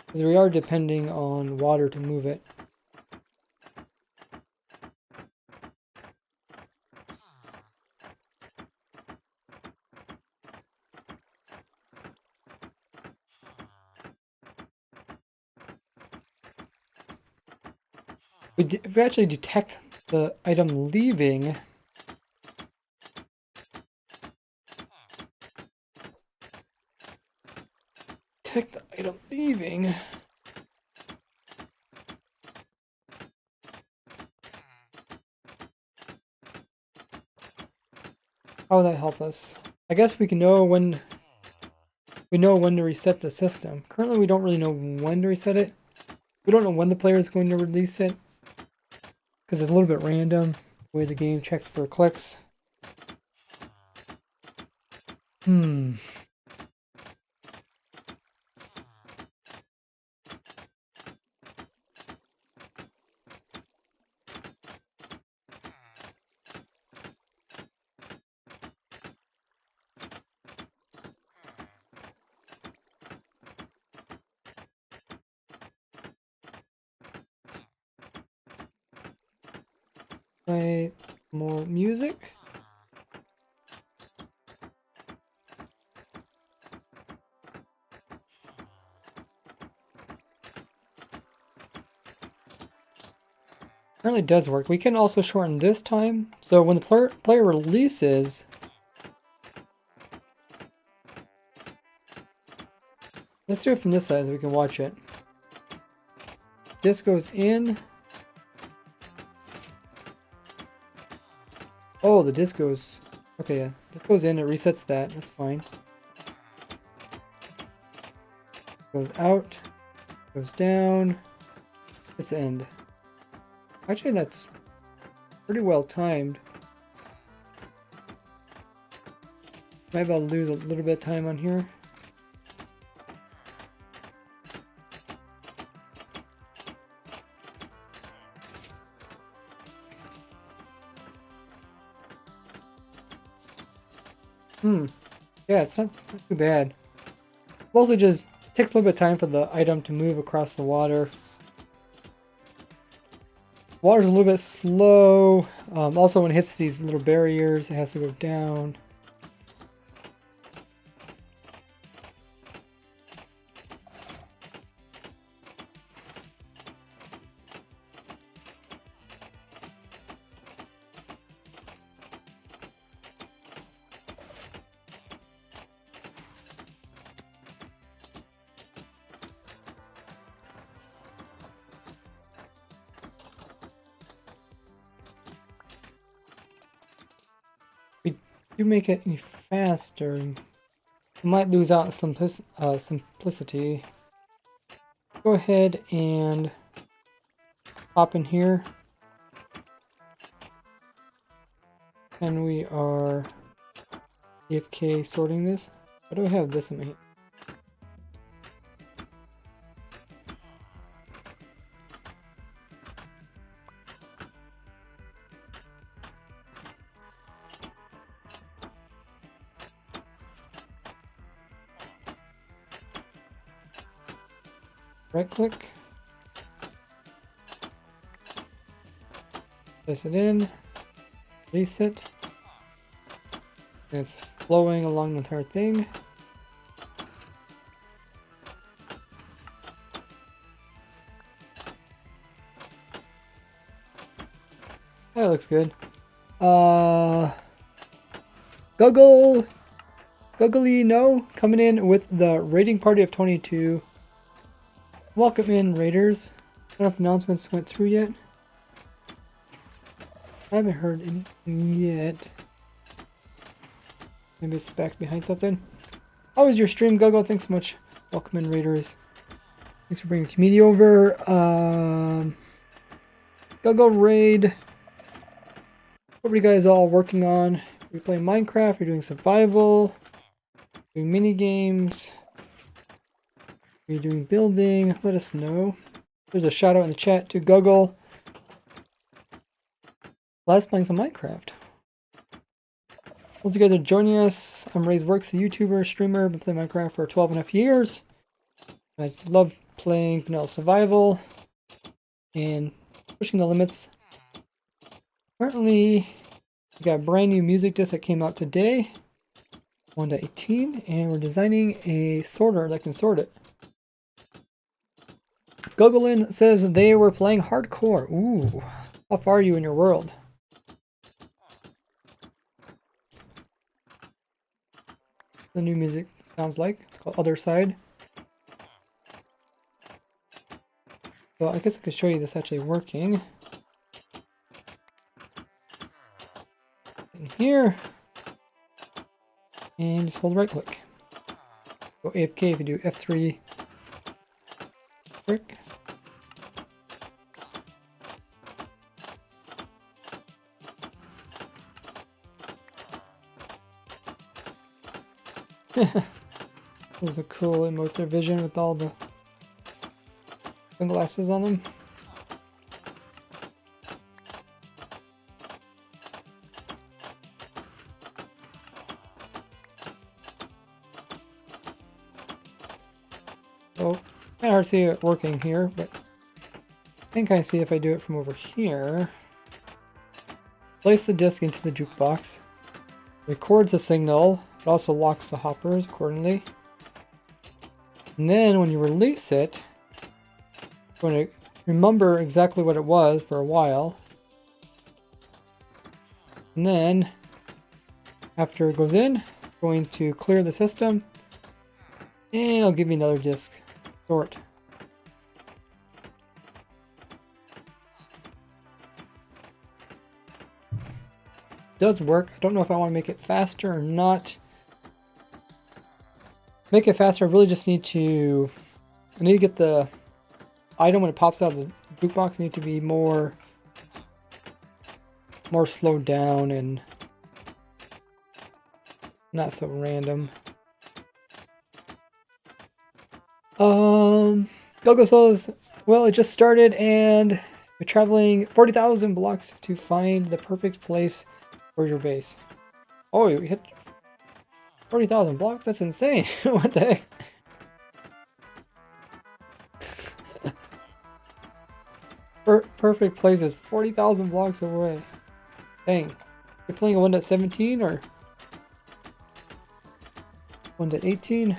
[SPEAKER 1] Because we are depending on water to move it. If we actually detect the item leaving, how would that help us? I guess we can know when to reset the system. Currently, we don't really know when to reset it. We don't know when the player is going to release it because it's a little bit random the way the game checks for clicks. Play more music. Apparently it does work. We can also shorten this time. So when the player releases, let's do it from this side so we can watch it. Disc goes in. Oh, the disc goes... Okay, yeah. Disc goes in, it resets that. That's fine. Goes out. Goes down. It's end. Actually, that's pretty well timed. Maybe I'll lose a little bit of time on here. Yeah, it's not too bad. Mostly just takes a little bit of time for the item to move across the water. Water's a little bit slow. Also, when it hits these little barriers, it has to go down. If we do make it any faster, we might lose out on simplicity. Go ahead and hop in here. And we are AFK sorting this. Why do I have this in my hand? Right click. Place it in. Release it. It's flowing along the entire thing. That looks good. Googly No coming in with the raiding party of 22. Welcome in, raiders. I don't know if the announcements went through yet. I haven't heard anything yet. Maybe it's back behind something. How was your stream, Gogo? Thanks so much. Welcome in, raiders. Thanks for bringing community over. Gogo raid. What are you guys all working on? Are you playing Minecraft? Are you doing survival? Doing mini games? Are you doing building? Let us know. There's a shout out in the chat to Gogo. Last playing some Minecraft. Those of you guys are joining us. I'm Ray's Works, a YouTuber, streamer. Been playing Minecraft for 12.5 years. I love playing vanilla survival and pushing the limits. Currently, we got a brand new music disc that came out today, 1.18, and we're designing a sorter that can sort it. Gogolin says they were playing hardcore. Ooh, how far are you in your world? The new music sounds like. It's called Other Side. So I guess I could show you this actually working. In here. And just hold right click. Go AFK if you do F3. Click. Those are cool emotes of vision with all the sunglasses on them. So, kind of hard to see it working here, but I think I see if I do it from over here. Place the disc into the jukebox. Records the signal. It also locks the hoppers accordingly. And then when you release it, you're going to remember exactly what it was for a while. And then after it goes in, it's going to clear the system. And it'll give you another disc sort. Does work. I don't know if I want to make it faster or not. Make it faster, I really just need to get the item when it pops out of the jukebox. I need to be more slowed down and not so random. Gogo says, well, it just started and you're traveling 40,000 blocks to find the perfect place for your base. Oh, you hit 40,000 blocks? That's insane. What the heck? Perfect place is 40,000 blocks away. Dang. You're playing a 1.17 or 1.18?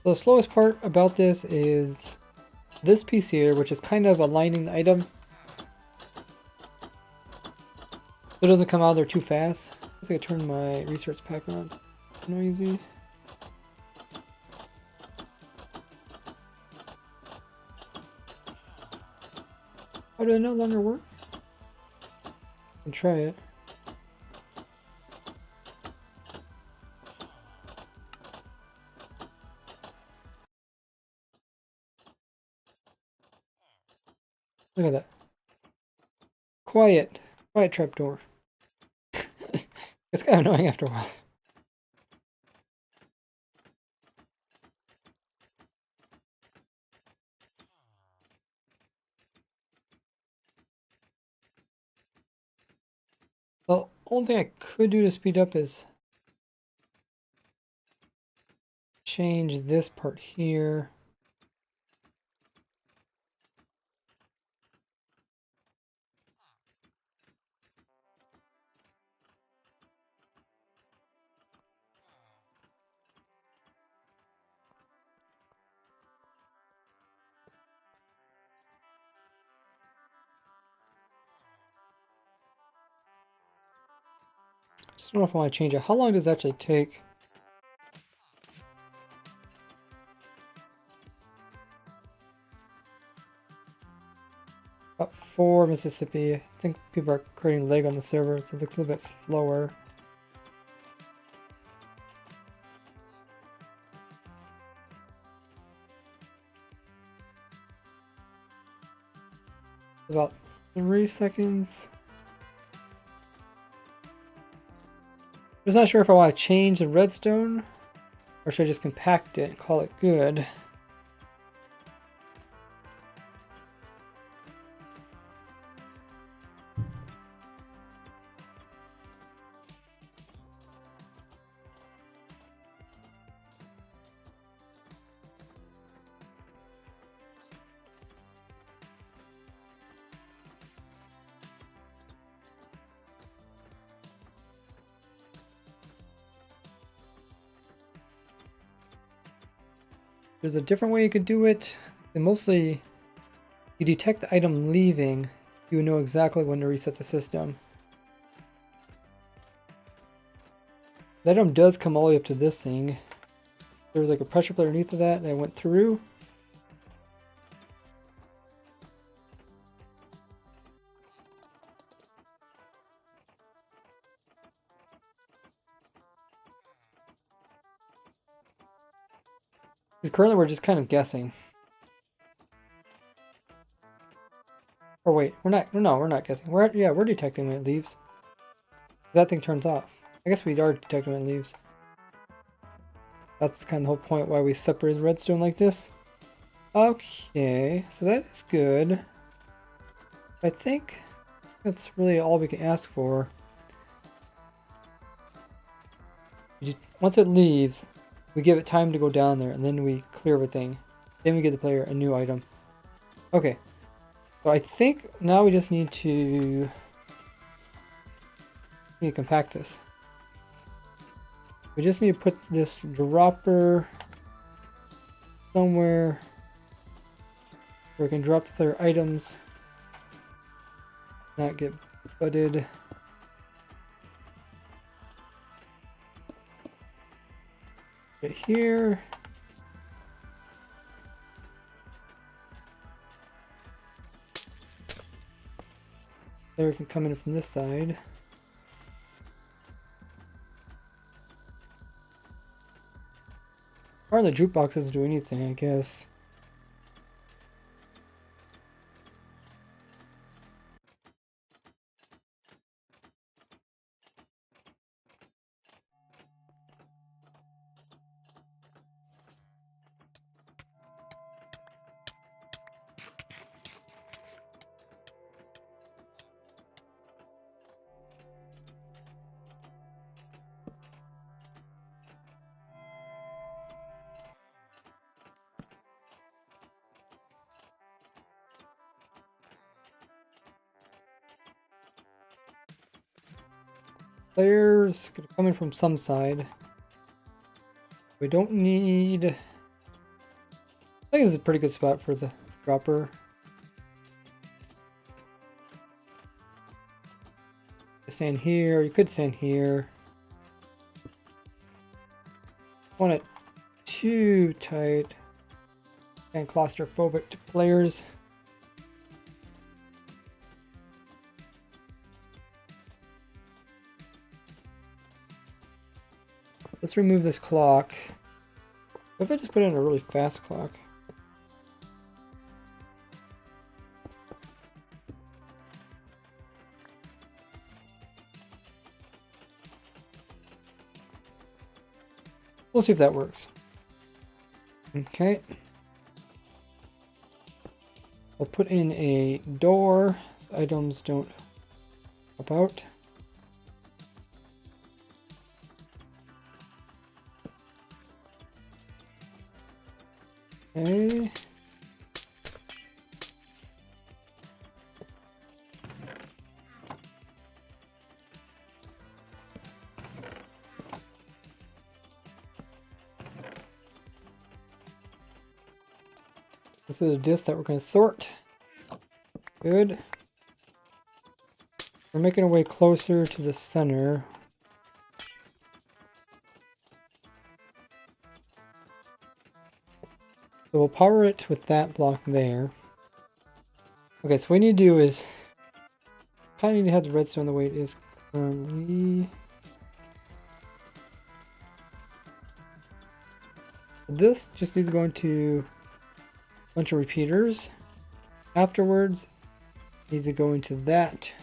[SPEAKER 1] The slowest part about this is this piece here, which is kind of aligning the item. So it doesn't come out there too fast. I guess I could turn my research pack on. Noisy. How do they no longer work? I can try it. Look at that. Quiet. Quiet trapdoor. It's kind of annoying after a while. Well, only thing I could do to speed up is change this part here. Just don't know if I want to change it. How long does it actually take? About 4 Mississippi. I think people are creating lag on the server, so it looks a little bit slower. About 3 seconds. Just not sure if I want to change the redstone or should I just compact it and call it good. There's a different way you could do it. And mostly, you detect the item leaving, you would know exactly when to reset the system. The item does come all the way up to this thing. There was like a pressure plate underneath of that that went through. Currently, we're just kind of guessing. Or wait, we're not. No, we're not guessing. We're detecting when it leaves. That thing turns off. I guess we are detecting when it leaves. That's kind of the whole point why we separated redstone like this. Okay, so that is good. I think that's really all we can ask for. Once it leaves, we give it time to go down there, and then we clear everything. Then we give the player a new item. Okay, so I think now we just need to compact this. We just need to put this dropper somewhere where we can drop the player items, not get butted. Right here. Player can come in from this side. Or the jukebox doesn't do anything, I guess. Players could come in from some side. We don't need... I think this is a pretty good spot for the dropper. Stand here, you could stand here. Want it too tight and claustrophobic to players. Let's remove this clock. What if I just put in a really fast clock? We'll see if that works. Okay. We'll put in a door so items don't pop out. Okay. This is a disc that we're going to sort. Good. We're making our way closer to the center. So we'll power it with that block there. Okay, so what we need to do is kind of need to have the redstone the way it is currently. This just needs to go into a bunch of repeaters. Afterwards, it needs to go into that.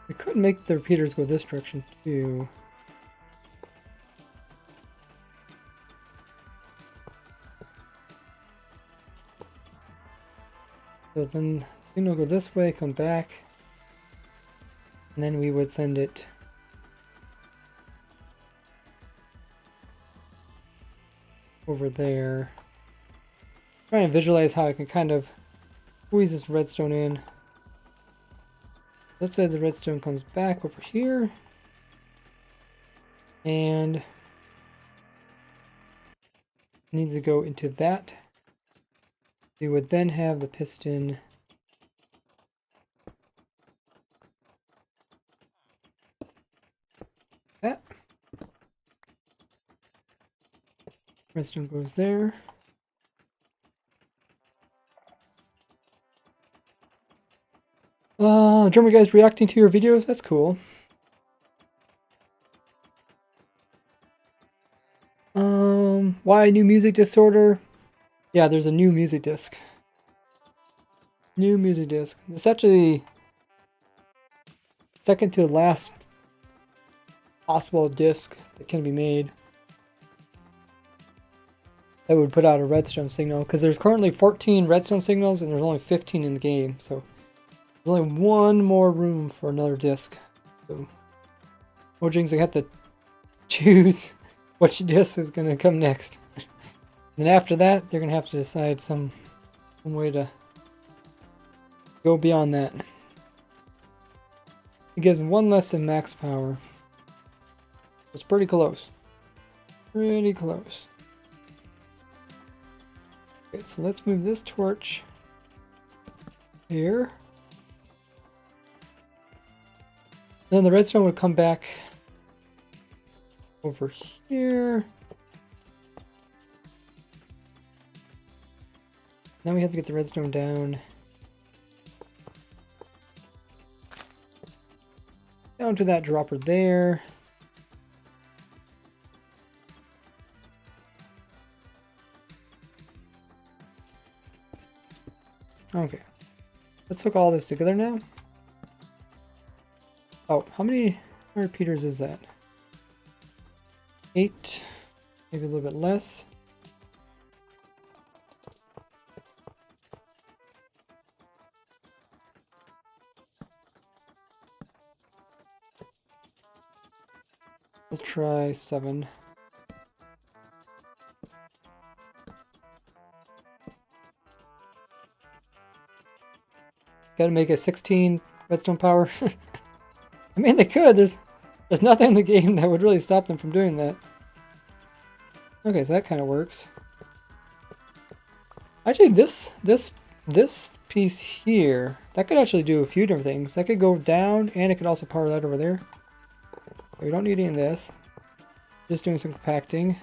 [SPEAKER 1] We could make the repeaters go this direction too. So then the signal will go this way, come back, and then we would send it over there. Trying to visualize how I can kind of squeeze this redstone in. Let's say the redstone comes back over here, and needs to go into that. We would then have the piston that. Redstone goes there. German guys reacting to your videos? That's cool. Why new music disorder? Yeah, there's a new music disc. New music disc. It's actually second to the last possible disc that can be made that would put out a redstone signal, because there's currently 14 redstone signals and there's only 15 in the game, so there's only one more room for another disc. So Mojang's gonna have to choose which disc is gonna come next. And after that, they're gonna have to decide some way to go beyond that. It gives one less than max power. It's pretty close. Pretty close. Okay, so let's move this torch here. Then the redstone would come back over here. Now we have to get the redstone down. Down to that dropper there. Okay. Let's hook all this together now. Oh, how many repeaters is that? 8. Maybe a little bit less. We'll try 7. Gotta make it 16 redstone power. I mean, they could. There's nothing in the game that would really stop them from doing that. Okay, so that kind of works. Actually, this piece here, that could actually do a few different things. That could go down, and it could also power that over there. We don't need any of this. Just doing some compacting.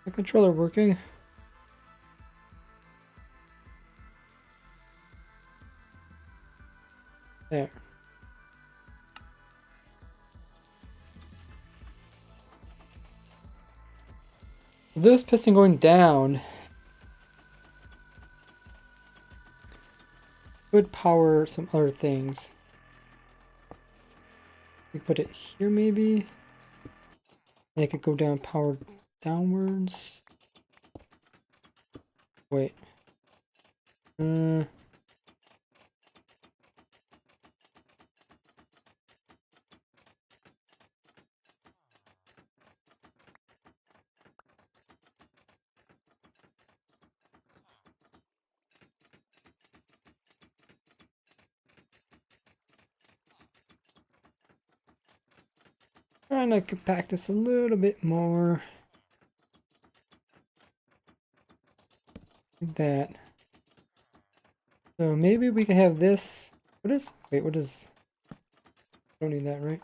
[SPEAKER 1] The controller working. There. This piston going down could power some other things. We put it here maybe. And it could go down, power downwards. Wait. Trying to compact this a little bit more. Like that. So maybe we can have this. Wait, what is? Don't need that, right?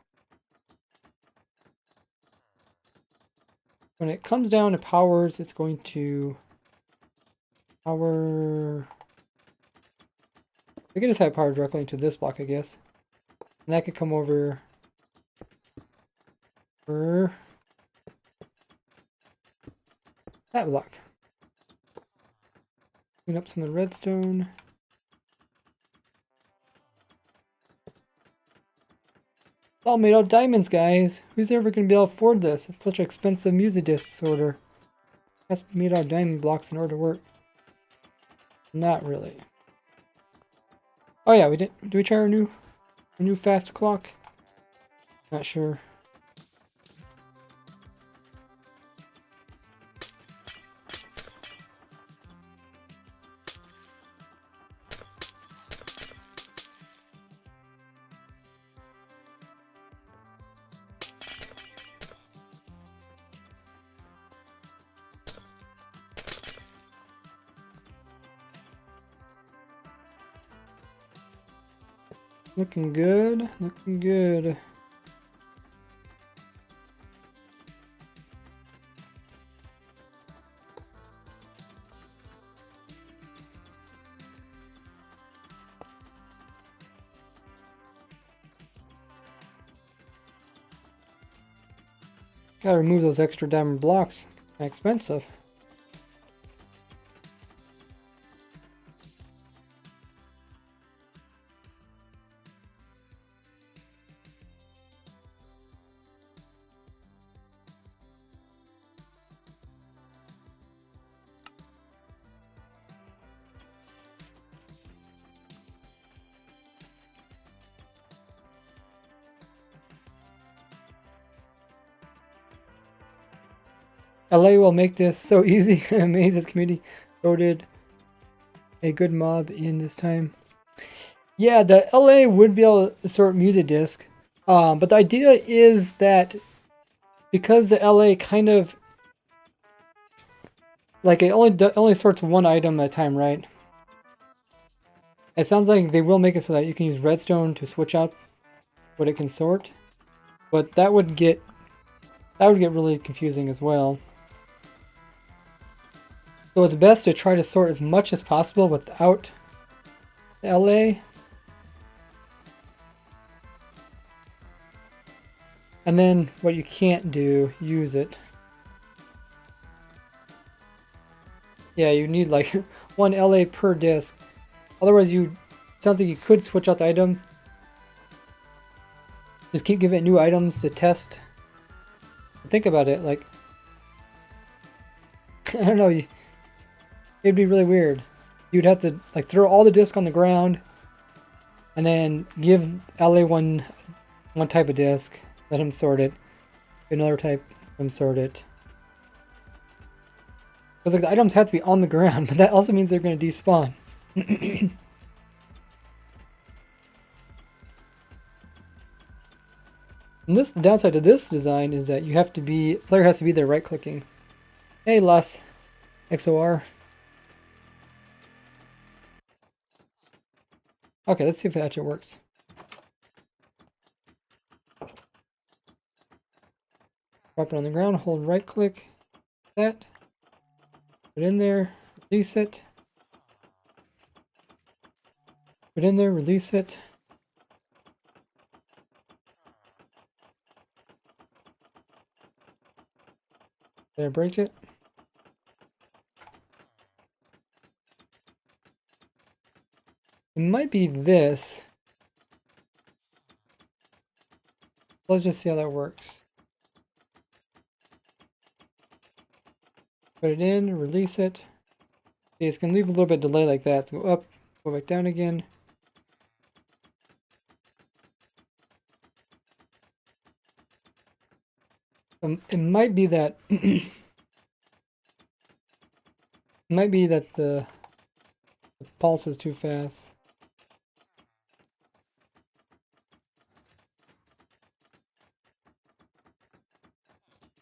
[SPEAKER 1] When it comes down to powers, it's going to power. We can just have power directly into this block, I guess. And that could come over for that block. Clean up some of the redstone. It's all made out of diamonds, guys. Who's ever going to be able to afford this? It's such an expensive music disc disorder. It has to be made out of diamond blocks in order to work. Not really. Oh yeah, we did. Do we try our new fast clock? Not sure. Looking good. Looking good. Gotta remove those extra diamond blocks. Expensive. LA will make this so easy. Amazed this community voted a good mob in this time. Yeah, the LA would be able to sort music disc. But the idea is that because the LA kind of like it only sorts one item at a time, right? It sounds like they will make it so that you can use redstone to switch out what it can sort. But that would get really confusing as well. So it's best to try to sort as much as possible without the LA. And then what you can't do, use it. Yeah, you need like one LA per disc. Otherwise sounds like you could switch out the item. Just keep giving it new items to test. Think about it, like I don't know, it'd be really weird. You'd have to like throw all the disc on the ground and then give LA one type of disc, let him sort it. Another type, let him sort it. Because like the items have to be on the ground, but that also means they're going to despawn. And the downside to this design is that player has to be there right clicking. Hey Les, XOR. Okay, let's see if it actually works. Drop it on the ground, hold right click, that. Put it in there, release it. Put it in there, release it. Did I break it? It might be this. Let's just see how that works. Put it in, release it. See, it's gonna leave a little bit of delay like that. Go up, go back down again. It might be that it might be that the pulse is too fast.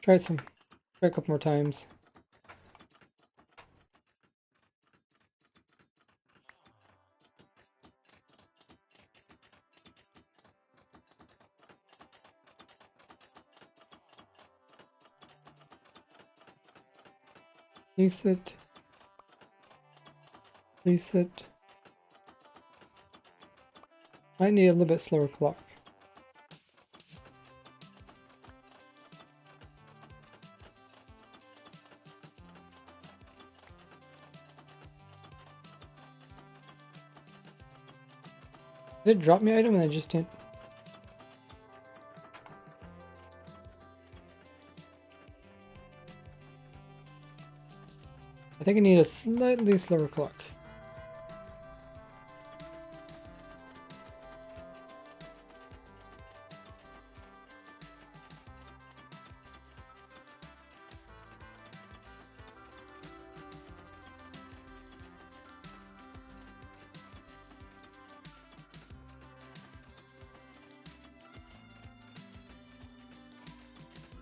[SPEAKER 1] Try a couple more times. Release it. Release it. Might need a little bit slower clock. Did it drop me item and I just didn't? I think I need a slightly slower clock.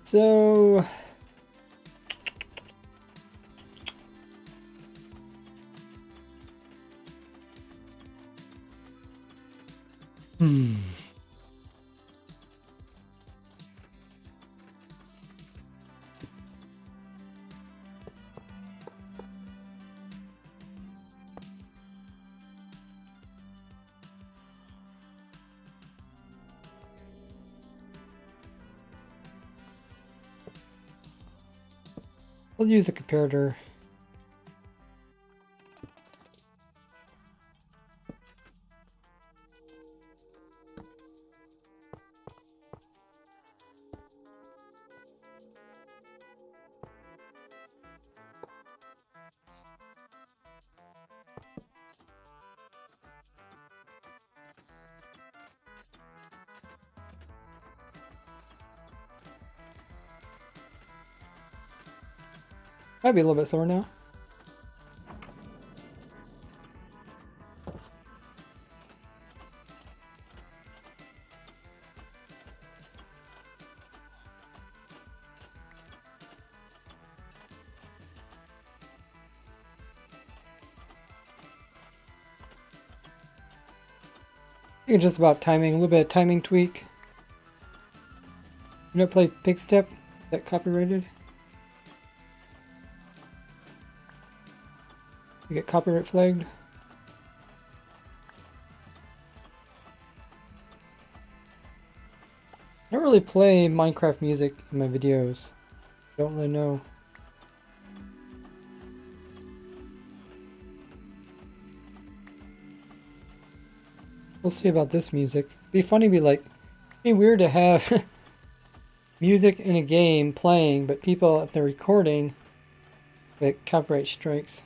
[SPEAKER 1] So we'll use a comparator. Might be a little bit slower now. I think it's just about timing, a little bit of timing tweak. You know, play Pig Step, that copyrighted. You get copyright flagged. I don't really play Minecraft music in my videos. Don't really know. We'll see about this music. It'd be funny to be like, it'd be weird to have music in a game playing, but people, if they're recording, get copyright strikes.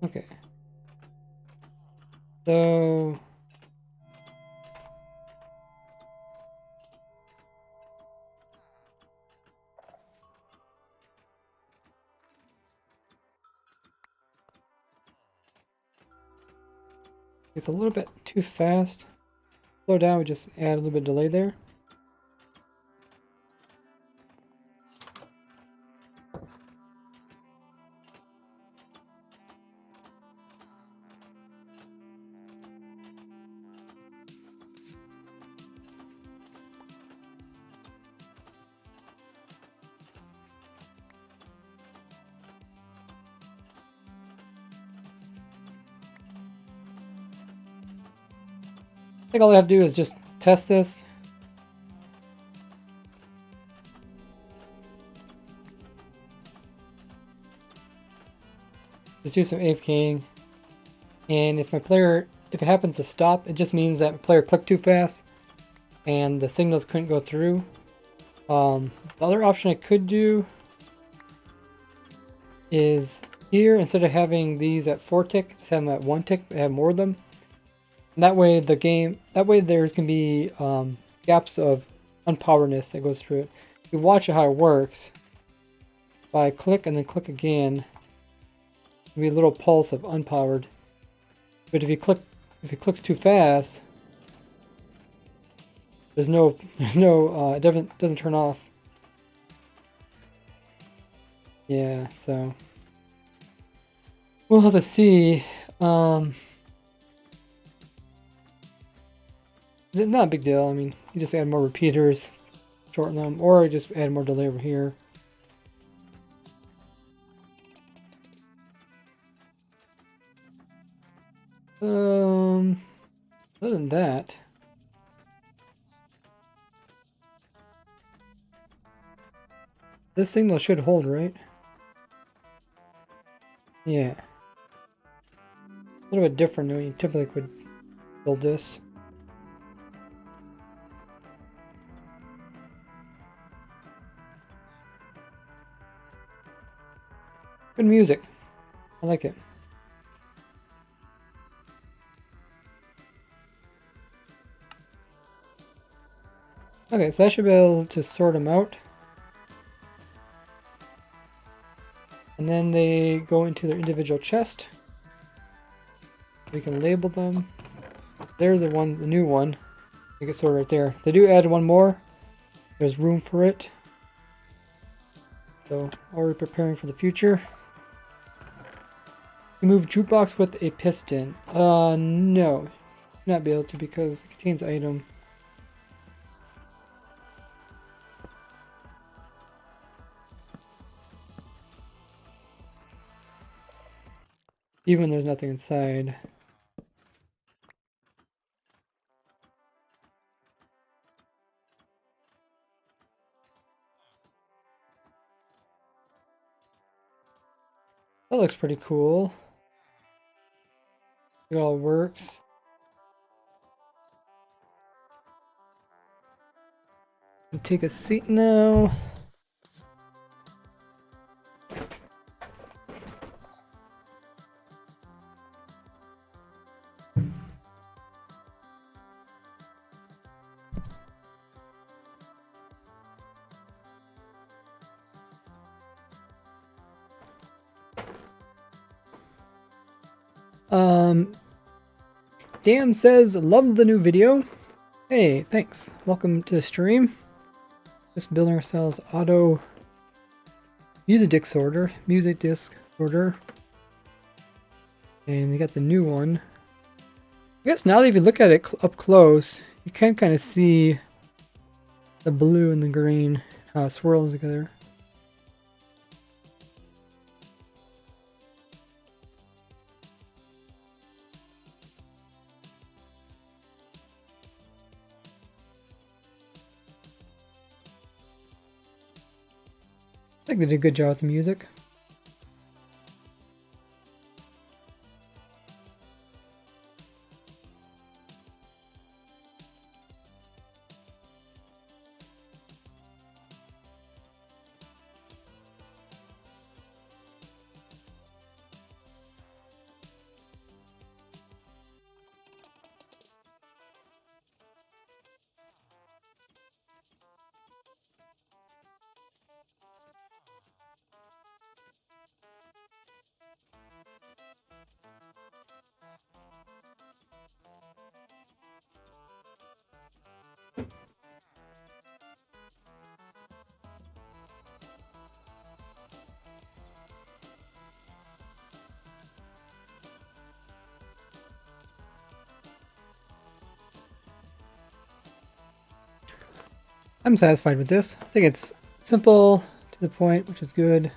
[SPEAKER 1] Okay. So it's a little bit too fast. Slow down, we just add a little bit of delay there. I think all I have to do is just test this. Just do some AFKing. And if if it happens to stop, it just means that my player clicked too fast and the signals couldn't go through. The other option I could do is here, instead of having these at 4 tick, just have them at 1 tick, have more of them. And that way there's going to be gaps of unpoweredness that goes through it. If you watch how it works, if I click and then click again, there'll be a little pulse of unpowered. But if it clicks too fast, it doesn't turn off. Yeah, so we'll have to see. Not a big deal. I mean, you just add more repeaters, shorten them, or just add more delay over here. Other than that, this signal should hold, right? Yeah. A little bit different than you typically would build this. Good music. I like it. Okay, so I should be able to sort them out. And then they go into their individual chest. We can label them. There's the new one. You can sort right there. If they do add one more, there's room for it. So already preparing for the future. You move jukebox with a piston. No. Not be able to because it contains item. Even when there's nothing inside. That looks pretty cool. It all works. I'll take a seat now. Dan says, love the new video. Hey, thanks. Welcome to the stream. Just building ourselves auto music disc sorter. And we got the new one. I guess now that if you look at it up close, you can kind of see the blue and the green, how it swirls together. I think they did a good job with the music. I'm satisfied with this. I think it's simple, to the point, which is good.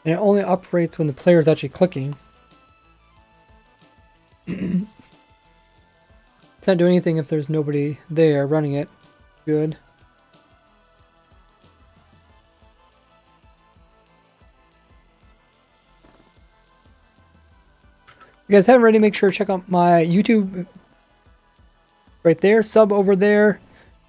[SPEAKER 1] And it only operates when the player is actually clicking. It's not doing anything if there's nobody there running it. Good. If you guys haven't already, make sure to check out my YouTube right there. Sub over there.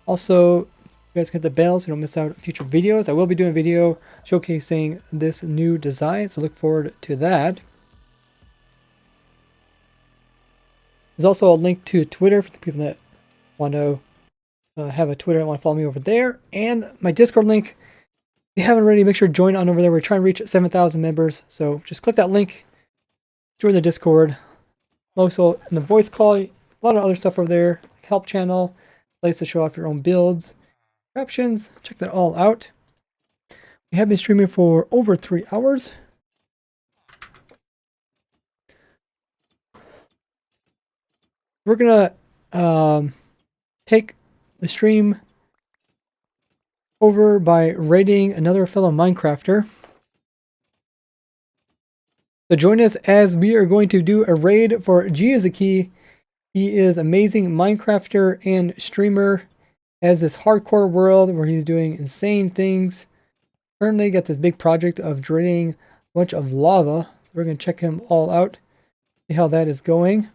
[SPEAKER 1] Also, you guys hit the bell so you don't miss out on future videos. I will be doing a video showcasing this new design, so look forward to that. There's also a link to Twitter for the people that want to have a Twitter and want to follow me over there. And my Discord link. If you haven't already, make sure to join on over there. We're trying to reach 7,000 members. So just click that link. Join the Discord. Also, in the voice call, a lot of other stuff over there. Help channel. Place to show off your own builds. Options. Check that all out. We have been streaming for over 3 hours. We're going to take the stream over by raiding another fellow Minecrafter. So join us as we are going to do a raid for Giazaki. He is amazing Minecrafter and streamer. Has this hardcore world where he's doing insane things. Currently got this big project of draining a bunch of lava. We're going to check him all out. See how that is going.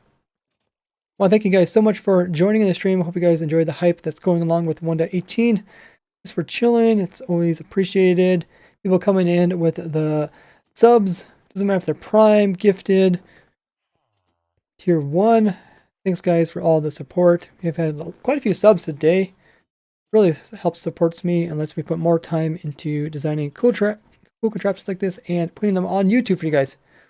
[SPEAKER 1] Well, thank you guys so much for joining in the stream. I hope you guys enjoyed the hype that's going along with 1.18. Just for chilling. It's always appreciated. People coming in with the subs. Doesn't matter if they're prime, gifted, tier 1. Thanks guys for all the support. We've had quite a few subs today. Really helps supports me and lets me put more time into designing cool contraptions like this and putting them on YouTube for you guys.